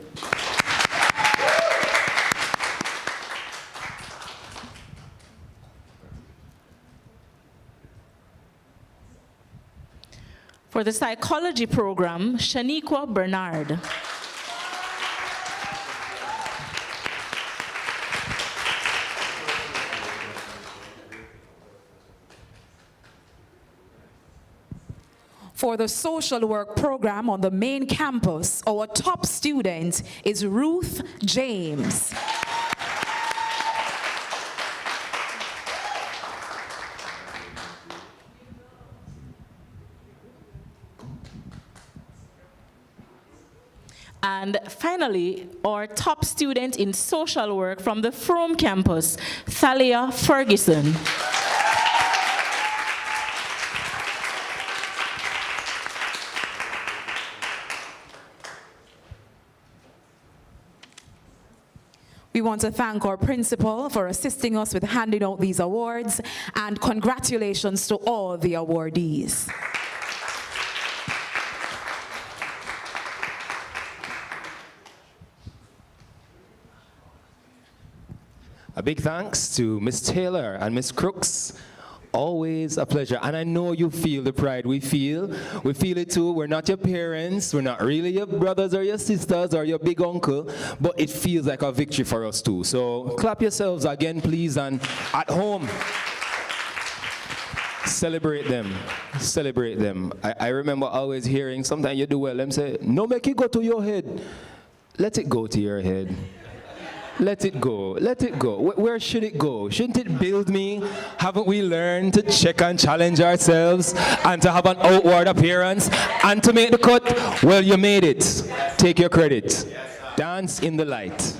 For the psychology program, Shaniqua Bernard. For the social work program on the main campus, our top student is Ruth James. And finally, our top student in social work from the Frome campus, Thalia Ferguson. We want to thank our principal for assisting us with handing out these awards, and congratulations to all the awardees. A big thanks to Miss Taylor and Miss Crooks. Always a pleasure. And I know you feel the pride we feel. We feel it too. We're not your parents. We're not really your brothers or your sisters or your big uncle. But it feels like a victory for us too. So clap yourselves again, please. And at home, celebrate them. Celebrate them. I remember always hearing, sometimes you do well, them say, no, make it go to your head. Let it go to your head. Let it go. Let it go. Where should it go? Shouldn't it build me? Haven't we learned to check and challenge ourselves and to have an outward appearance and to make the cut? Well, you made it. Take your credit. Dance in the light.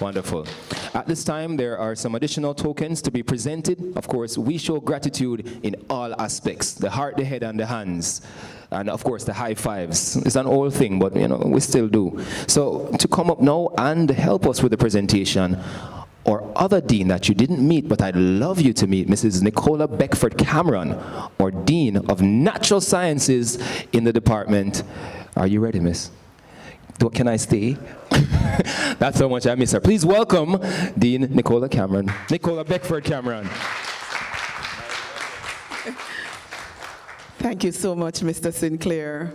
Wonderful. At this time, there are some additional tokens to be presented. Of course, we show gratitude in all aspects, the heart, the head, and the hands. And of course, the high fives. It's an old thing, but you know, we still do. So to come up now and help us with the presentation, or other dean that you didn't meet, but I'd love you to meet, Mrs. Nicola Beckford Cameron, or Dean of Natural Sciences in the department. Are you ready, miss? Can I stay? That's how much I miss her. Please welcome Dean Nicola Beckford Cameron. Thank you so much, Mr. Sinclair.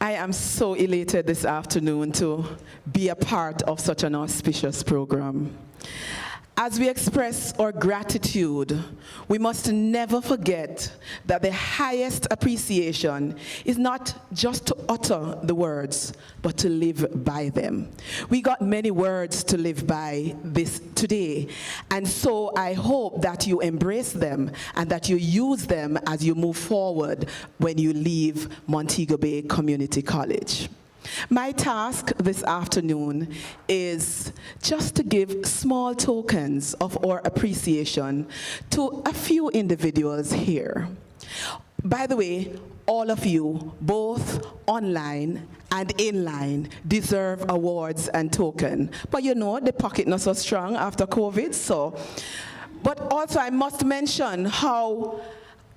I am so elated this afternoon to be a part of such an auspicious program. As we express our gratitude, we must never forget that the highest appreciation is not just to utter the words, but to live by them. We got many words to live by this today, and so I hope that you embrace them and that you use them as you move forward when you leave Montego Bay Community College. My task this afternoon is just to give small tokens of our appreciation to a few individuals here. By the way, all of you, both online and inline, deserve awards and tokens. But you know, the pocket not so strong after COVID, so. But also I must mention how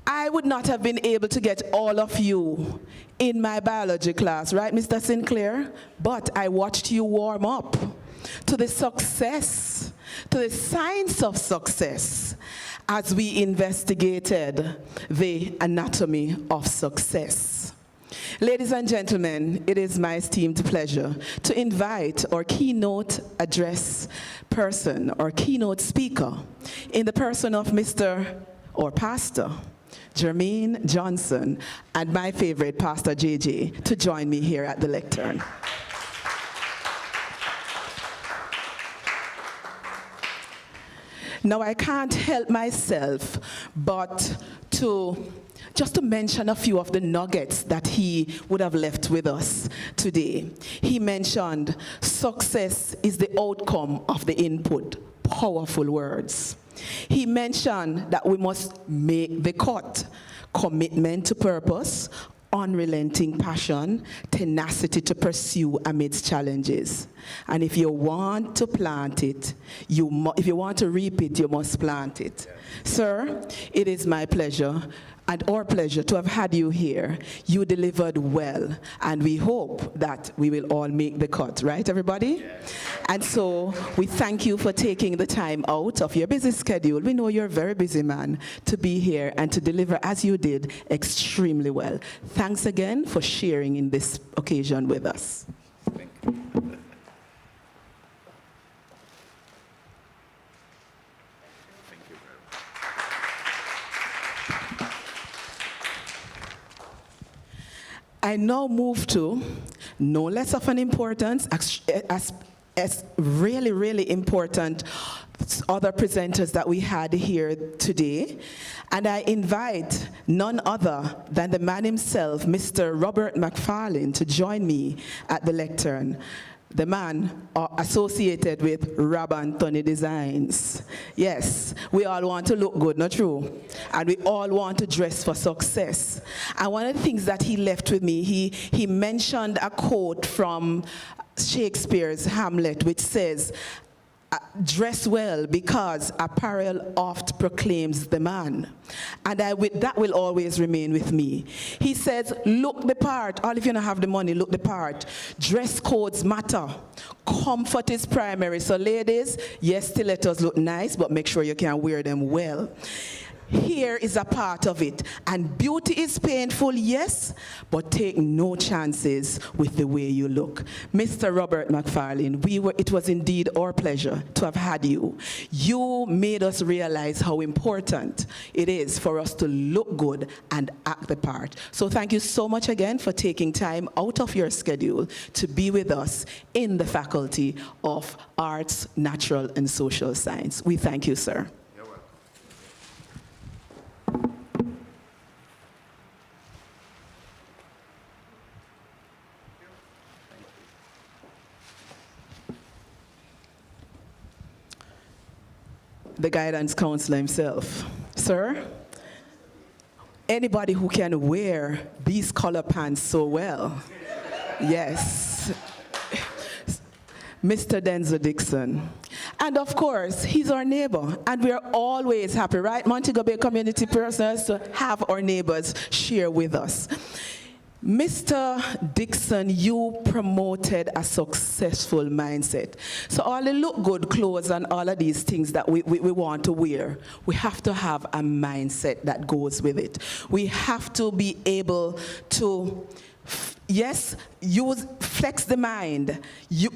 I would not have been able to get all of you in my biology class, right, Mr. Sinclair? But I watched you warm up to the success, to the science of success, as we investigated the anatomy of success. Ladies and gentlemen, it is my esteemed pleasure to invite our keynote address person, or keynote speaker, in the person of Mr. or Pastor Jermaine Johnson, and my favorite, Pastor JJ, to join me here at the lectern. Now, I can't help myself but to mention a few of the nuggets that he would have left with us today. He mentioned success is the outcome of the input. Powerful words. He mentioned that we must make the cut. Commitment to purpose, unrelenting passion, tenacity to pursue amidst challenges. And if you want to plant it, if you want to reap it, you must plant it. Sir, it is my pleasure and our pleasure to have had you here. You delivered well, and we hope that we will all make the cut, right, everybody? And so we thank you for taking the time out of your busy schedule. We know you're a very busy man to be here and to deliver as you did extremely well. Thanks again for sharing in this occasion with us. Thank you. I now move to no less of an importance, as really, really important other presenters that we had here today. And I invite none other than the man himself, Mr. Robert McFarlane, to join me at the lectern. the man associated with Rob Anthony Designs. Yes, we all want to look good, not true? And we all want to dress for success. And one of the things that he left with me, he mentioned a quote from Shakespeare's Hamlet, which says, dress well because apparel oft proclaims the man. And that will always remain with me. He says, look the part. All if you don't have the money, look the part. Dress codes matter. Comfort is primary. So ladies, yes, stilettos look nice, but make sure you can wear them well. Here is a part of it. And beauty is painful, yes, but take no chances with the way you look. Mr. Robert McFarlane, it was indeed our pleasure to have had you. You made us realize how important it is for us to look good and act the part. So thank you so much again for taking time out of your schedule to be with us in the Faculty of Arts, Natural, and Social Science. We thank you, sir. The guidance counselor himself. Sir, anybody who can wear these color pants so well, yes, Mr. Denzel Dixon. And of course, he's our neighbor, and we're always happy, right, Montego Bay community persons, to have our neighbors share with us. Mr. Dixon, you promoted a successful mindset. So all the look good clothes and all of these things that we want to wear, we have to have a mindset that goes with it. We have to be able to, yes, flex the mind,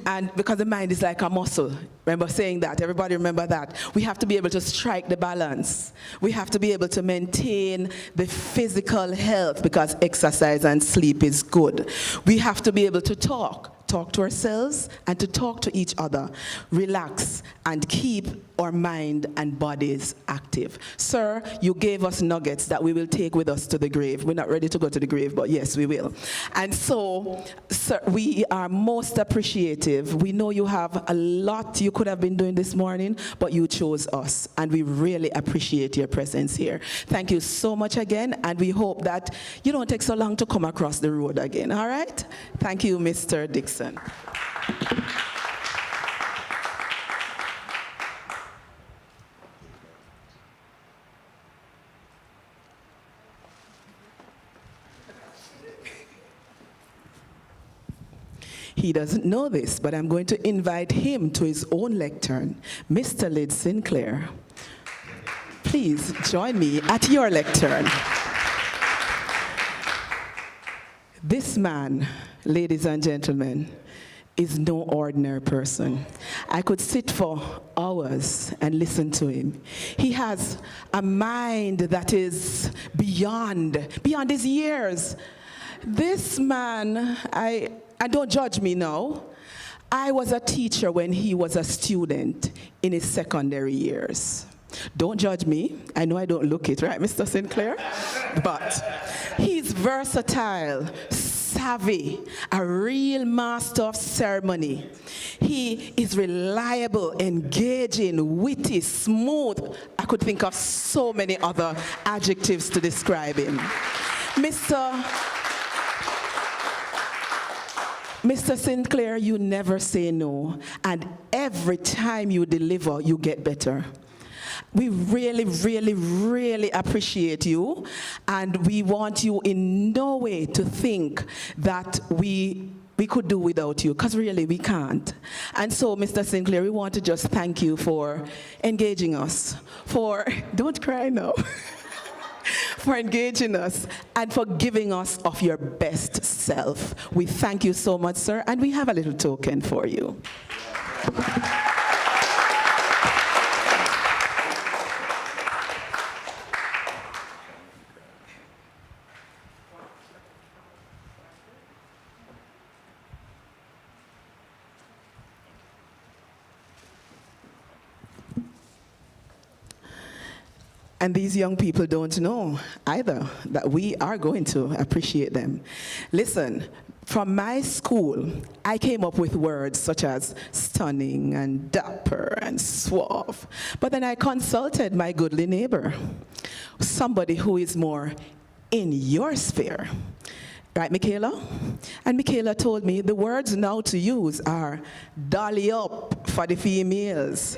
and because the mind is like a muscle. Remember saying that? Everybody remember that? We have to be able to strike the balance. We have to be able to maintain the physical health because exercise and sleep is good. We have to be able to talk to ourselves and to talk to each other, relax, and keep our mind and bodies active. Sir, you gave us nuggets that we will take with us to the grave. We're not ready to go to the grave, but yes, we will. And so, sir, we are most appreciative. We know you have a lot you could have been doing this morning, but you chose us, and we really appreciate your presence here. Thank you so much again, and we hope that you don't take so long to come across the road again, all right? Thank you, Mr. Dixon. He doesn't know this, but I'm going to invite him to his own lectern. Mr. Lyd Sinclair, please join me at your lectern. This man, ladies and gentlemen, is no ordinary person. I could sit for hours and listen to him. He has a mind that is beyond his years. This man, I don't judge me now. I was a teacher when he was a student in his secondary years. Don't judge me. I know I don't look it, right, Mr. Sinclair? But he's versatile, savvy, a real master of ceremony. He is reliable, engaging, witty, smooth. I could think of so many other adjectives to describe him. Mr. Sinclair, you never say no, and every time you deliver, you get better. We really, really, really appreciate you, and we want you in no way to think that we could do without you, because really we can't. And so, Mr. Sinclair, we want to just thank you for engaging us, don't cry now, for engaging us and for giving us of your best self. We thank you so much, sir, and we have a little token for you. And these young people don't know either that we are going to appreciate them. Listen, From my school, I came up with words such as stunning and dapper and suave. But then I consulted my goodly neighbor, somebody who is more in your sphere. Right, Michaela? And Michaela told me the words now to use are dolly up for the females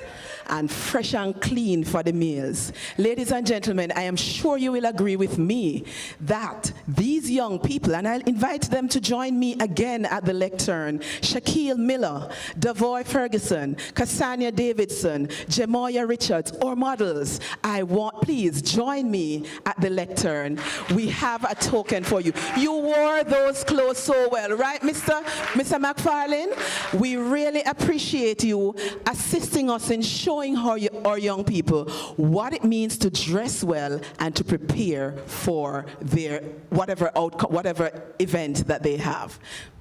and fresh and clean for the males. Ladies and gentlemen, I am sure you will agree with me that these young people, and I'll invite them to join me again at the lectern, Shaquille Miller, Devoy Ferguson, Cassania Davidson, Jemoya Richards, or models, please join me at the lectern. We have a token for you. You wore those clothes so well, right, Mr. McFarlane? We really appreciate you assisting us in showing our young people what it means to dress well and to prepare for their whatever event that they have.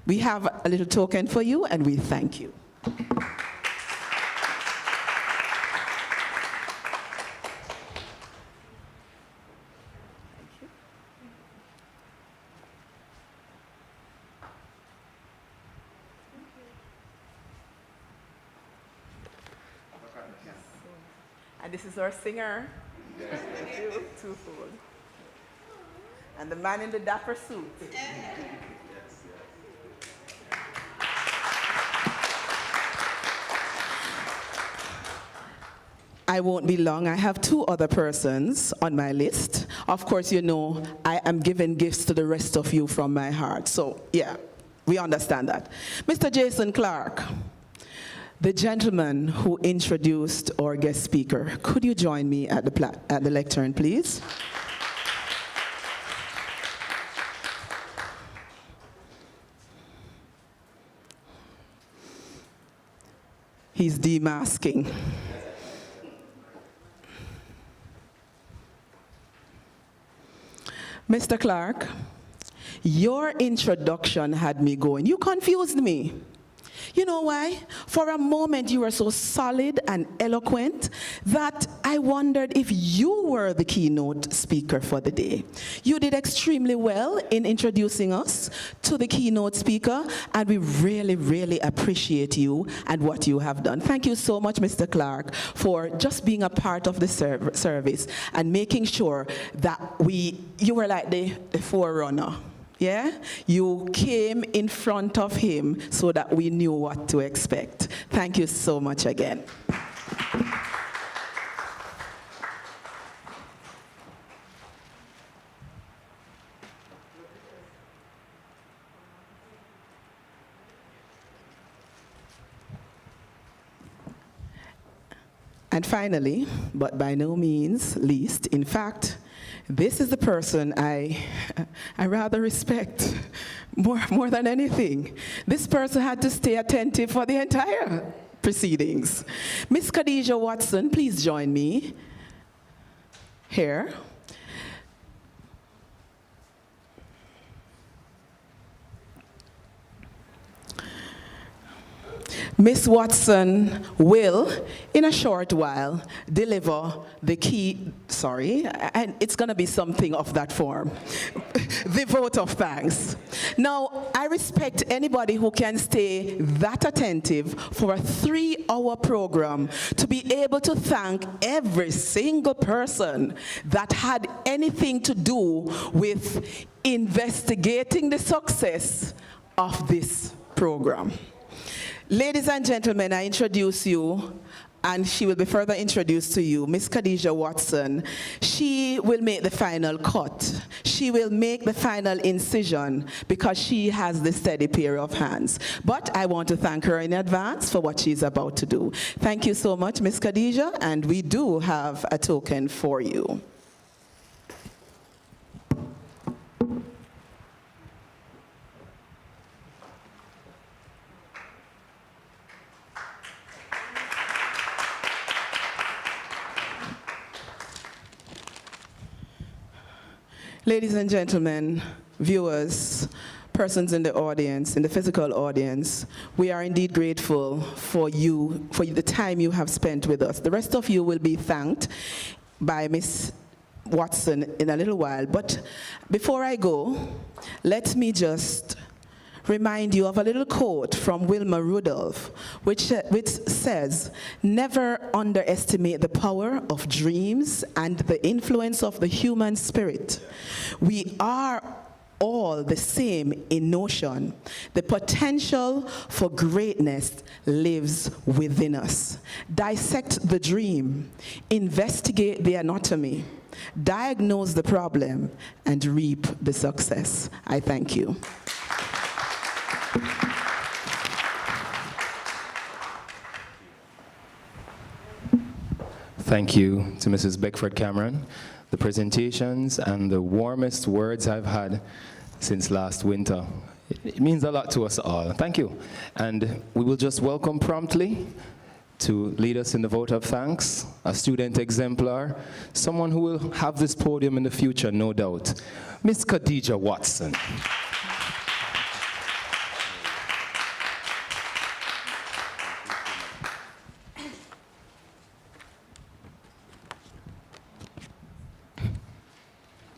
We have a little token for you, and we thank you. And this is our singer. Thank you. Twofold. And the man in the dapper suit. I won't be long. I have two other persons on my list. Of course, you know, I am giving gifts to the rest of you from my heart. So, yeah, we understand that. Mr. Jason Clark, the gentleman who introduced our guest speaker, could you join me at the lectern, please? He's demasking. Mr. Clark, your introduction had me going. You confused me. You know why? For a moment, you were so solid and eloquent that I wondered if you were the keynote speaker for the day. You did extremely well in introducing us to the keynote speaker, and we really, really appreciate you and what you have done. Thank you so much, Mr. Clark, for just being a part of the service and making sure that you were like the forerunner. Yeah? You came in front of him so that we knew what to expect. Thank you so much again. And finally, but by no means least, in fact, this is the person I rather respect more than anything. This person had to stay attentive for the entire proceedings. Miss Khadijah Watson, please join me here. Miss Watson will, in a short while, deliver the and it's going to be something of that form, the vote of thanks. Now, I respect anybody who can stay that attentive for a 3-hour program to be able to thank every single person that had anything to do with investigating the success of this program. Ladies and gentlemen, I introduce you, and she will be further introduced to you, Miss Khadijah Watson. She will make the final cut. She will make the final incision because she has the steady pair of hands. But I want to thank her in advance for what she's about to do. Thank you so much, Miss Khadijah, and we do have a token for you. Ladies and gentlemen, viewers, persons in the audience, in the physical audience, we are indeed grateful for you, for the time you have spent with us. The rest of you will be thanked by Miss Watson in a little while. But before I go, let me just remind you of a little quote from Wilma Rudolph, which says, "Never underestimate the power of dreams and the influence of the human spirit. We are all the same in notion. The potential for greatness lives within us. Dissect the dream, investigate the anatomy, diagnose the problem, and reap the success." I thank you. Thank you to Mrs. Beckford Cameron. The presentations and the warmest words I've had since last winter. It means a lot to us all. Thank you. And we will just welcome promptly to lead us in the vote of thanks, a student exemplar, someone who will have this podium in the future, no doubt, Miss Khadija Watson.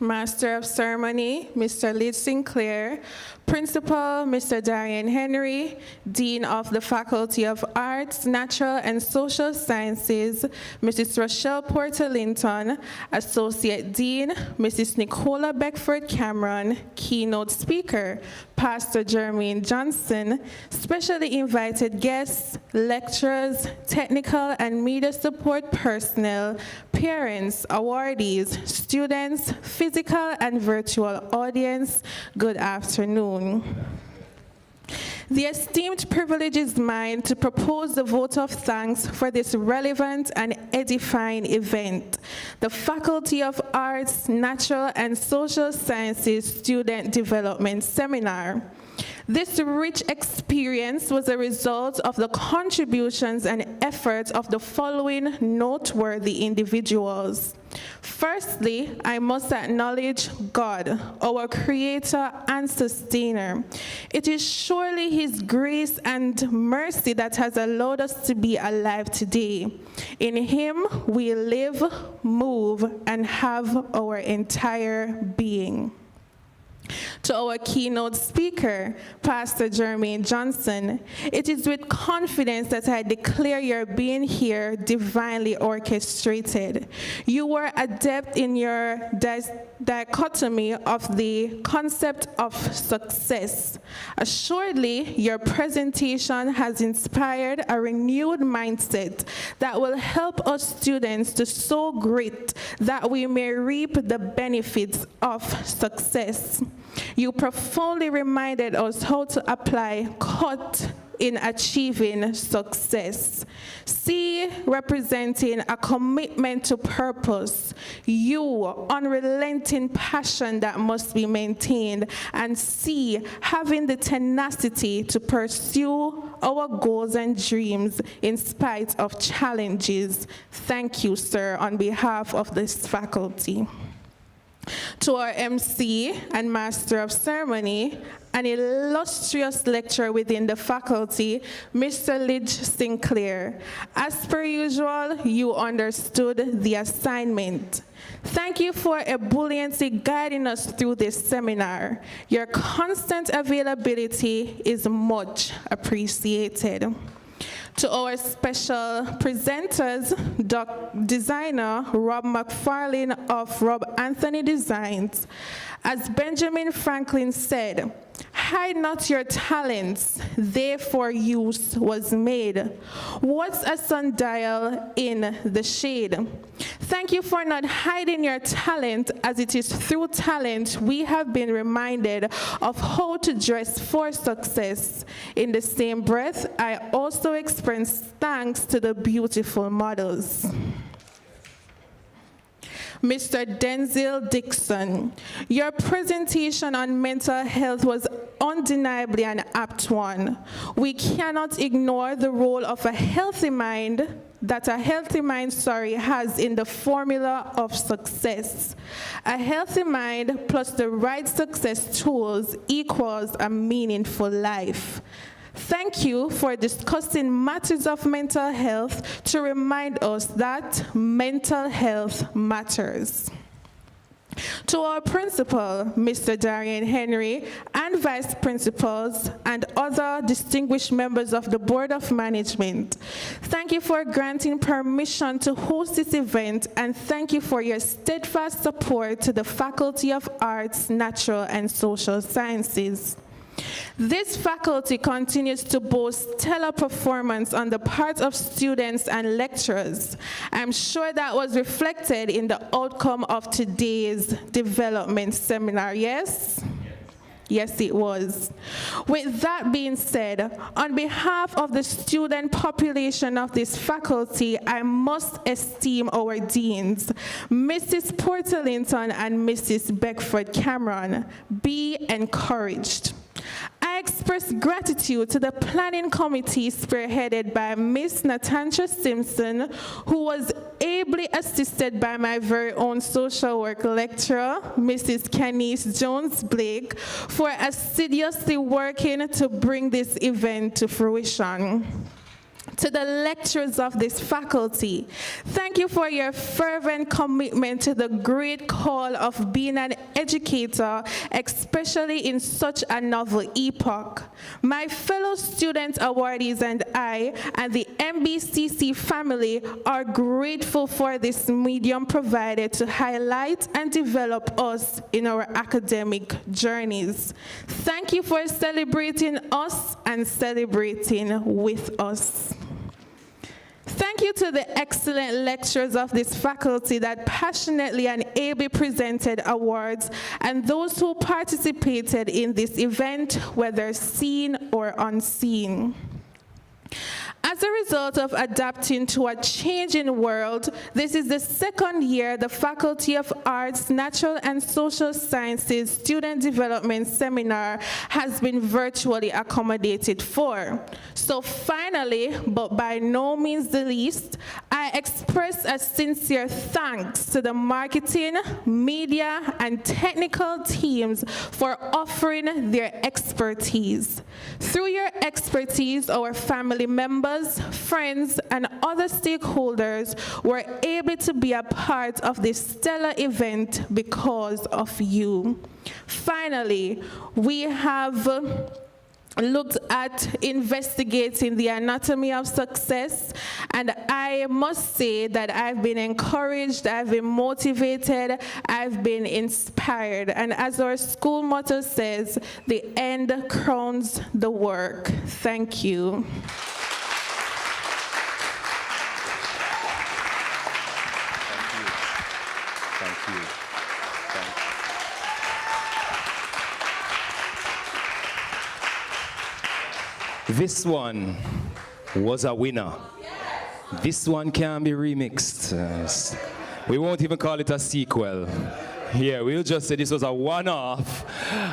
Master of Ceremony, Mr. Liz Sinclair, Principal, Mr. Darian Henry, Dean of the Faculty of Arts, Natural and Social Sciences, Mrs. Rochelle Porter Linton, Associate Dean, Mrs. Nicola Beckford Cameron, Keynote Speaker, Pastor Jermaine Johnson, specially invited guests, lecturers, technical and media support personnel, parents, awardees, students, physical and virtual audience, good afternoon. The esteemed privilege is mine to propose the vote of thanks for this relevant and edifying event, the Faculty of Arts, Natural and Social Sciences Student Development Seminar. This rich experience was a result of the contributions and efforts of the following noteworthy individuals. Firstly, I must acknowledge God, our Creator and Sustainer. It is surely His grace and mercy that has allowed us to be alive today. In Him, we live, move, and have our entire being. To our keynote speaker, Pastor Jermaine Johnson, it is with confidence that I declare your being here divinely orchestrated. You were adept in your dichotomy of the concept of success. Assuredly, your presentation has inspired a renewed mindset that will help us students to sow grit that we may reap the benefits of success. You profoundly reminded us how to apply CUT in achieving success. C, representing a commitment to purpose. U, unrelenting passion that must be maintained. And C, having the tenacity to pursue our goals and dreams in spite of challenges. Thank you, sir, on behalf of this faculty. To our MC and Master of Ceremony, an illustrious lecturer within the faculty, Mr. Lidge Sinclair. As per usual, you understood the assignment. Thank you for ebulliently guiding us through this seminar. Your constant availability is much appreciated. To our special presenters, designer Rob McFarlane of Rob Anthony Designs. As Benjamin Franklin said, "Hide not your talents, they for use was made. What's a sundial in the shade?" Thank you for not hiding your talent, as it is through talent we have been reminded of how to dress for success. In the same breath, I also express thanks to the beautiful models. Mr. Denzel Dixon, your presentation on mental health was undeniably an apt one. We cannot ignore the role of a healthy mind has in the formula of success. A healthy mind plus the right success tools equals a meaningful life. Thank you for discussing matters of mental health to remind us that mental health matters. To our principal, Mr. Darian Henry, and vice principals, and other distinguished members of the Board of Management, thank you for granting permission to host this event, and thank you for your steadfast support to the Faculty of Arts, Natural, and Social Sciences. This faculty continues to boast stellar performance on the part of students and lecturers. I'm sure that was reflected in the outcome of today's development seminar, yes? Yes, it was. With that being said, on behalf of the student population of this faculty, I must esteem our deans, Mrs. Porterlinton and Mrs. Beckford Cameron. Be encouraged. I express gratitude to the planning committee spearheaded by Miss Natasha Simpson, who was ably assisted by my very own social work lecturer, Mrs. Kenise Jones-Blake, for assiduously working to bring this event to fruition. To the lecturers of this faculty, thank you for your fervent commitment to the great call of being an educator, especially in such a novel epoch. My fellow student awardees and I, and the MBCC family, are grateful for this medium provided to highlight and develop us in our academic journeys. Thank you for celebrating us and celebrating with us. Thank you to the excellent lecturers of this faculty that passionately and ably presented awards, and those who participated in this event, whether seen or unseen. As a result of adapting to a changing world, this is the second year the Faculty of Arts, Natural and Social Sciences Student Development Seminar has been virtually accommodated for. So finally, but by no means the least, I express a sincere thanks to the marketing, media, and technical teams for offering their expertise. Through your expertise, our family members, friends, and other stakeholders were able to be a part of this stellar event because of you. Finally, we have looked at investigating the anatomy of success, and I must say that I've been encouraged, I've been motivated, I've been inspired, and as our school motto says, the end crowns the work. Thank you. This one was a winner. This one can be remixed. We won't even call it a sequel. Yeah, we'll just say this was a one-off,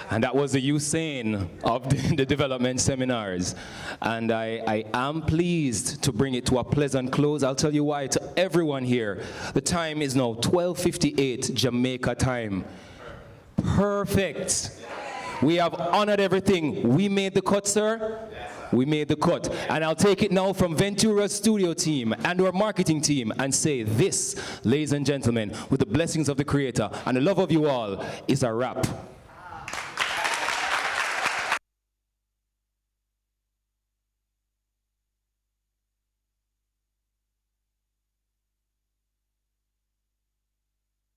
and that was the Usain of the development seminars. And I am pleased to bring it to a pleasant close. I'll tell you why to everyone here. The time is now 12:58 Jamaica time. Perfect. We have honored everything. We made the cut, sir. We made the cut. And I'll take it now from Ventura's studio team and our marketing team and say this, ladies and gentlemen, with the blessings of the Creator and the love of you all, is a wrap.